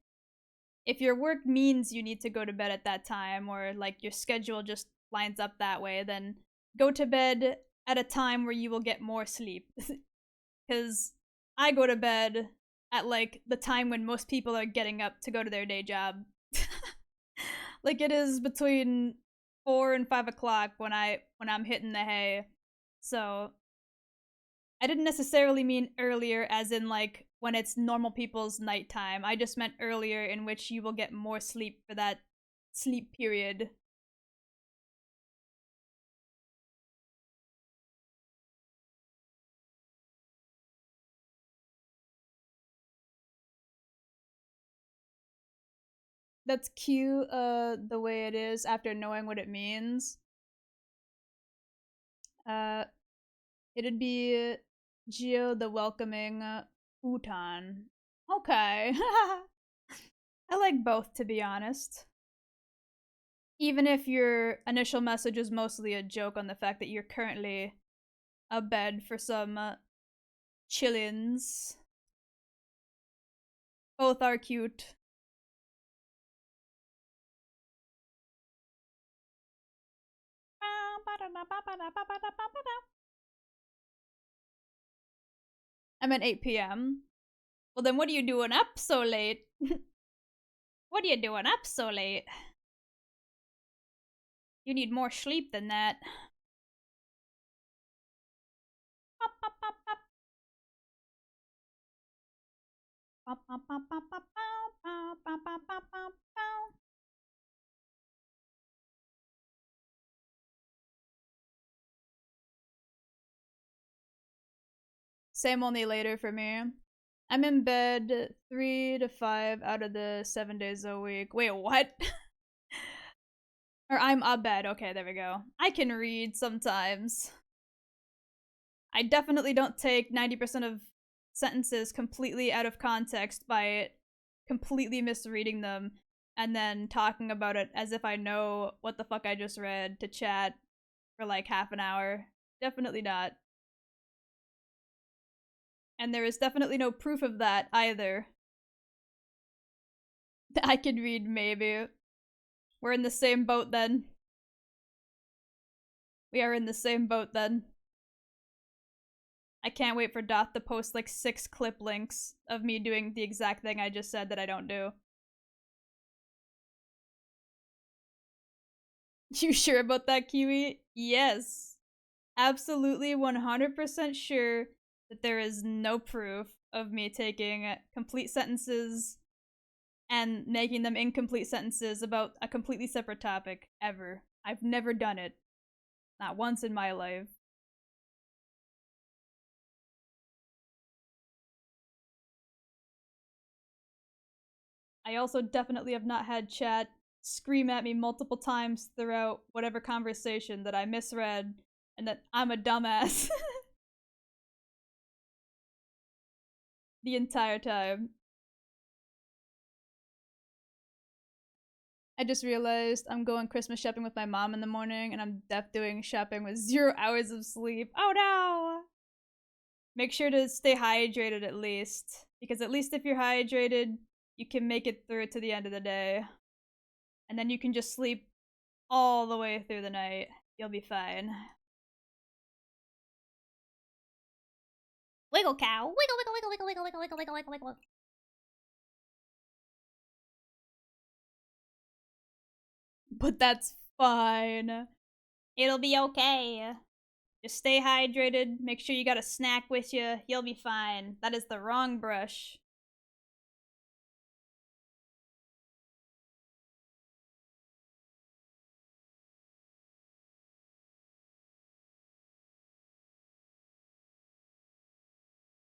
if your work means you need to go to bed at that time, or like your schedule just lines up that way, then go to bed at a time where you will get more sleep. Because I go to bed at like the time when most people are getting up to go to their day job. Like it is between 4 and 5 o'clock when I'm hitting the hay. So I didn't necessarily mean earlier as in like when it's normal people's nighttime. I just meant earlier in which you will get more sleep for that sleep period. That's cute, the way it is after knowing what it means. Uh, it'd be Geo the welcoming Utan. Okay. I like both, to be honest. Even if your initial message is mostly a joke on the fact that you're currently abed for some chillins. Both are cute. I'm at 8 p.m. Well, then what are you doing up so late? What are you doing up so late? You need more sleep than that. Same, only later for me. I'm in bed 3 to 5 out of the 7 days a week. Wait, what? Or I'm abed. Okay, there we go. I can read sometimes. I definitely don't take 90% of sentences completely out of context by completely misreading them and then talking about it as if I know what the fuck I just read to chat for like half an hour. Definitely not. And there is definitely no proof of that either. I can read, maybe. We're in the same boat then. We are in the same boat then. I can't wait for Doth to post like 6 clip links of me doing the exact thing I just said that I don't do. You sure about that, Kiwi? Yes. Absolutely 100% sure that there is no proof of me taking complete sentences and making them incomplete sentences about a completely separate topic, ever. I've never done it. Not once in my life. I also definitely have not had chat scream at me multiple times throughout whatever conversation that I misread and that I'm a dumbass the entire time. I just realized I'm going Christmas shopping with my mom in the morning and I'm doing shopping with 0 hours of sleep. Oh no! Make sure to stay hydrated at least. Because at least if you're hydrated, you can make it through to the end of the day. And then you can just sleep all the way through the night. You'll be fine. Wiggle cow. Wiggle, wiggle, wiggle, wiggle, wiggle, wiggle, wiggle, wiggle, wiggle. But that's fine. It'll be okay. Just stay hydrated. Make sure you got a snack with you. You'll be fine. That is the wrong brush.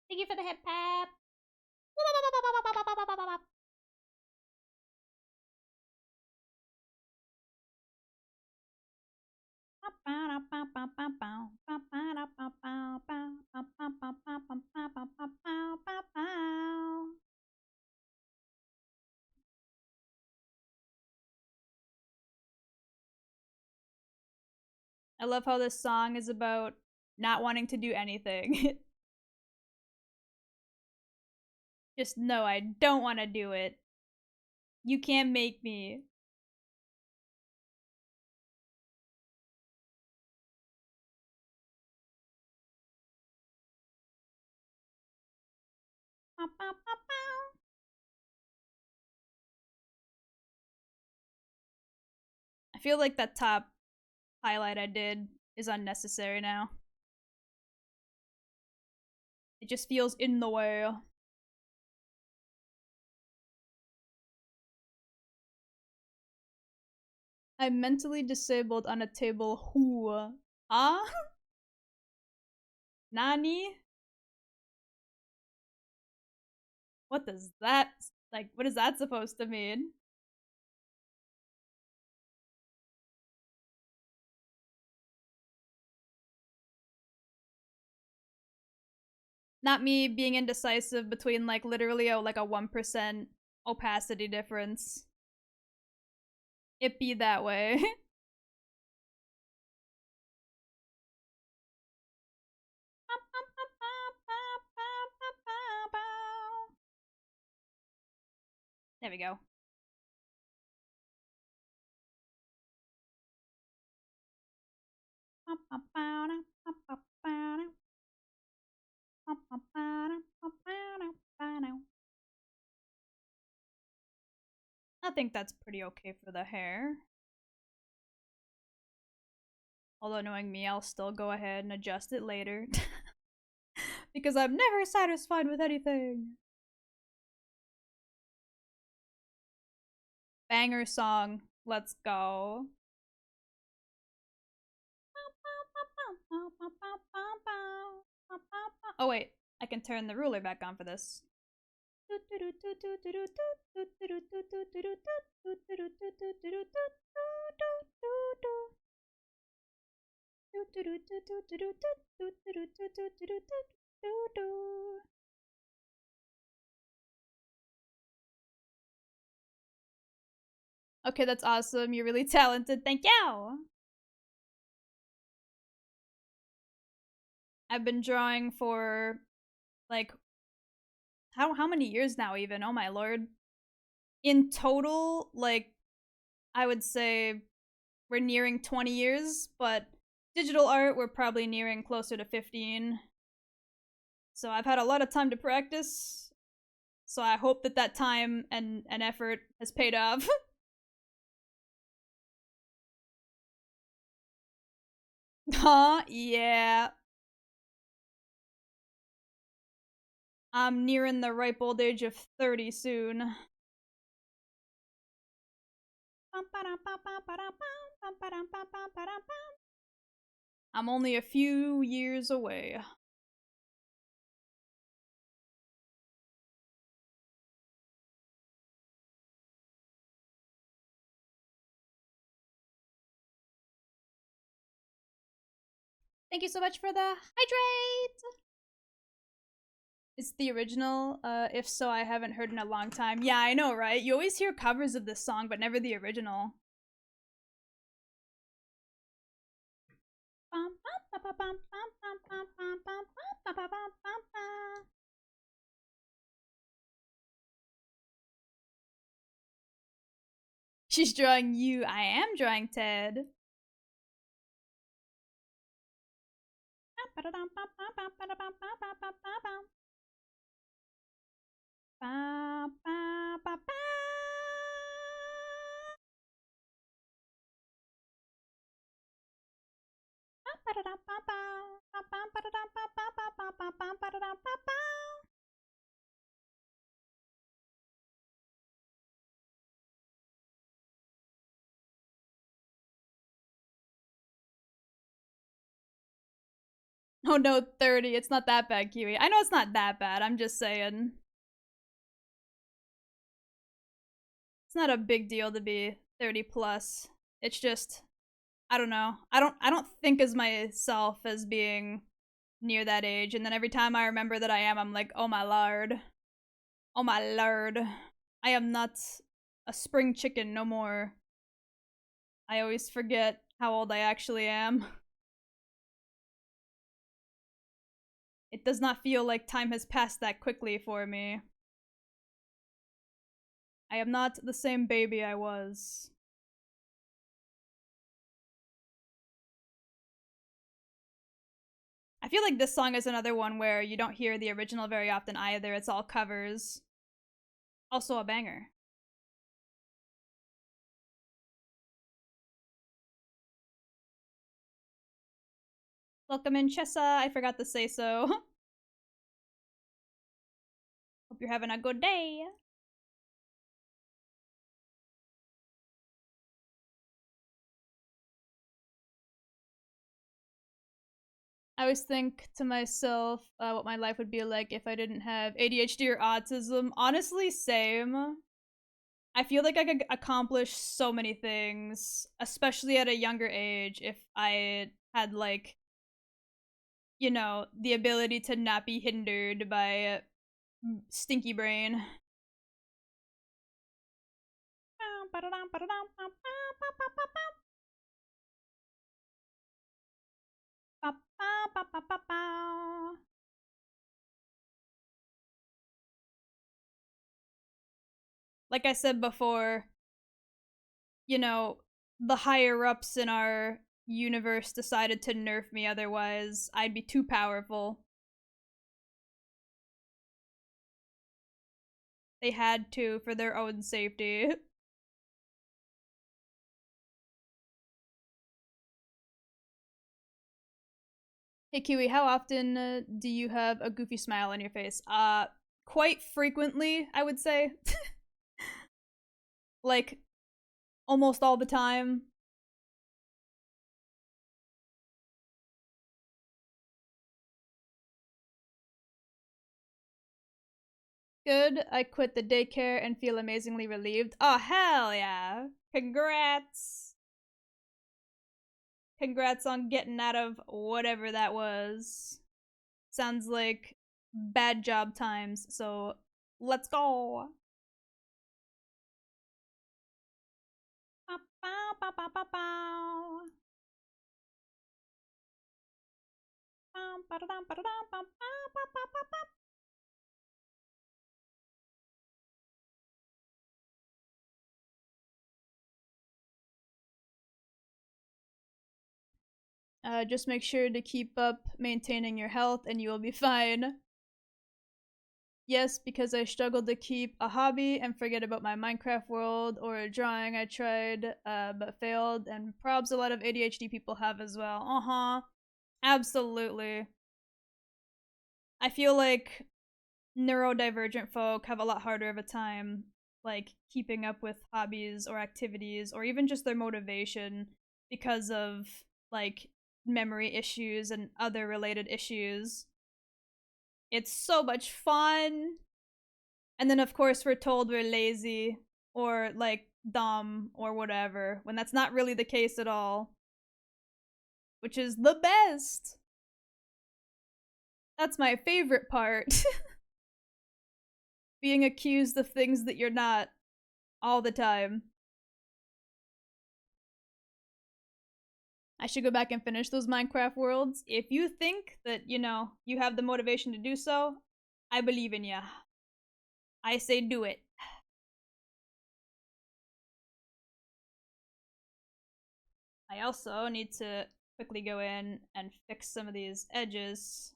Thank you for the hip pap. I love how this song is about not wanting to do anything. Just no, I don't want to do it. You can't make me. I feel like that top highlight I did is unnecessary now. It just feels in the way. I'm mentally disabled on a table. Who? Huh? Nani? What does that, like, what is that supposed to mean? Not me being indecisive between like literally a 1% opacity difference. It be that way. There we go. I think that's pretty okay for the hair. Although knowing me, I'll still go ahead and adjust it later. Because I'm never satisfied with anything. Banger song. Let's go. Oh wait, I can turn the ruler back on for this. Okay, that's awesome. You're really talented. Thank you. I've been drawing for like how many years now even? Oh my lord. In total, like I would say we're nearing 20 years, but digital art we're probably nearing closer to 15. So I've had a lot of time to practice. So I hope that that time and effort has paid off. Huh? Yeah. I'm nearing the ripe old age of 30 soon. I'm only a few years away. Thank you so much for the hydrate! It's the original. If so, I haven't heard in a long time. Yeah, I know, right? You always hear covers of this song, but never the original. She's drawing you. I am drawing Ted. Oh no, 30. It's not that bad, Kiwi. I know it's not that bad. I'm just saying. It's not a big deal to be 30 plus. It's just I don't know. I don't think as myself as being near that age, and then every time I remember that I am, I'm like, oh my lord. Oh my lord. I am not a spring chicken no more. I always forget how old I actually am. It does not feel like time has passed that quickly for me. I am not the same baby I was. I feel like this song is another one where you don't hear the original very often either. It's all covers. Also a banger. Welcome in, Chessa. I forgot to say so. Hope you're having a good day. I always think to myself what my life would be like if I didn't have ADHD or autism. Honestly, same. I feel like I could accomplish so many things, especially at a younger age, if I had, like, you know, the ability to not be hindered by stinky brain. Like I said before, you know, the higher ups in our universe decided to nerf me, otherwise, I'd be too powerful. They had to for their own safety. Hey Kiwi, how often do you have a goofy smile on your face? Quite frequently, I would say. Like almost all the time. Good. I quit the daycare and feel amazingly relieved. Oh, hell yeah. Congrats. Congrats on getting out of whatever that was. Sounds like bad job times, so let's go. Just make sure to keep up maintaining your health and you will be fine. Yes, because I struggled to keep a hobby and forget about my Minecraft world or a drawing I tried but failed, and probs a lot of ADHD people have as well. Uh huh. Absolutely. I feel like neurodivergent folk have a lot harder of a time like keeping up with hobbies or activities or even just their motivation because of like memory issues and other related issues. It's so much fun. And then of course we're told we're lazy or like dumb or whatever when that's not really the case at all, which is the best. That's my favorite part. Being accused of things that you're not all the time. I should go back and finish those Minecraft worlds. If you think that, you have the motivation to do so, I believe in ya. I say do it. I also need to quickly go in and fix some of these edges,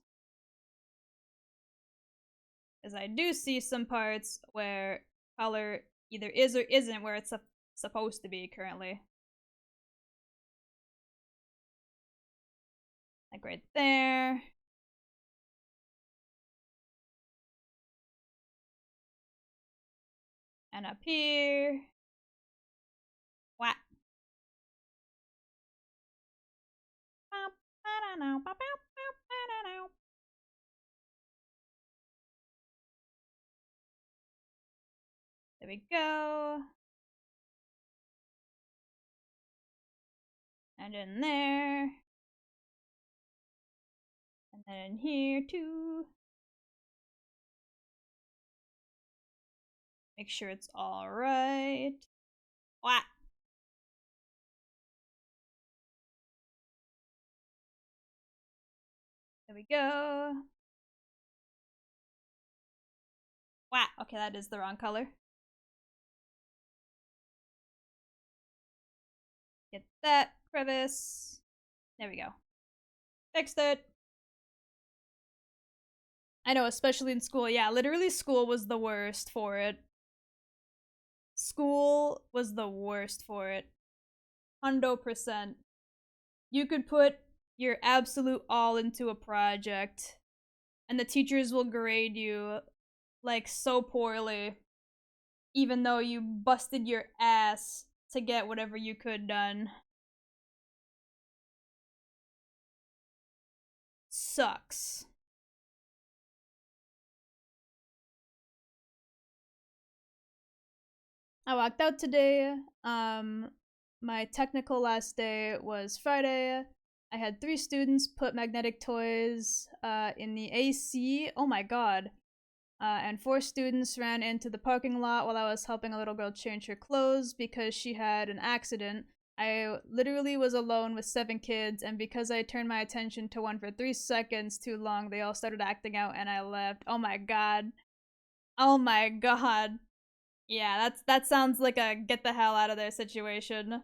as I do see some parts where color either is or isn't where it's supposed to be currently. Like right there. And up here. What? There we go. And in there. And then in here too. Make sure it's all right. What? There we go. What? Okay, that is the wrong color. Get that crevice. There we go. Fixed it. I know, especially in school. Yeah, literally school was the worst for it. School was the worst for it. 100%. You could put your absolute all into a project, and the teachers will grade you like so poorly, even though you busted your ass to get whatever you could done. Sucks. I walked out today. My technical last day was Friday. I had 3 students put magnetic toys in the AC. Oh my god. And 4 students ran into the parking lot while I was helping a little girl change her clothes because she had an accident. I literally was alone with 7 kids, and because I turned my attention to one for 3 seconds too long, they all started acting out and I left. Oh my god. Oh my god. Yeah, that sounds like a get the hell out of there situation.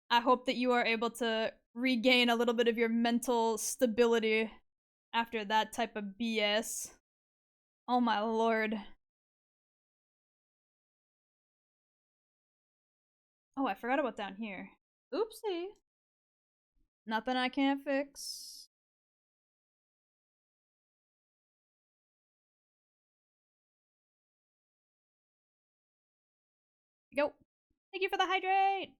I hope that you are able to regain a little bit of your mental stability after that type of BS. Oh my lord. Oh, I forgot about down here. Oopsie. Nothing I can't fix. Go. Thank you for the hydrate.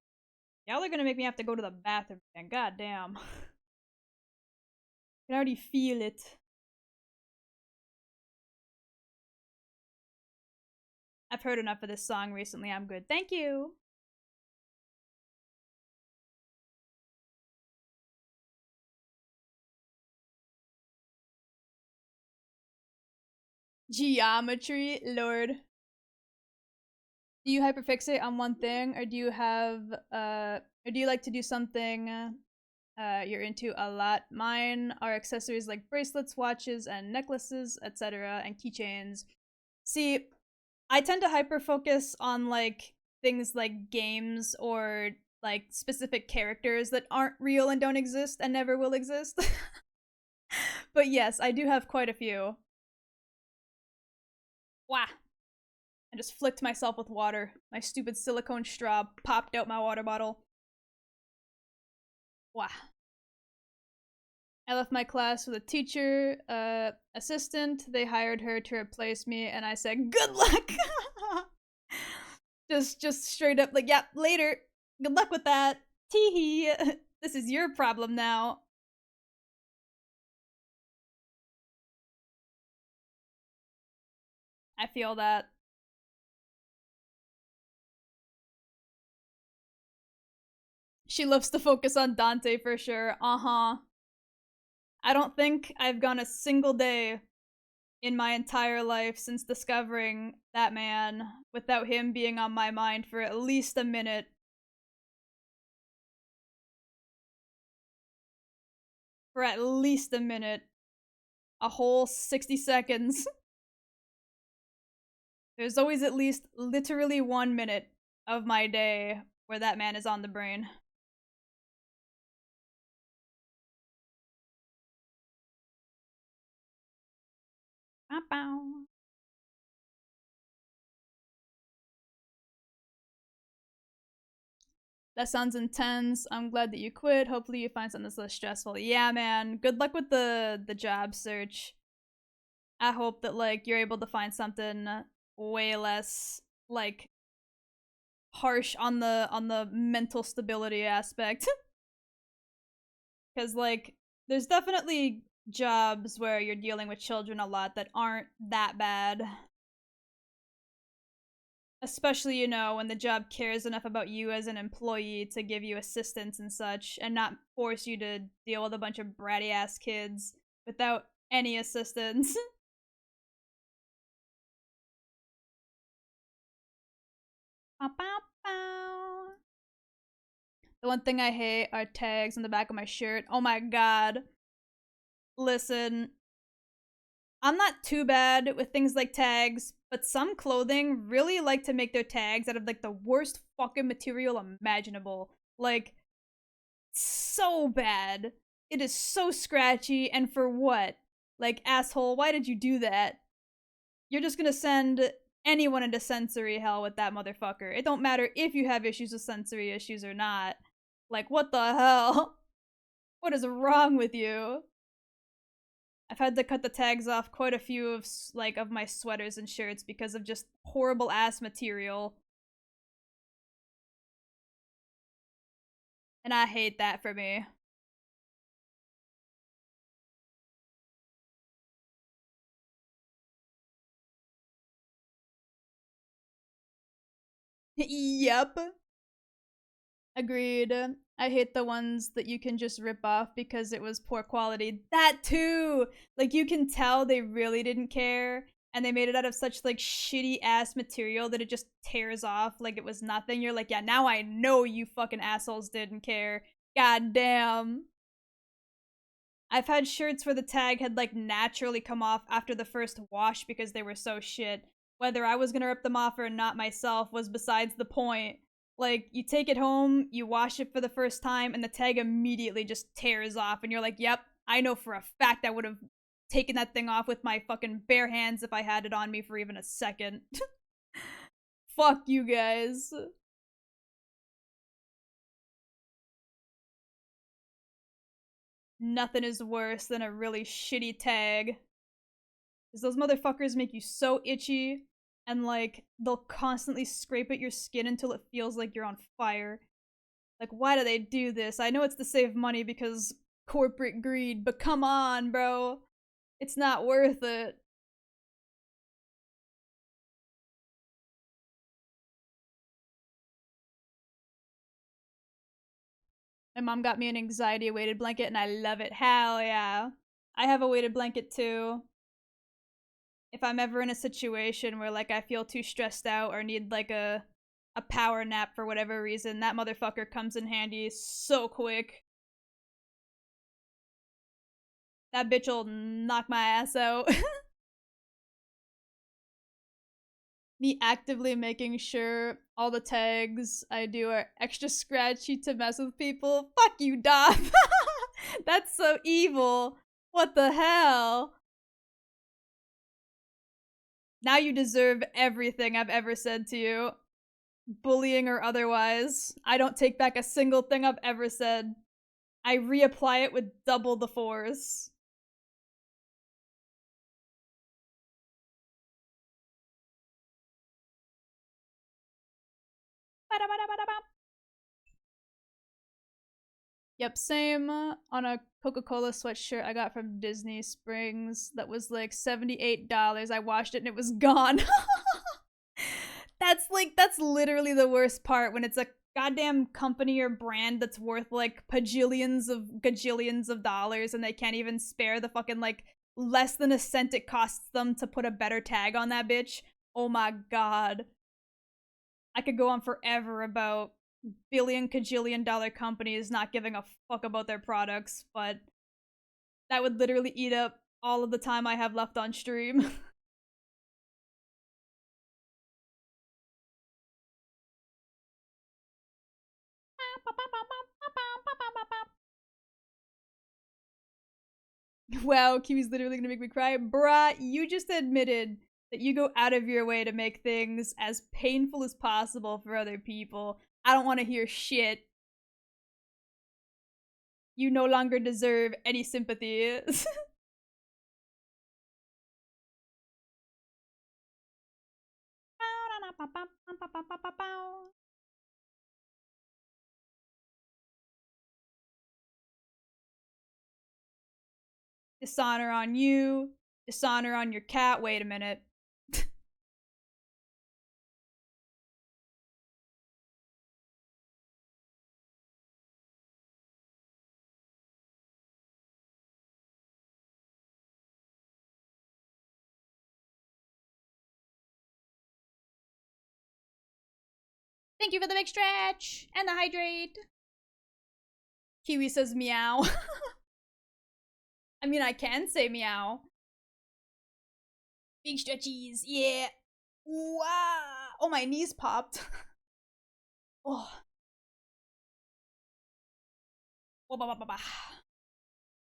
Y'all are gonna make me have to go to the bathroom again. God damn. I can already feel it. I've heard enough of this song recently. I'm good. Thank you. Geometry, Lord. Do you hyperfixate on one thing, or do you have, or do you like to do something you're into a lot? Mine are accessories like bracelets, watches, and necklaces, etc., and keychains. See, I tend to hyperfocus on like things like games or like specific characters that aren't real and don't exist and never will exist. But yes, I do have quite a few. Wah! I just flicked myself with water. My stupid silicone straw popped out my water bottle. Wah. I left my class with a teacher, assistant. They hired her to replace me, and I said, "Good luck." just straight up like, "Yep, later. Good luck with that. Teehee. This is your problem now." I feel that. She loves to focus on Dante for sure. Uh-huh. I don't think I've gone a single day in my entire life since discovering that man without him being on my mind for at least a minute. For at least a minute. A whole 60 seconds. There's always at least literally 1 minute of my day where that man is on the brain. Bow. That sounds intense. I'm glad that you quit. Hopefully you find something that's less stressful. Yeah, man. Good luck with the job search. I hope that like you're able to find something way less like harsh on the mental stability aspect. Cuz like there's definitely jobs where you're dealing with children a lot that aren't that bad. Especially, you know, when the job cares enough about you as an employee to give you assistance and such, and not force you to deal with a bunch of bratty ass kids without any assistance. The one thing I hate are tags on the back of my shirt. Oh my god. Listen, I'm not too bad with things like tags, but some clothing really like to make their tags out of like the worst fucking material imaginable. Like, so bad. It is so scratchy, and for what? Like, asshole, why did you do that? You're just gonna send anyone into sensory hell with that motherfucker. It don't matter if you have issues with sensory issues or not. Like, what the hell? What is wrong with you? I've had to cut the tags off quite a few of like of my sweaters and shirts because of just horrible ass material. And I hate that for me. Yep. Agreed. I hate the ones that you can just rip off because it was poor quality. That too! Like, you can tell they really didn't care, and they made it out of such, like, shitty ass material that it just tears off like it was nothing. You're like, yeah, now I know you fucking assholes didn't care. God damn. I've had shirts where the tag had, like, naturally come off after the first wash because they were so shit. Whether I was gonna rip them off or not myself was besides the point. Like, you take it home, you wash it for the first time, and the tag immediately just tears off, and you're like, yep, I know for a fact I would have taken that thing off with my fucking bare hands if I had it on me for even a second. Fuck you guys. Nothing is worse than a really shitty tag. Because those motherfuckers make you so itchy. and like they'll constantly scrape at your skin until it feels like you're on fire. Like, why do they do this? I know it's to save money because corporate greed, but come on, bro. It's not worth it. My mom got me an anxiety weighted blanket and I love it. Hell yeah. I have a weighted blanket too. If I'm ever in a situation where like I feel too stressed out or need like a power nap for whatever reason, that motherfucker comes in handy so quick. That bitch'll knock my ass out. Me actively making sure all the tags I do are extra scratchy to mess with people. Fuck you, Dom. That's so evil. What the hell? Now you deserve everything I've ever said to you. Bullying or otherwise. I don't take back a single thing I've ever said. I reapply it with double the force. Yep, same on a Coca-Cola sweatshirt I got from Disney Springs that was like $78. I washed it and it was gone. That's literally the worst part when it's a goddamn company or brand that's worth like gajillions of dollars and they can't even spare the fucking like less than a cent it costs them to put a better tag on that bitch. Oh my god. I could go on forever about billion cajillion dollar companies not giving a fuck about their products, but that would literally eat up all of the time I have left on stream. Wow, Kiwi's literally gonna make me cry. Bruh, you just admitted that you go out of your way to make things as painful as possible for other people. I don't want to hear shit. You no longer deserve any sympathy. Dishonor on you. Dishonor on your cat. Wait a minute. Thank you for the big stretch and the hydrate. Kiwi says meow. I mean, I can say meow. Big stretchies, yeah. Wow. Oh, my knees popped. Oh.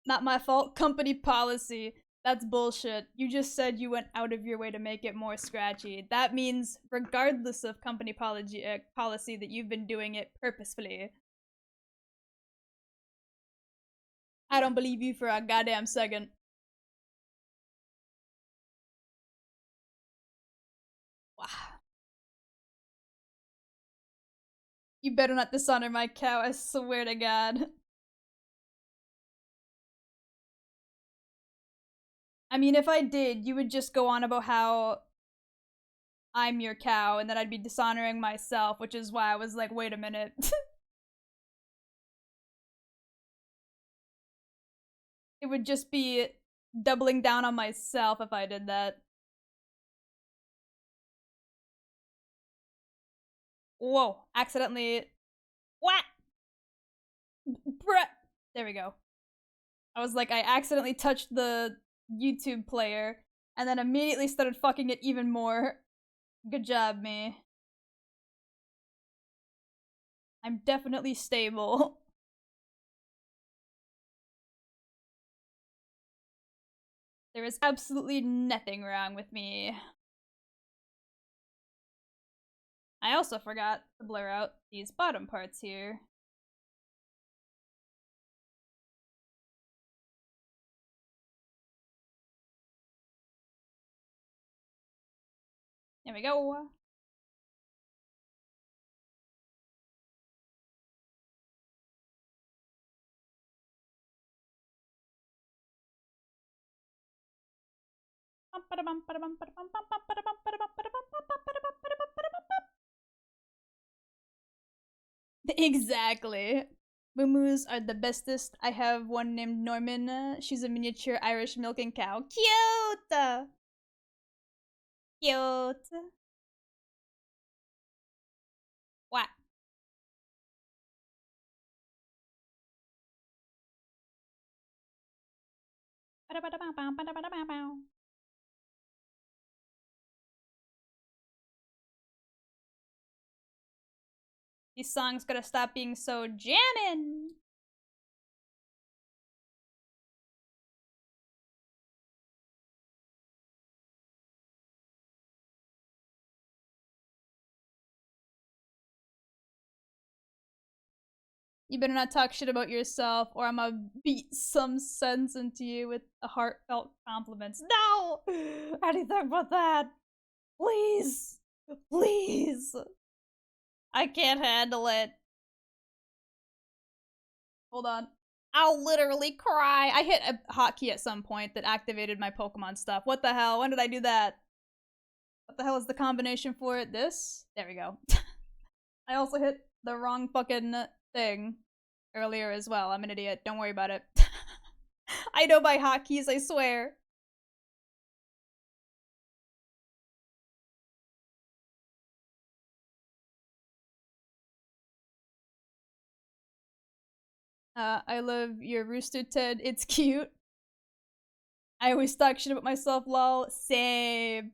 Not my fault. Company policy. That's bullshit. You just said you went out of your way to make it more scratchy. That means, regardless of company policy, that you've been doing it purposefully. I don't believe you for a goddamn second. Wow. You better not dishonor my cow, I swear to God. I mean, if I did, you would just go on about how I'm your cow, and then I'd be dishonoring myself, which is why I was like, wait a minute. It would just be doubling down on myself if I did that. Whoa, accidentally. What? Bruh. There we go. I was like, I accidentally touched the YouTube player and then immediately started fucking it even more. Good job, me. I'm definitely stable. There is absolutely nothing wrong with me. I also forgot to blur out these bottom parts here. There we go. Exactly. Muumuus are the bestest. I have one named Norman. She's a miniature Irish milking cow. Cute! Cute. What? These songs gotta stop being so jammin'. You better not talk shit about yourself, or I'm gonna beat some sense into you with a heartfelt compliments. No! How do you think about that? Please! Please! I can't handle it. Hold on. I'll literally cry. I hit a hotkey at some point that activated my Pokemon stuff. What the hell? When did I do that? What the hell is the combination for it? This? There we go. I also hit the wrong fucking thing earlier as well. I'm an idiot. Don't worry about it. I know my hotkeys, I swear. I love your rooster, Ted. It's cute. I always talk shit about myself, lol. Same.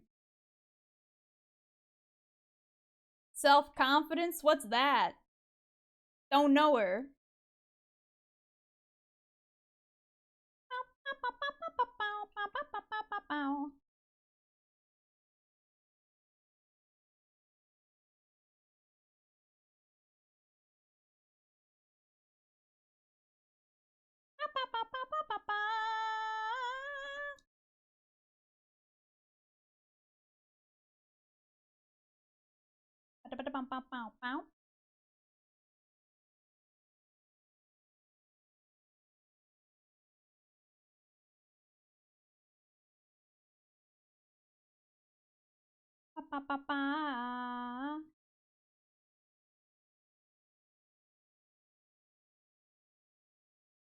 Self-confidence? What's that? Don't know her.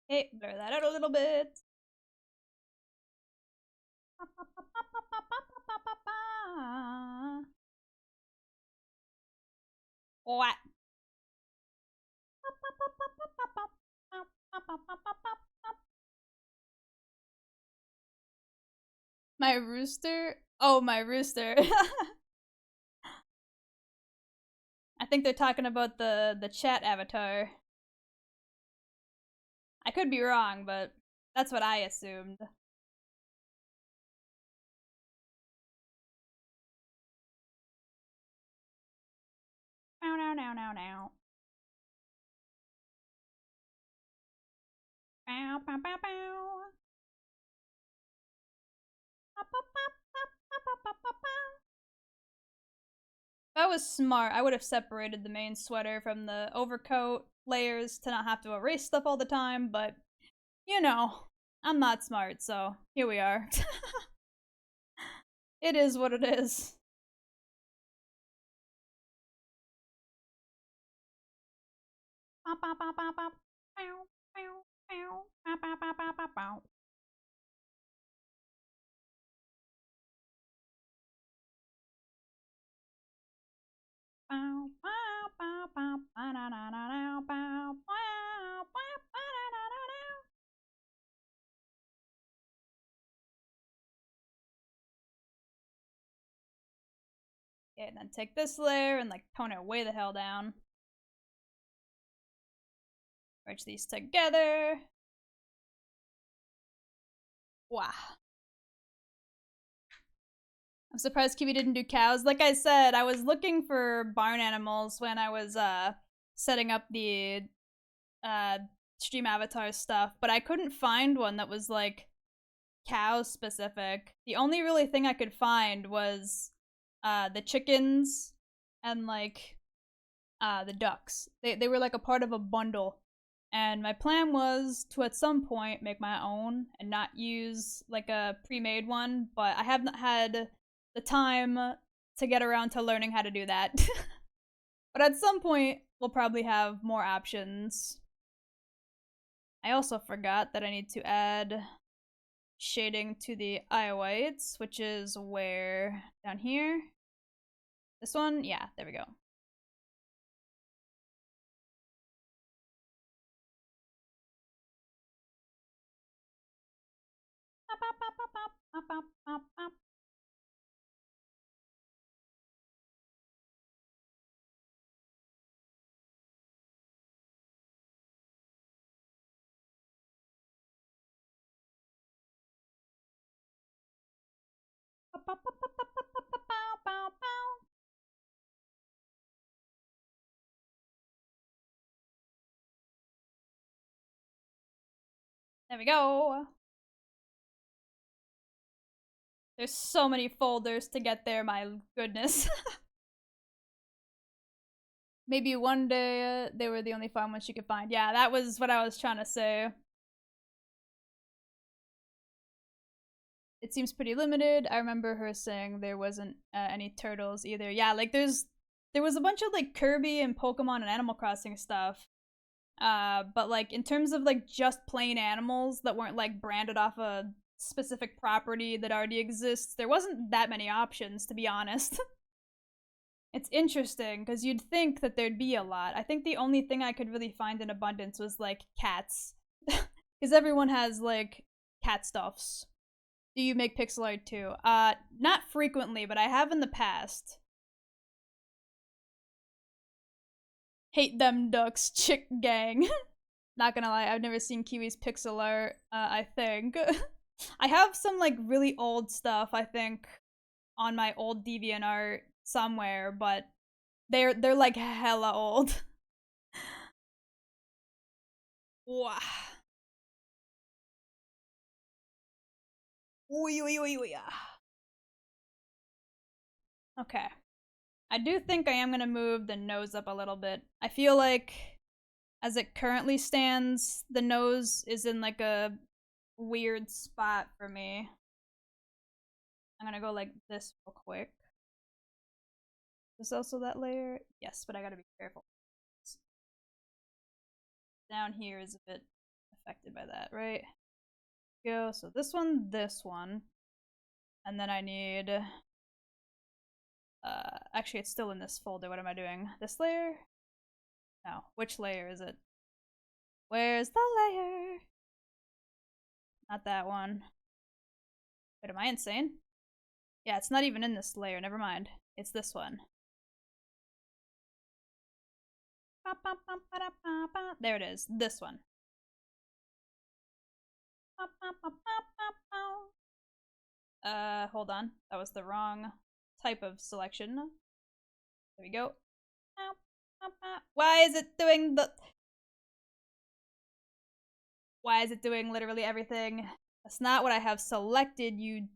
Hey, blur that out a little bit. What? My rooster? Oh, my rooster. I think they're talking about the chat avatar. I could be wrong, but that's what I assumed. Now, now, now, now, now. Bow, bow, bow, bow. If I was smart, I would have separated the main sweater from the overcoat layers to not have to erase stuff all the time, but you know, I'm not smart, so here we are. It is what it is. Okay, and then take this layer and like tone it way the hell down. Merge these together. Wow. I'm surprised Kiwi didn't do cows. Like I said, I was looking for barn animals when I was setting up the stream avatar stuff, but I couldn't find one that was like cow specific. The only really thing I could find was the chickens and like the ducks. They were like a part of a bundle. And my plan was to at some point make my own and not use like a pre-made one, but I have not had the time to get around to learning how to do that. But at some point, we'll probably have more options. I also forgot that I need to add shading to the eye whites, which is where? Down here? This one? Yeah, there we go. There we go. There's so many folders to get there, my goodness. Maybe one day they were the only fun ones she could find. Yeah, that was what I was trying to say. It seems pretty limited. I remember her saying there wasn't any turtles either. Yeah, like there was a bunch of like Kirby and Pokemon and Animal Crossing stuff. But like in terms of like just plain animals that weren't like branded off a specific property that already exists, there wasn't that many options, to be honest. It's interesting because you'd think that there'd be a lot. I think the only thing I could really find in abundance was like cats, because everyone has like cat stuffs. Do you make pixel art too? Not frequently, but I have in the past. Hate them ducks, chick gang. Not gonna lie, I've never seen Kiwis pixel art, I think. I have some, like, really old stuff, I think, on my old DeviantArt somewhere, but they're like, hella old. Wow. Okay. I do think I am gonna move the nose up a little bit. I feel like, as it currently stands, the nose is in, like, a weird spot for me. I'm gonna go like this real quick. Is this also that layer? Yes, but I gotta be careful. Down here is a bit affected by that, right? Go, so this one, and then I need, actually it's still in this folder, what am I doing? This layer? No, which layer is it? Where's the layer? Not that one. Wait, am I insane? Yeah, it's not even in this layer, never mind. It's this one. There it is, this one. Hold on. That was the wrong type of selection. There we go. Why is it doing the... Why is it doing literally everything? That's not what I have selected, you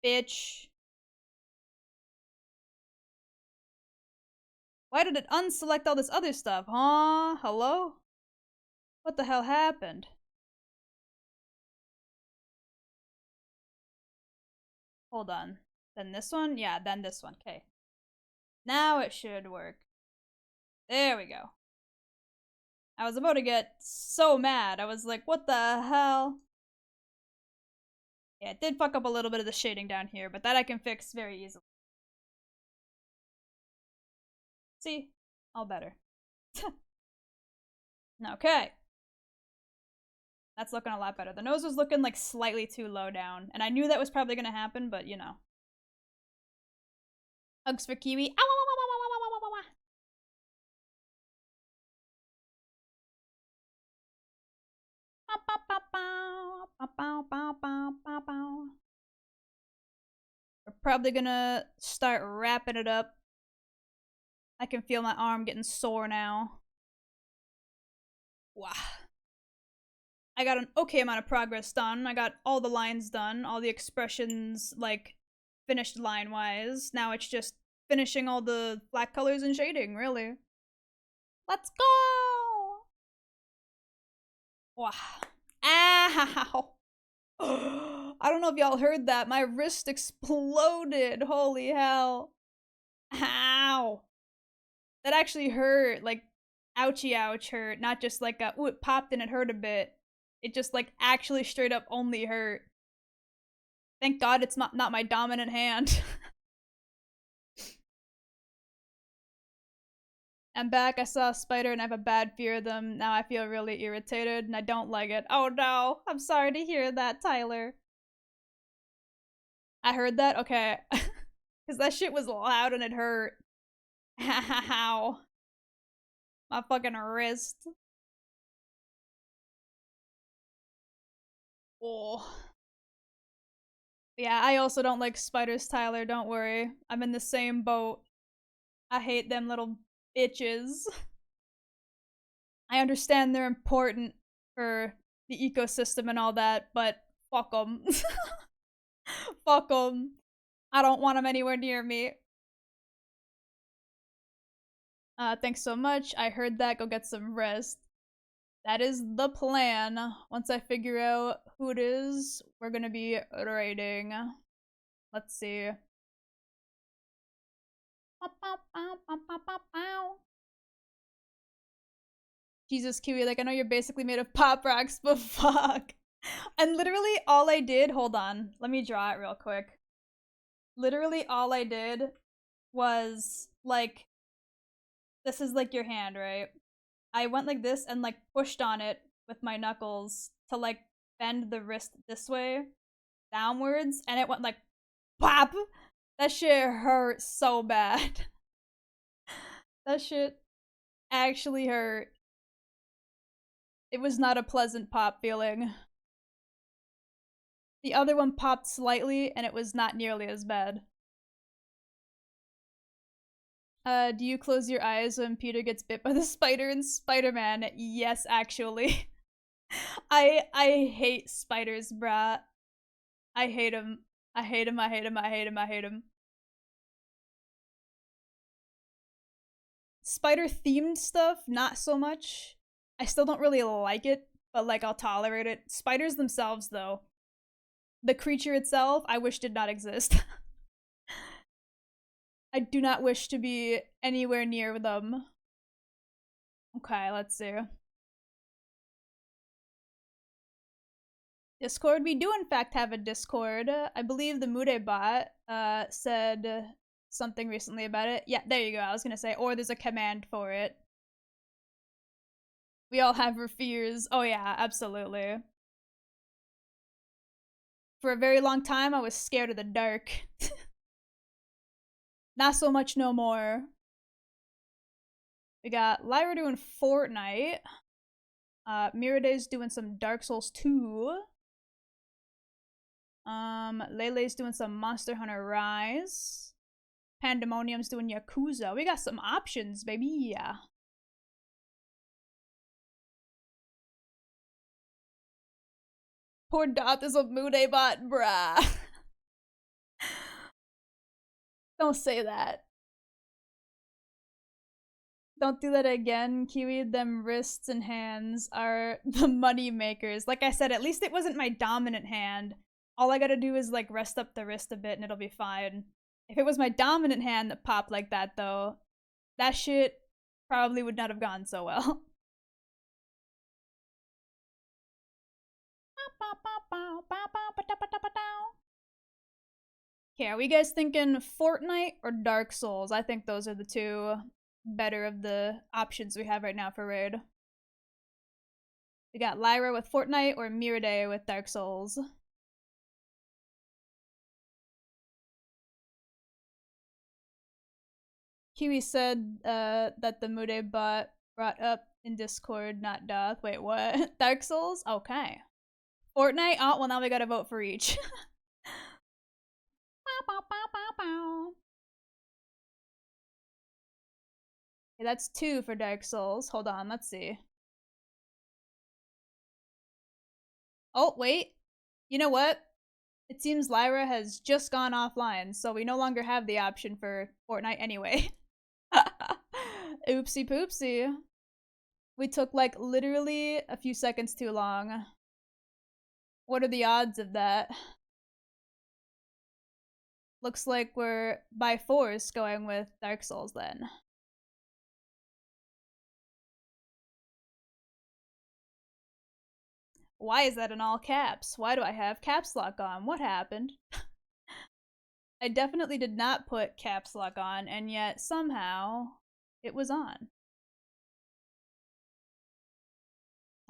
bitch. Why did it unselect all this other stuff, huh? Hello? What the hell happened? Hold on. Then this one? Yeah, then this one. Okay. Now it should work. There we go. I was about to get so mad. I was like, what the hell? Yeah, it did fuck up a little bit of the shading down here, but that I can fix very easily. See? All better. Okay. That's looking a lot better. The nose was looking like slightly too low down, and I knew that was probably gonna happen, but you know. Hugs for Kiwi. Ow, ow, ow, ow, ow, ow, ow, ow, ow. We're probably gonna start wrapping it up. I can feel my arm getting sore now. Wow. I got an okay amount of progress done. I got all the lines done, all the expressions, like, finished line-wise. Now it's just finishing all the black colors and shading, really. Let's go! Wow. Ow! I don't know if y'all heard that. My wrist exploded. Holy hell. Ow. That actually hurt. Like, ouchie ouch hurt. Not just like a, ooh, it popped and it hurt a bit. It just like actually straight up only hurt. Thank God it's not my dominant hand. I'm back. I saw a spider and I have a bad fear of them. Now I feel really irritated and I don't like it. Oh no. I'm sorry to hear that, Tyler. I heard that? Okay. Because that shit was loud and it hurt. Ow. My fucking wrist. Oh. Yeah, I also don't like spiders, Tyler. Don't worry. I'm in the same boat. I hate them little bitches. I understand they're important for the ecosystem and all that, but fuck them. Fuck them. I don't want them anywhere near me. Thanks so much. I heard that. Go get some rest. That is the plan. Once I figure out who it is, we're gonna be raiding. Let's see. Jesus, Kiwi, like I know you're basically made of pop rocks, but fuck. And literally all I did, hold on, let me draw it real quick. Literally all I did was like, this is like your hand, right? I went like this and like pushed on it with my knuckles to like bend the wrist this way, downwards, and it went like pop. That shit hurt so bad. That shit actually hurt. It was not a pleasant pop feeling. The other one popped slightly and it was not nearly as bad. Do you close your eyes when Peter gets bit by the spider in Spider-Man? Yes, actually. I hate spiders, brah. I hate them. I hate them, I hate them, I hate them, I hate them. Spider-themed stuff, not so much. I still don't really like it, but like I'll tolerate it. Spiders themselves, though. The creature itself, I wish did not exist. I do not wish to be anywhere near them. Okay, let's see. Discord, we do in fact have a Discord. I believe the Mude bot said something recently about it. Yeah, there you go. I was gonna say, or there's a command for it. We all have our fears. Oh yeah, absolutely. For a very long time, I was scared of the dark. Not so much no more. We got Lyra doing Fortnite. Miraday's doing some Dark Souls 2. Lele's doing some Monster Hunter Rise. Pandemonium's doing Yakuza. We got some options, baby. Yeah. Poor Doth is a Mude bot, bruh. Don't say that. Don't do that again, Kiwi. Them wrists and hands are the money makers. Like I said, at least it wasn't my dominant hand. All I gotta do is like rest up the wrist a bit and it'll be fine. If it was my dominant hand that popped like that though, that shit probably would not have gone so well. Okay, are we guys thinking Fortnite or Dark Souls? I think those are the two better of the options we have right now for raid. We got Lyra with Fortnite or Miraday with Dark Souls. Kiwi said that the Mude bot brought up in Discord, not Doth. Wait, what? Dark Souls? Okay. Fortnite? Oh, well now we gotta vote for each. Okay, that's 2 for Dark Souls. Hold on, let's see. Oh, wait. You know what? It seems Lyra has just gone offline, so we no longer have the option for Fortnite anyway. Oopsie poopsie. We took, like, literally a few seconds too long. What are the odds of that? Looks like we're, by force, going with Dark Souls then. Why is that in all caps? Why do I have caps lock on? What happened? I definitely did not put caps lock on, and yet somehow it was on.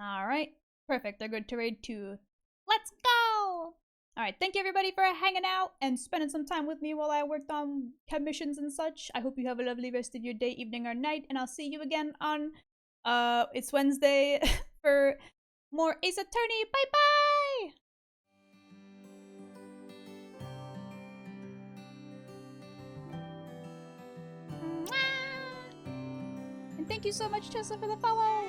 Alright, perfect. They're good to raid 2. Let's go! Alright, thank you everybody for hanging out and spending some time with me while I worked on commissions and such. I hope you have a lovely rest of your day, evening, or night, and I'll see you again on, it's Wednesday for more Ace Attorney. Bye-bye! And thank you so much, Tessa, for the follow!